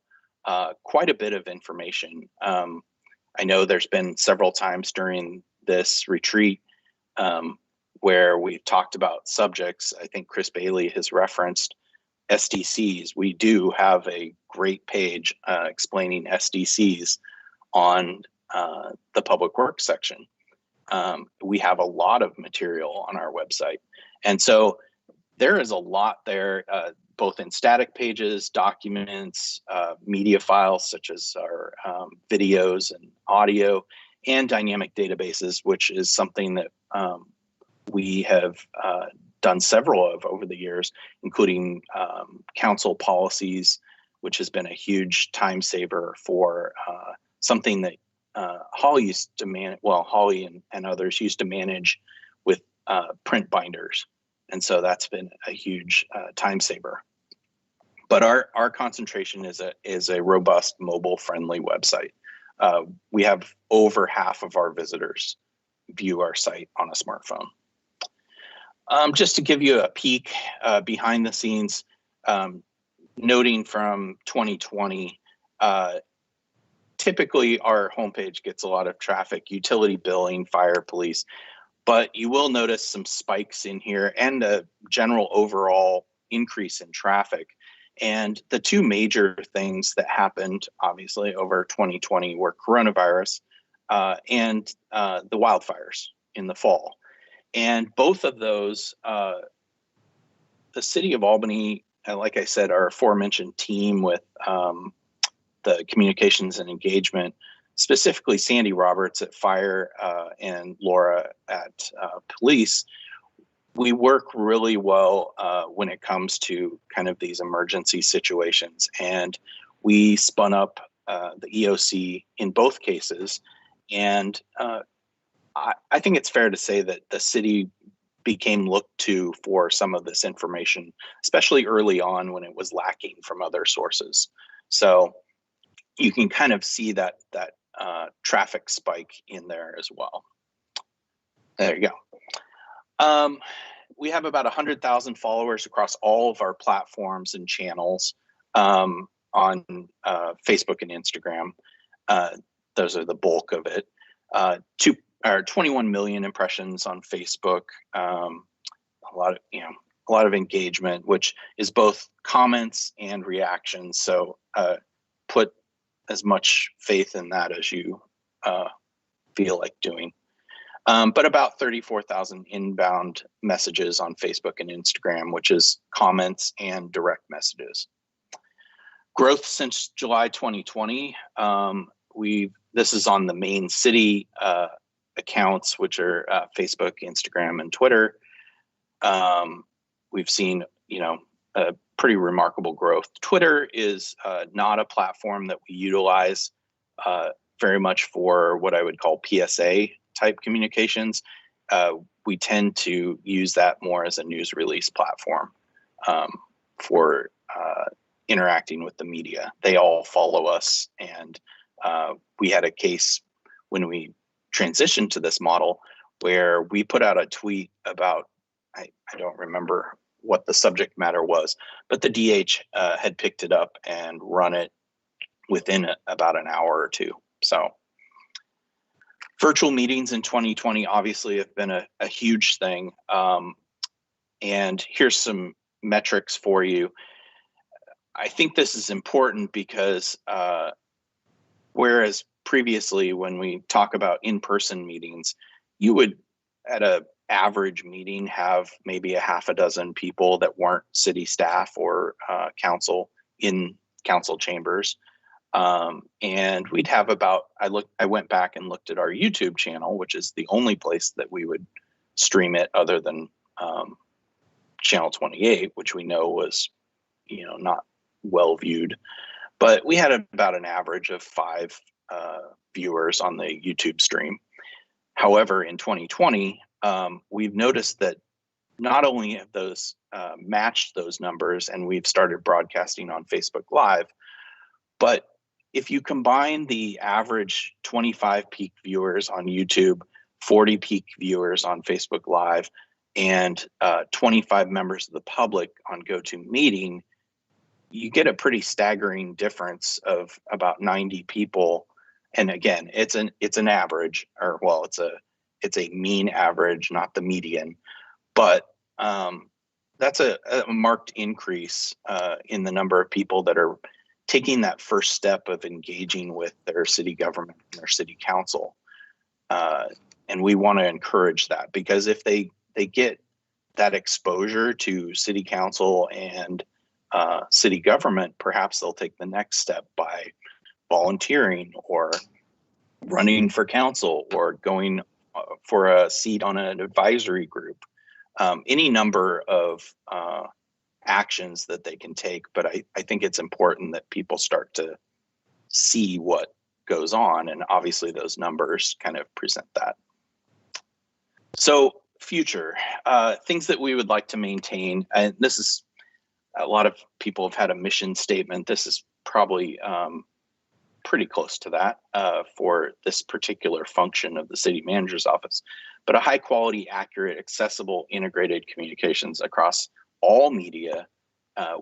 Speaker 12: quite a bit of information. I know there's been several times during this retreat where we've talked about subjects. I think Chris Bailey has referenced SDCs. We do have a great page explaining SDCs on the public works section. We have a lot of material on our website. And so there is a lot there, both in static pages, documents, media files such as our videos and audio, and dynamic databases, which is something that we have done several of over the years, including council policies, which has been a huge time saver for something that Holly used to manage. Well, Holly and others used to manage with print binders, and so that's been a huge time saver. But our concentration is a robust mobile-friendly website. We have over half of our visitors view our site on a smartphone. Just to give you a peek behind the scenes, noting from 2020, typically our homepage gets a lot of traffic, utility billing, fire, police, but you will notice some spikes in here and a general overall increase in traffic. And the two major things that happened, obviously, over 2020 were coronavirus and the wildfires in the fall. And both of those, the city of Albany, like I said, our aforementioned team with the communications and engagement, specifically Sandy Roberts at fire and Laura at police, we work really well when it comes to kind of these emergency situations. And we spun up the EOC in both cases. And I think it's fair to say that the city became looked to for some of this information, especially early on when it was lacking from other sources. So you can kind of see that traffic spike in there as well. There you go. We have about 100,000 followers across all of our platforms and channels on Facebook and Instagram. Those are the bulk of it. 21 million impressions on Facebook. A lot of engagement, which is both comments and reactions. So put as much faith in that as you feel like doing. But about 34,000 inbound messages on Facebook and Instagram, which is comments and direct messages. Growth since July 2020. This is on the main city accounts, which are Facebook, Instagram, and Twitter. We've seen, a pretty remarkable growth. Twitter is not a platform that we utilize very much for what I would call PSA type communications. We tend to use that more as a news release platform for interacting with the media. They all follow us, and we had a case when we transitioned to this model where we put out a tweet about, I don't remember what the subject matter was, but the DH had picked it up and run it within about an hour or two. So virtual meetings in 2020 obviously have been a huge thing. And here's some metrics for you. I think this is important because whereas previously when we talk about in-person meetings, you would at a average meeting have maybe a half a dozen people that weren't city staff or council in council chambers. And we'd have about, I went back and looked at our YouTube channel, which is the only place that we would stream it other than channel 28, which we know was, not well viewed. But we had about an average of 5 viewers on the YouTube stream. However, in 2020, we've noticed that not only have those matched those numbers, and we've started broadcasting on Facebook Live, but if you combine the average 25 peak viewers on YouTube, 40 peak viewers on Facebook Live, and 25 members of the public on GoToMeeting, you get a pretty staggering difference of about 90 people. And again, it's an average, or well, it's a mean average, not the median, but that's a marked increase in the number of people that are taking that first step of engaging with their city government and their city council. And we want to encourage that, because if they get that exposure to city council and city government, perhaps they'll take the next step by volunteering or running for council or going for a seat on an advisory group. Any number of actions that they can take, but I think it's important that people start to see what goes on, and obviously those numbers kind of present that. So future things that we would like to maintain, and this is, a lot of people have had a mission statement. This is probably pretty close to that for this particular function of the city manager's office, but a high quality, accurate, accessible, integrated communications across all media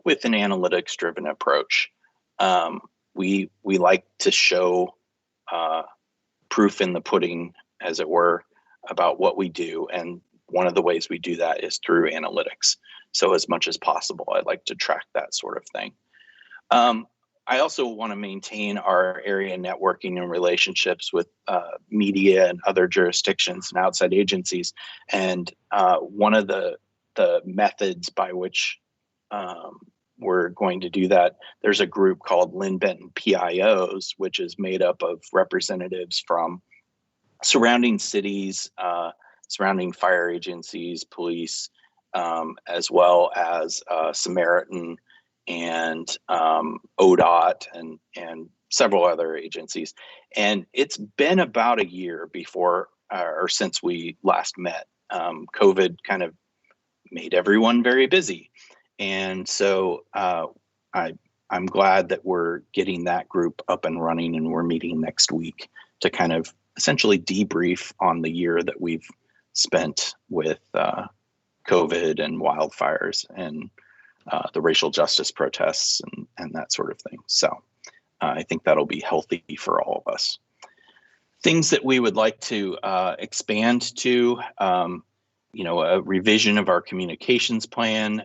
Speaker 12: with an analytics driven approach. We like to show proof in the pudding, as it were, about what we do. And one of the ways we do that is through analytics. So as much as possible, I like to track that sort of thing. I also want to maintain our area networking and relationships with media and other jurisdictions and outside agencies. And one of the methods by which we're going to do that, there's a group called Lynn Benton PIOs, which is made up of representatives from surrounding cities, surrounding fire agencies, police, as well as Samaritan and ODOT and several other agencies. And it's been about a year before or since we last met. COVID kind of made everyone very busy. And so I'm glad that we're getting that group up and running, and we're meeting next week to kind of essentially debrief on the year that we've spent with COVID and wildfires and the racial justice protests and that sort of thing. So I think that'll be healthy for all of us. Things that we would like to expand to, a revision of our communications plan,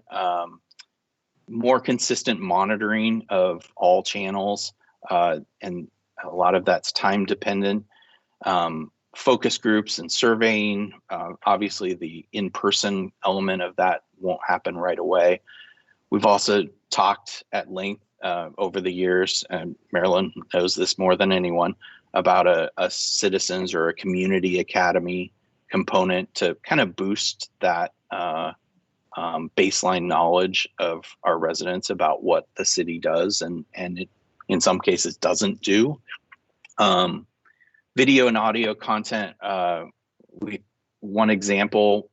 Speaker 12: more consistent monitoring of all channels, and a lot of that's time dependent. Focus groups and surveying, obviously the in-person element of that won't happen right away. We've also talked at length over the years, and Marilyn knows this more than anyone, about a citizens or a community academy component to kind of boost that baseline knowledge of our residents about what the city does and it, in some cases, doesn't do. Video and audio content, one example,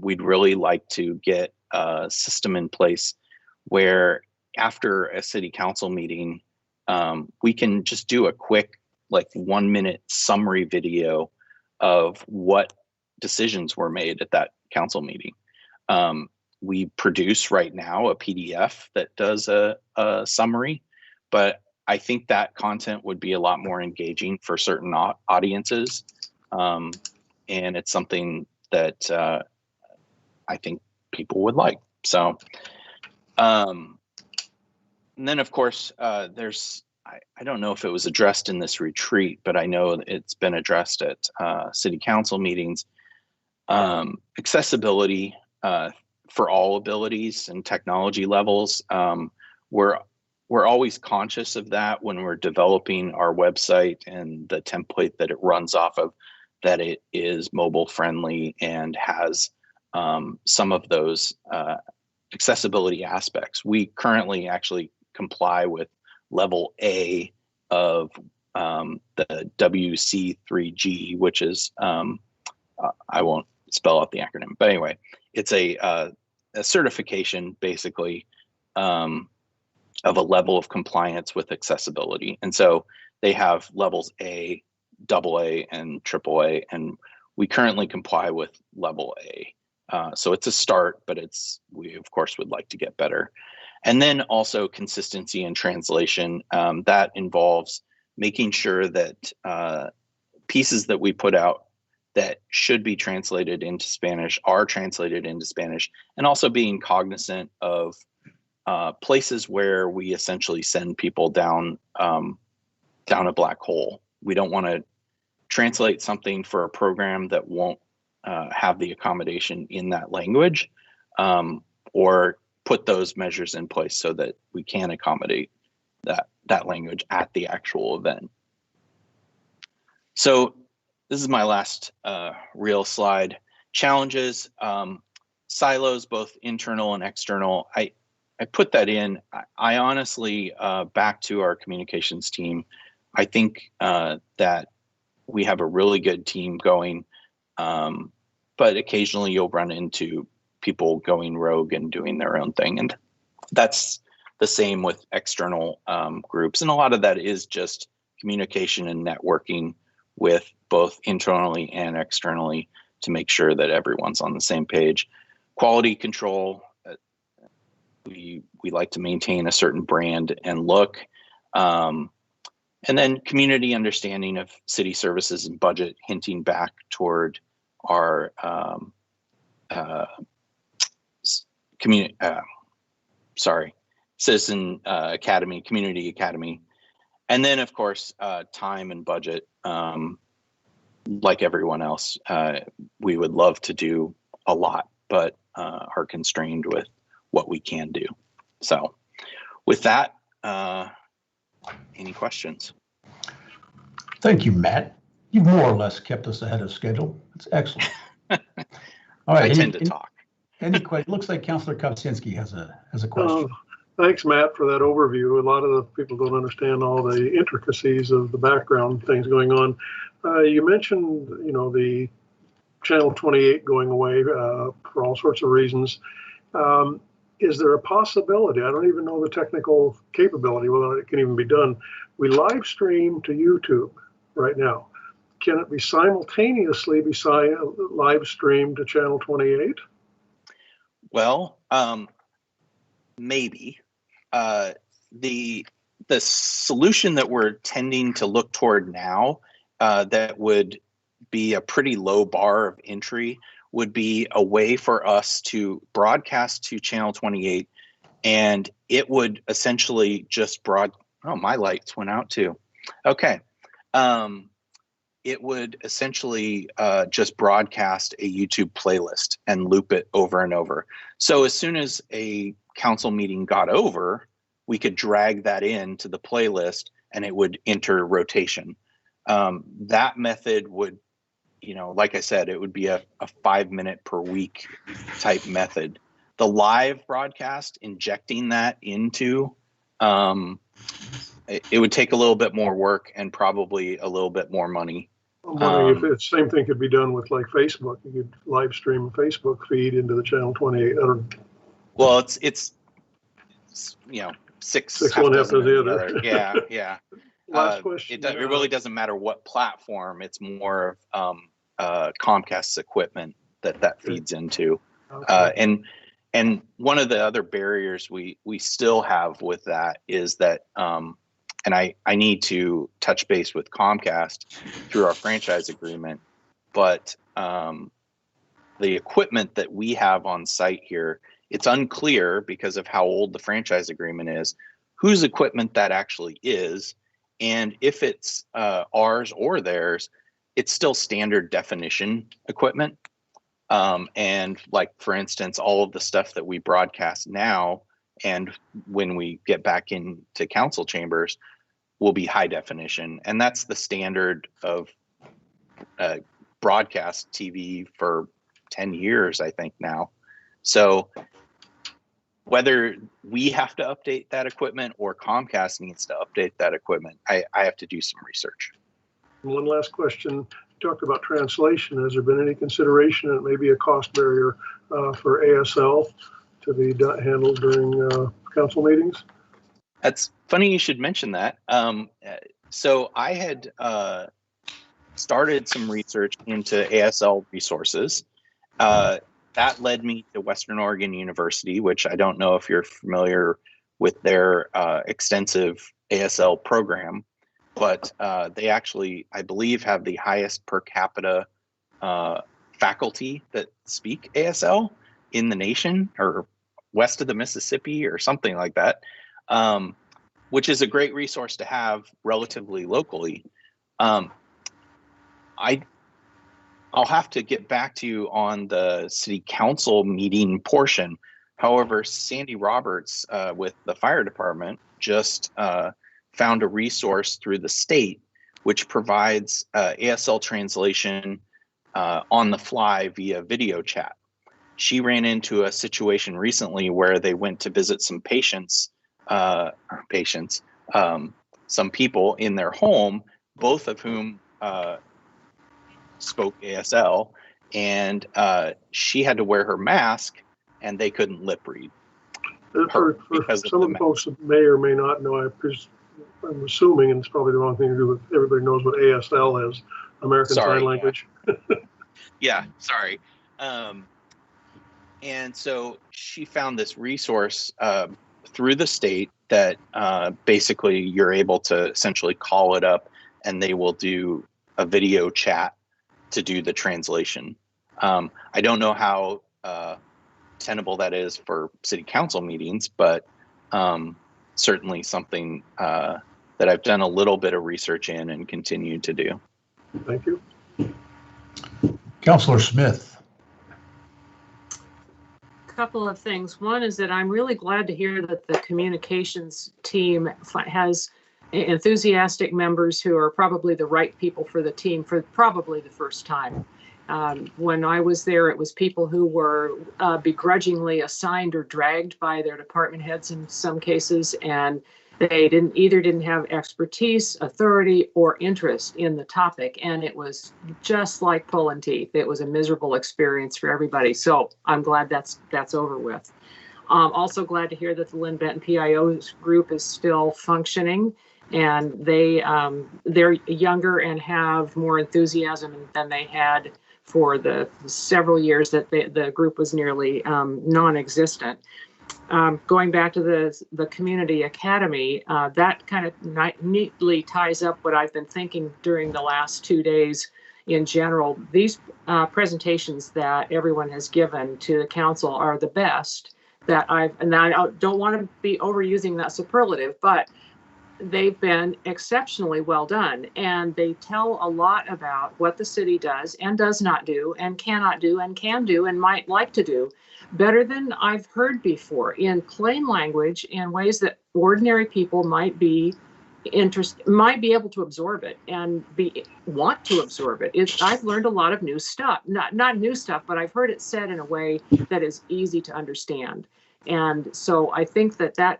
Speaker 12: we'd really like to get a system in place where after a city council meeting, we can just do a quick, 1 minute summary video of what decisions were made at that council meeting. We produce right now a PDF that does a summary, but I think that content would be a lot more engaging for certain audiences. And it's something that I think people would like. So, and then of course, there's, I don't know if it was addressed in this retreat, but I know it's been addressed at city council meetings. Accessibility for all abilities and technology levels. We're always conscious of that when we're developing our website and the template that it runs off of, that it is mobile friendly and has some of those accessibility aspects. We currently actually comply with level A of the WC3G, which is, I won't spell out the acronym. But anyway, it's a certification basically of a level of compliance with accessibility. And so they have levels A, AA, and AAA, and we currently comply with level A. So it's a start, but we of course would like to get better. And then also consistency and translation. That involves making sure that pieces that we put out that should be translated into Spanish are translated into Spanish, and also being cognizant of places where we essentially send people down a black hole. We don't want to translate something for a program that won't have the accommodation in that language, or put those measures in place so that we can accommodate that language at the actual event. So this is my last real slide. Challenges, silos, both internal and external. I put that in. I honestly, back to our communications team, I think that we have a really good team going, but occasionally you'll run into people going rogue and doing their own thing. And that's the same with external groups. And a lot of that is just communication and networking with both internally and externally to make sure that everyone's on the same page. Quality control, we like to maintain a certain brand and look. And then community understanding of city services and budget, hinting back toward our citizen academy, community academy. And then of course, time and budget. Like everyone else, we would love to do a lot, but are constrained with what we can do. So with that, any questions?
Speaker 5: Thank you, Matt. You've more or less kept us ahead of schedule. That's excellent. All right.
Speaker 12: I tend to talk.
Speaker 5: Any questions? Looks like Councilor Kopczynski has a question.
Speaker 3: Thanks, Matt, for that overview. A lot of the people don't understand all the intricacies of the background things going on. You mentioned, the Channel 28 going away for all sorts of reasons. Is there a possibility? I don't even know the technical capability, whether it can even be done. We live stream to YouTube right now. Can it be simultaneously live streamed to Channel 28?
Speaker 12: Well, maybe. The solution that we're tending to look toward now, that would be a pretty low bar of entry, would be a way for us to broadcast to Channel 28, and it would essentially just oh, my lights went out too. Okay. It would essentially just broadcast a YouTube playlist and loop it over and over. So as soon as a council meeting got over, we could drag that into the playlist and it would enter rotation. That method would, like I said, it would be a 5-minute per week type method. The live broadcast, injecting that into, it would take a little bit more work and probably a little bit more money.
Speaker 3: I'm wondering if the same thing could be done with like Facebook. You could live stream a Facebook feed into the Channel 28.
Speaker 12: Well, it's six
Speaker 3: one after the other.
Speaker 12: Yeah.
Speaker 3: Last question.
Speaker 12: It really doesn't matter what platform. It's more of Comcast's equipment that feeds into. Okay. And one of the other barriers we still have with that is that, and I need to touch base with Comcast through our franchise agreement, but the equipment that we have on site here, it's unclear because of how old the franchise agreement is, whose equipment that actually is. And if it's ours or theirs, it's still standard definition equipment. And like, for instance, all of the stuff that we broadcast now, and when we get back into council chambers, will be high definition. And that's the standard of broadcast TV for 10 years, I think now. So whether we have to update that equipment or Comcast needs to update that equipment, I have to do some research.
Speaker 3: One last question. talked about translation. Has there been any consideration that maybe a cost barrier for ASL to be handled during council meetings?
Speaker 12: That's funny you should mention that. So I had started some research into ASL resources. That led me to Western Oregon University, which I don't know if you're familiar with their extensive ASL program, but they actually, I believe, have the highest per capita faculty that speak ASL in the nation, or west of the Mississippi or something like that, which is a great resource to have relatively locally. I'll have to get back to you on the city council meeting portion. However, Sandy Roberts with the fire department just found a resource through the state which provides ASL translation on the fly via video chat. She ran into a situation recently where they went to visit some some people in their home, both of whom spoke ASL, and she had to wear her mask and they couldn't lip read.
Speaker 3: For some of the folks that may or may not know, I'm assuming, and it's probably the wrong thing to do, but everybody knows what ASL is, American Sign Language.
Speaker 12: Yeah, sorry. And so she found this resource through the state that basically you're able to essentially call it up and they will do a video chat to do the translation. I don't know how tenable that is for city council meetings, but certainly something that I've done a little bit of research in and continue to do.
Speaker 3: Thank you.
Speaker 5: Councilor Smith.
Speaker 13: Couple of things. One is that I'm really glad to hear that the communications team has enthusiastic members who are probably the right people for the team for probably the first time. When I was there, it was people who were begrudgingly assigned or dragged by their department heads in some cases, and they didn't have expertise, authority, or interest in the topic, and it was just like pulling teeth. It was a miserable experience for everybody. So I'm glad that's over with. Also glad to hear that the Lynn Benton PIO group is still functioning, and they're younger and have more enthusiasm than they had for the several years that the group was nearly non-existent. Going back to the community academy, that kind of neatly ties up what I've been thinking during the last 2 days in general. These presentations that everyone has given to the council are the best that and I don't want to be overusing that superlative, but they've been exceptionally well done, and they tell a lot about what the city does and does not do and cannot do and can do and might like to do better than I've heard before, in plain language, in ways that ordinary people might be able to absorb it and want to absorb it. I've learned a lot of new stuff, not new stuff, but I've heard it said in a way that is easy to understand. And so I think that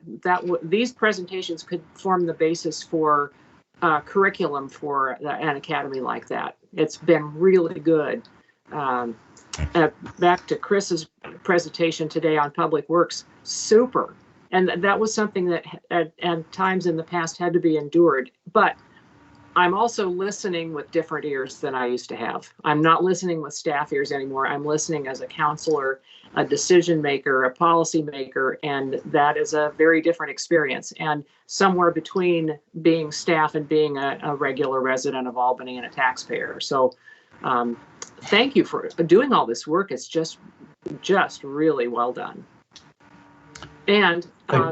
Speaker 13: these presentations could form the basis for curriculum for an academy like that. It's been really good. Back to Chris's presentation today on Public Works, super. And that was something that at times in the past had to be endured. But I'm also listening with different ears than I used to have. I'm not listening with staff ears anymore. I'm listening as a counselor, a decision maker, a policy maker, and that is a very different experience. And somewhere between being staff and being a regular resident of Albany and a taxpayer. So thank you for doing all this work. It's just really well done. And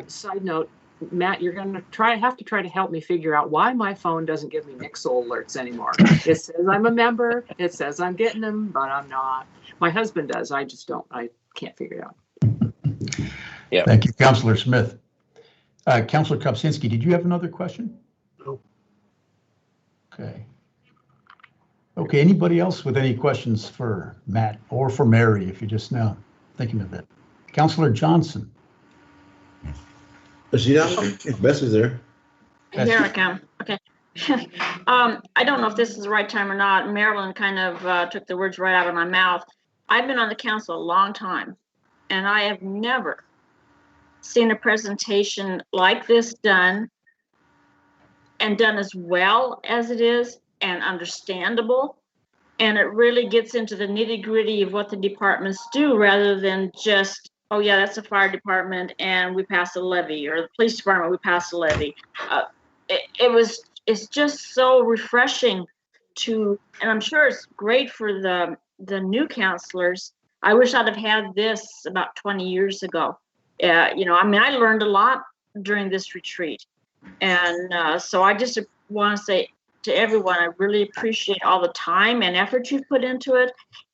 Speaker 13: side note, Matt, you're going to have to try to help me figure out why my phone doesn't give me Nixle alerts anymore. It says I'm a member. It says I'm getting them, but I'm not. My husband does. I just don't. I can't figure it out.
Speaker 5: Yeah. Thank you, Councilor Smith. Councilor Kopczynski, did you have another question?
Speaker 3: No.
Speaker 5: Okay. Okay. Anybody else with any questions for Matt or for Mary, if you're just now thinking of it? Councilor Johnson.
Speaker 2: Is she down? Bessie's there.
Speaker 14: Here I come. Okay. I don't know if this is the right time or not. Marilyn kind of took the words right out of my mouth. I've been on the council a long time, and I have never seen a presentation like this done, and done as well as it is, and understandable. And it really gets into the nitty-gritty of what the departments do, rather than just, oh yeah, that's the fire department and we passed a levy, or the police department, we passed a levy. It's just so refreshing to, and I'm sure it's great for the new counselors. I wish I'd have had this about 20 years ago. I learned a lot during this retreat. And so I just want to say to everyone, I really appreciate all the time and effort you've put into it.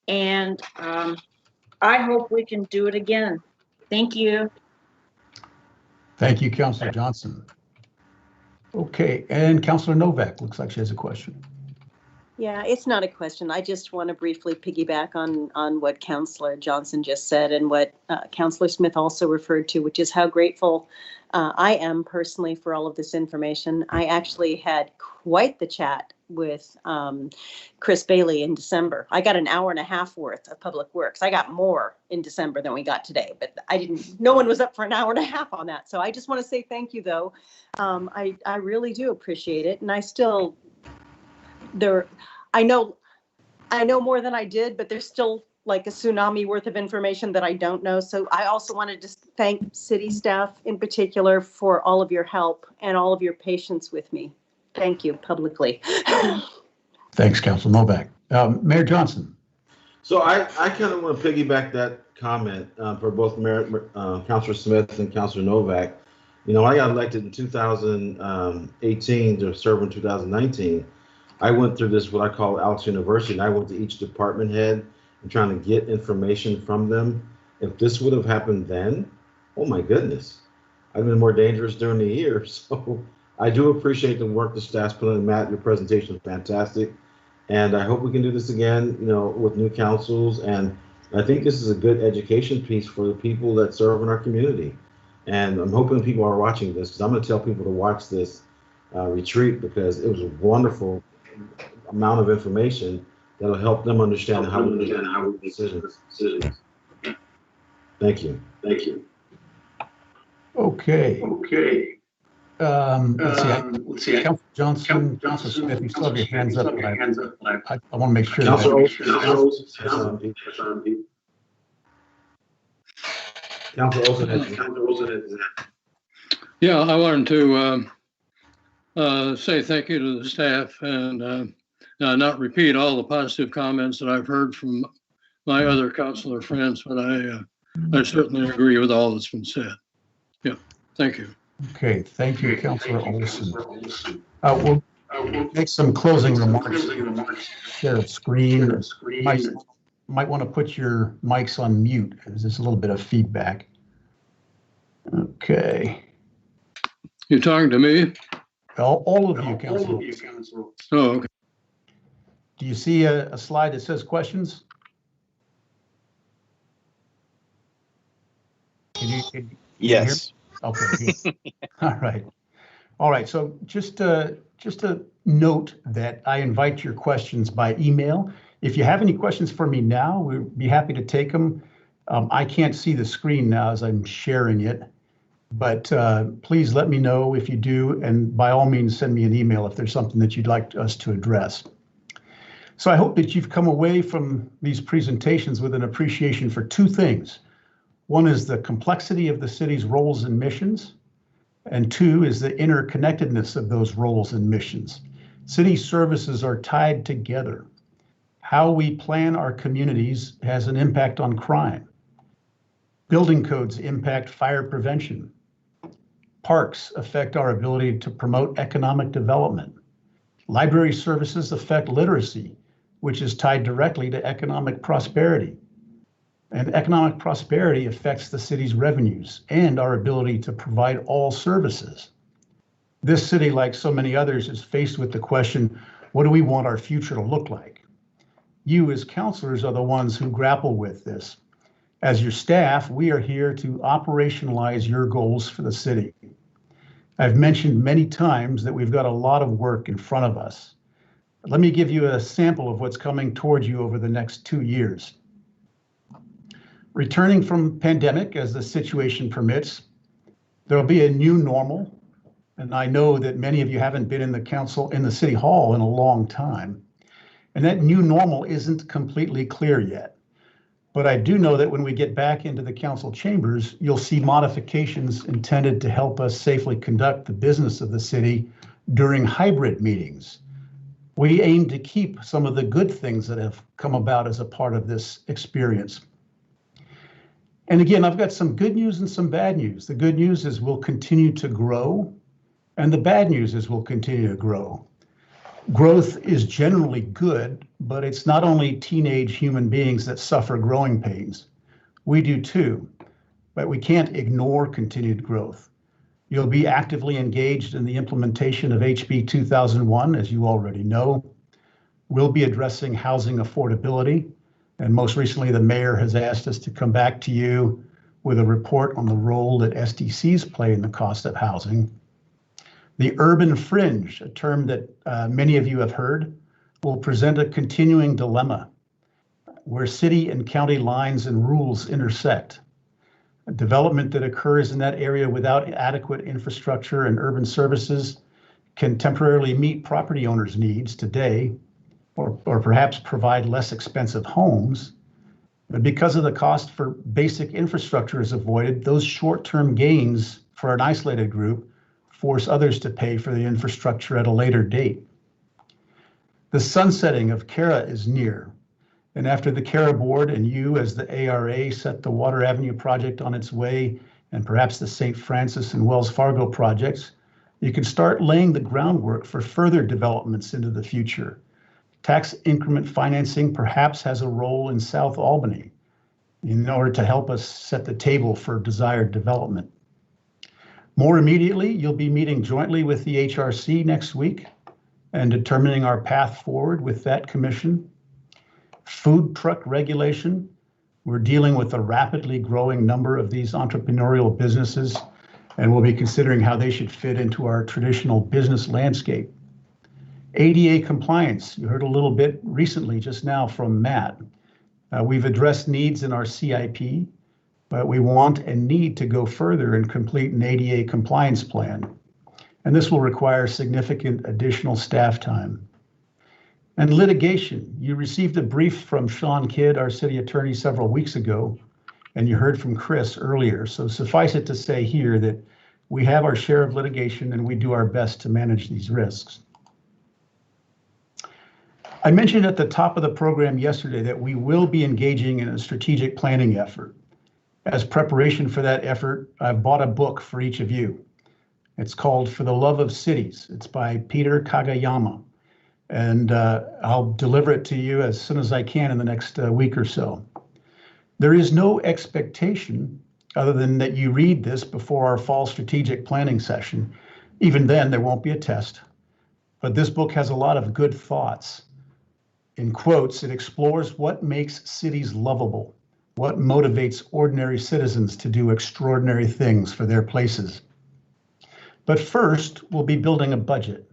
Speaker 14: And I hope we can do it again. Thank you.
Speaker 5: Thank you, Councilor Johnson. Okay, and Councilor Novak, looks like she has a question.
Speaker 11: Yeah, it's not a question. I just want to briefly piggyback on what Councilor Johnson just said and what Councilor Smith also referred to, which is how grateful I am personally for all of this information. I actually had quite the chat with Chris Bailey in December. I got an hour and a half worth of public works. I got more in December than we got today, but no one was up for an hour and a half on that. So I just want to say thank you, though. I really do appreciate it. And I know more than I did, but there's still like a tsunami worth of information that I don't know. So I also wanted to thank city staff in particular for all of your help and all of your patience with me. Thank you publicly.
Speaker 5: Thanks, Councilor Novak. Mayor Johnson.
Speaker 2: So I kind of want to piggyback that comment for both Councilor Smith and Councilor Novak. I got elected in 2018 to serve in 2019. I went through this, what I call Alex University, and I went to each department head and trying to get information from them. If this would have happened then, oh my goodness, I've been more dangerous during the year. So I do appreciate the work the staff's put in. Matt, your presentation was fantastic. And I hope we can do this again, with new councils. And I think this is a good education piece for the people that serve in our community. And I'm hoping people are watching this, because I'm going to tell people to watch this retreat, because it was a wonderful amount of information that'll help them understand how we make decisions. Thank you. Okay. Let's see.
Speaker 5: Councilor Johnson, Councilor Smith, you still have your hands up. I want to make sure.
Speaker 2: Councilor Olsen.
Speaker 15: Yeah, I wanted to say thank you to the staff and not repeat all the positive comments that I've heard from my other councilor friends, but I certainly agree with all that's been said. Yeah, thank you.
Speaker 5: Okay, thank you, Councilor Olsen. We'll make some closing remarks. Share a screen. Might want to put your mics on mute, because there's a little bit of feedback. Okay.
Speaker 15: You talking to me?
Speaker 5: All of you, Councilor.
Speaker 15: Oh, okay.
Speaker 5: Do you see a slide that says questions? Can
Speaker 12: yes.
Speaker 5: Okay. All right. So just a note that I invite your questions by email. If you have any questions for me now, we'd be happy to take them. I can't see the screen now as I'm sharing it, but please let me know if you do, and by all means, send me an email if there's something that you'd like us to address. So I hope that you've come away from these presentations with an appreciation for two things. One is the complexity of the city's roles and missions, and two is the interconnectedness of those roles and missions. City services are tied together. How we plan our communities has an impact on crime. Building codes impact fire prevention. Parks affect our ability to promote economic development. Library services affect literacy, which is tied directly to economic prosperity. And economic prosperity affects the city's revenues and our ability to provide all services. This city, like so many others, is faced with the question, what do we want our future to look like? You as counselors are the ones who grapple with this. As your staff, we are here to operationalize your goals for the city. I've mentioned many times that we've got a lot of work in front of us. Let me give you a sample of what's coming towards you over the next 2 years. Returning from pandemic as the situation permits, there'll be a new normal. And I know that many of you haven't been in the city hall in a long time. And that new normal isn't completely clear yet. But I do know that when we get back into the council chambers, you'll see modifications intended to help us safely conduct the business of the city during hybrid meetings. We aim to keep some of the good things that have come about as a part of this experience. And again, I've got some good news and some bad news. The good news is we'll continue to grow, and the bad news is we'll continue to grow. Growth is generally good, but it's not only teenage human beings that suffer growing pains. We do too, but we can't ignore continued growth. You'll be actively engaged in the implementation of HB 2001, as you already know. We'll be addressing housing affordability, and most recently, the mayor has asked us to come back to you with a report on the role that SDCs play in the cost of housing. The urban fringe, a term that many of you have heard, will present a continuing dilemma where city and county lines and rules intersect. A development that occurs in that area without adequate infrastructure and urban services can temporarily meet property owners' needs today, or perhaps provide less expensive homes. But because of the cost for basic infrastructure is avoided, those short-term gains for an isolated group force others to pay for the infrastructure at a later date. The sunsetting of CARA is near, and after the CARA board and you as the ARA set the Water Avenue project on its way, and perhaps the St. Francis and Wells Fargo projects, you can start laying the groundwork for further developments into the future. Tax increment financing perhaps has a role in South Albany in order to help us set the table for desired development. More immediately, you'll be meeting jointly with the HRC next week and determining our path forward with that commission. Food truck regulation. We're dealing with a rapidly growing number of these entrepreneurial businesses, and we'll be considering how they should fit into our traditional business landscape. ADA compliance, you heard a little bit recently just now from Matt. We've addressed needs in our CIP, but we want and need to go further and complete an ADA compliance plan. And this will require significant additional staff time. And litigation, you received a brief from Sean Kidd, our city attorney, several weeks ago, and you heard from Chris earlier. So suffice it to say here that we have our share of litigation and we do our best to manage these risks. I mentioned at the top of the program yesterday that we will be engaging in a strategic planning effort. As preparation for that effort, I've bought a book for each of you. It's called For the Love of Cities. It's by Peter Kagayama, and I'll deliver it to you as soon as I can in the next week or so. There is no expectation other than that you read this before our fall strategic planning session. Even then, there won't be a test. But this book has a lot of good thoughts. In quotes, it explores what makes cities lovable, what motivates ordinary citizens to do extraordinary things for their places. But first, we'll be building a budget.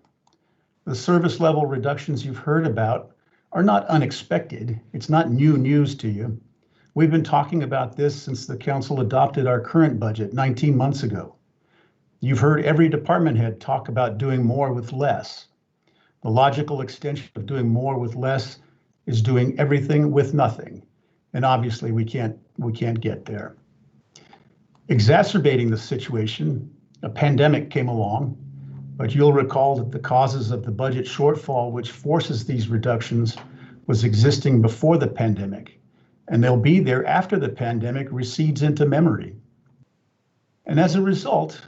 Speaker 5: The service level reductions you've heard about are not unexpected. It's not new news to you. We've been talking about this since the council adopted our current budget 19 months ago. You've heard every department head talk about doing more with less. The logical extension of doing more with less is doing everything with nothing. And obviously we can't get there. Exacerbating the situation, a pandemic came along, but you'll recall that the causes of the budget shortfall which forces these reductions was existing before the pandemic, and they'll be there after the pandemic recedes into memory. And as a result,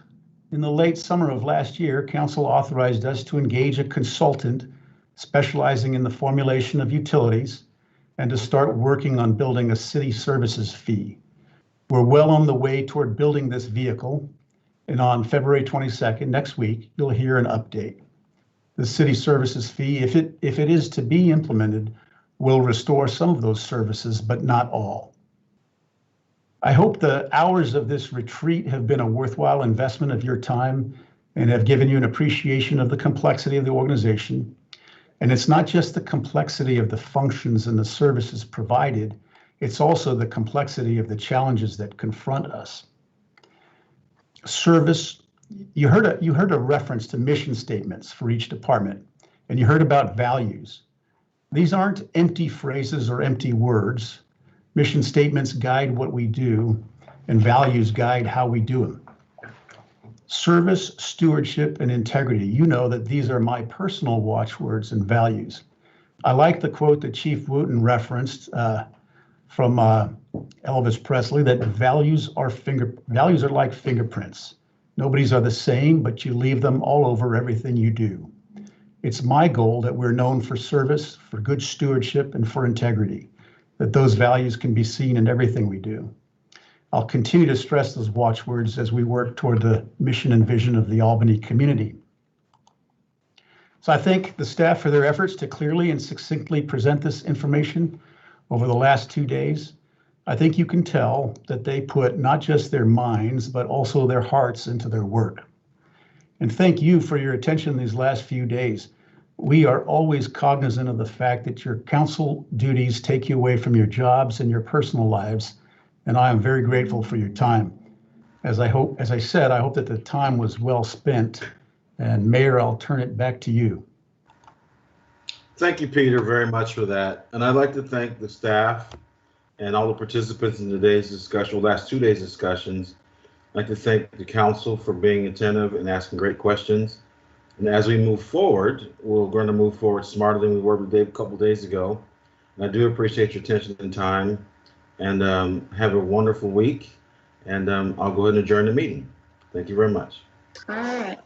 Speaker 5: in the late summer of last year, Council authorized us to engage a consultant specializing in the formulation of utilities and to start working on building a city services fee. We're well on the way toward building this vehicle, and on February 22nd, next week, you'll hear an update. The city services fee, if it is to be implemented, will restore some of those services, but not all. I hope the hours of this retreat have been a worthwhile investment of your time, and have given you an appreciation of the complexity of the organization. And it's not just the complexity of the functions and the services provided, it's also the complexity of the challenges that confront us. Service, you heard a reference to mission statements for each department, and you heard about values. These aren't empty phrases or empty words. Mission statements guide what we do, and values guide how we do them. Service, stewardship, and integrity. You know that these are my personal watchwords and values. I like the quote that Chief Wooten referenced from Elvis Presley, that values are like fingerprints. Nobody's are the same, but you leave them all over everything you do. It's my goal that we're known for service, for good stewardship, and for integrity, that those values can be seen in everything we do. I'll continue to stress those watchwords as we work toward the mission and vision of the Albany community. So I thank the staff for their efforts to clearly and succinctly present this information over the last 2 days. I think you can tell that they put not just their minds, but also their hearts into their work. And thank you for your attention these last few days. We are always cognizant of the fact that your council duties take you away from your jobs and your personal lives, and I am very grateful for your time. As I said, I hope that the time was well spent. And Mayor, I'll turn it back to you.
Speaker 2: Thank you, Peter, very much for that. And I'd like to thank the staff and all the participants in today's discussion, last 2 days' discussions. I'd like to thank the council for being attentive and asking great questions. And as we move forward, we're going to move forward smarter than we were a couple days ago. And I do appreciate your attention and time. And have a wonderful week. And I'll go ahead and adjourn the meeting. Thank you very much.
Speaker 14: All right.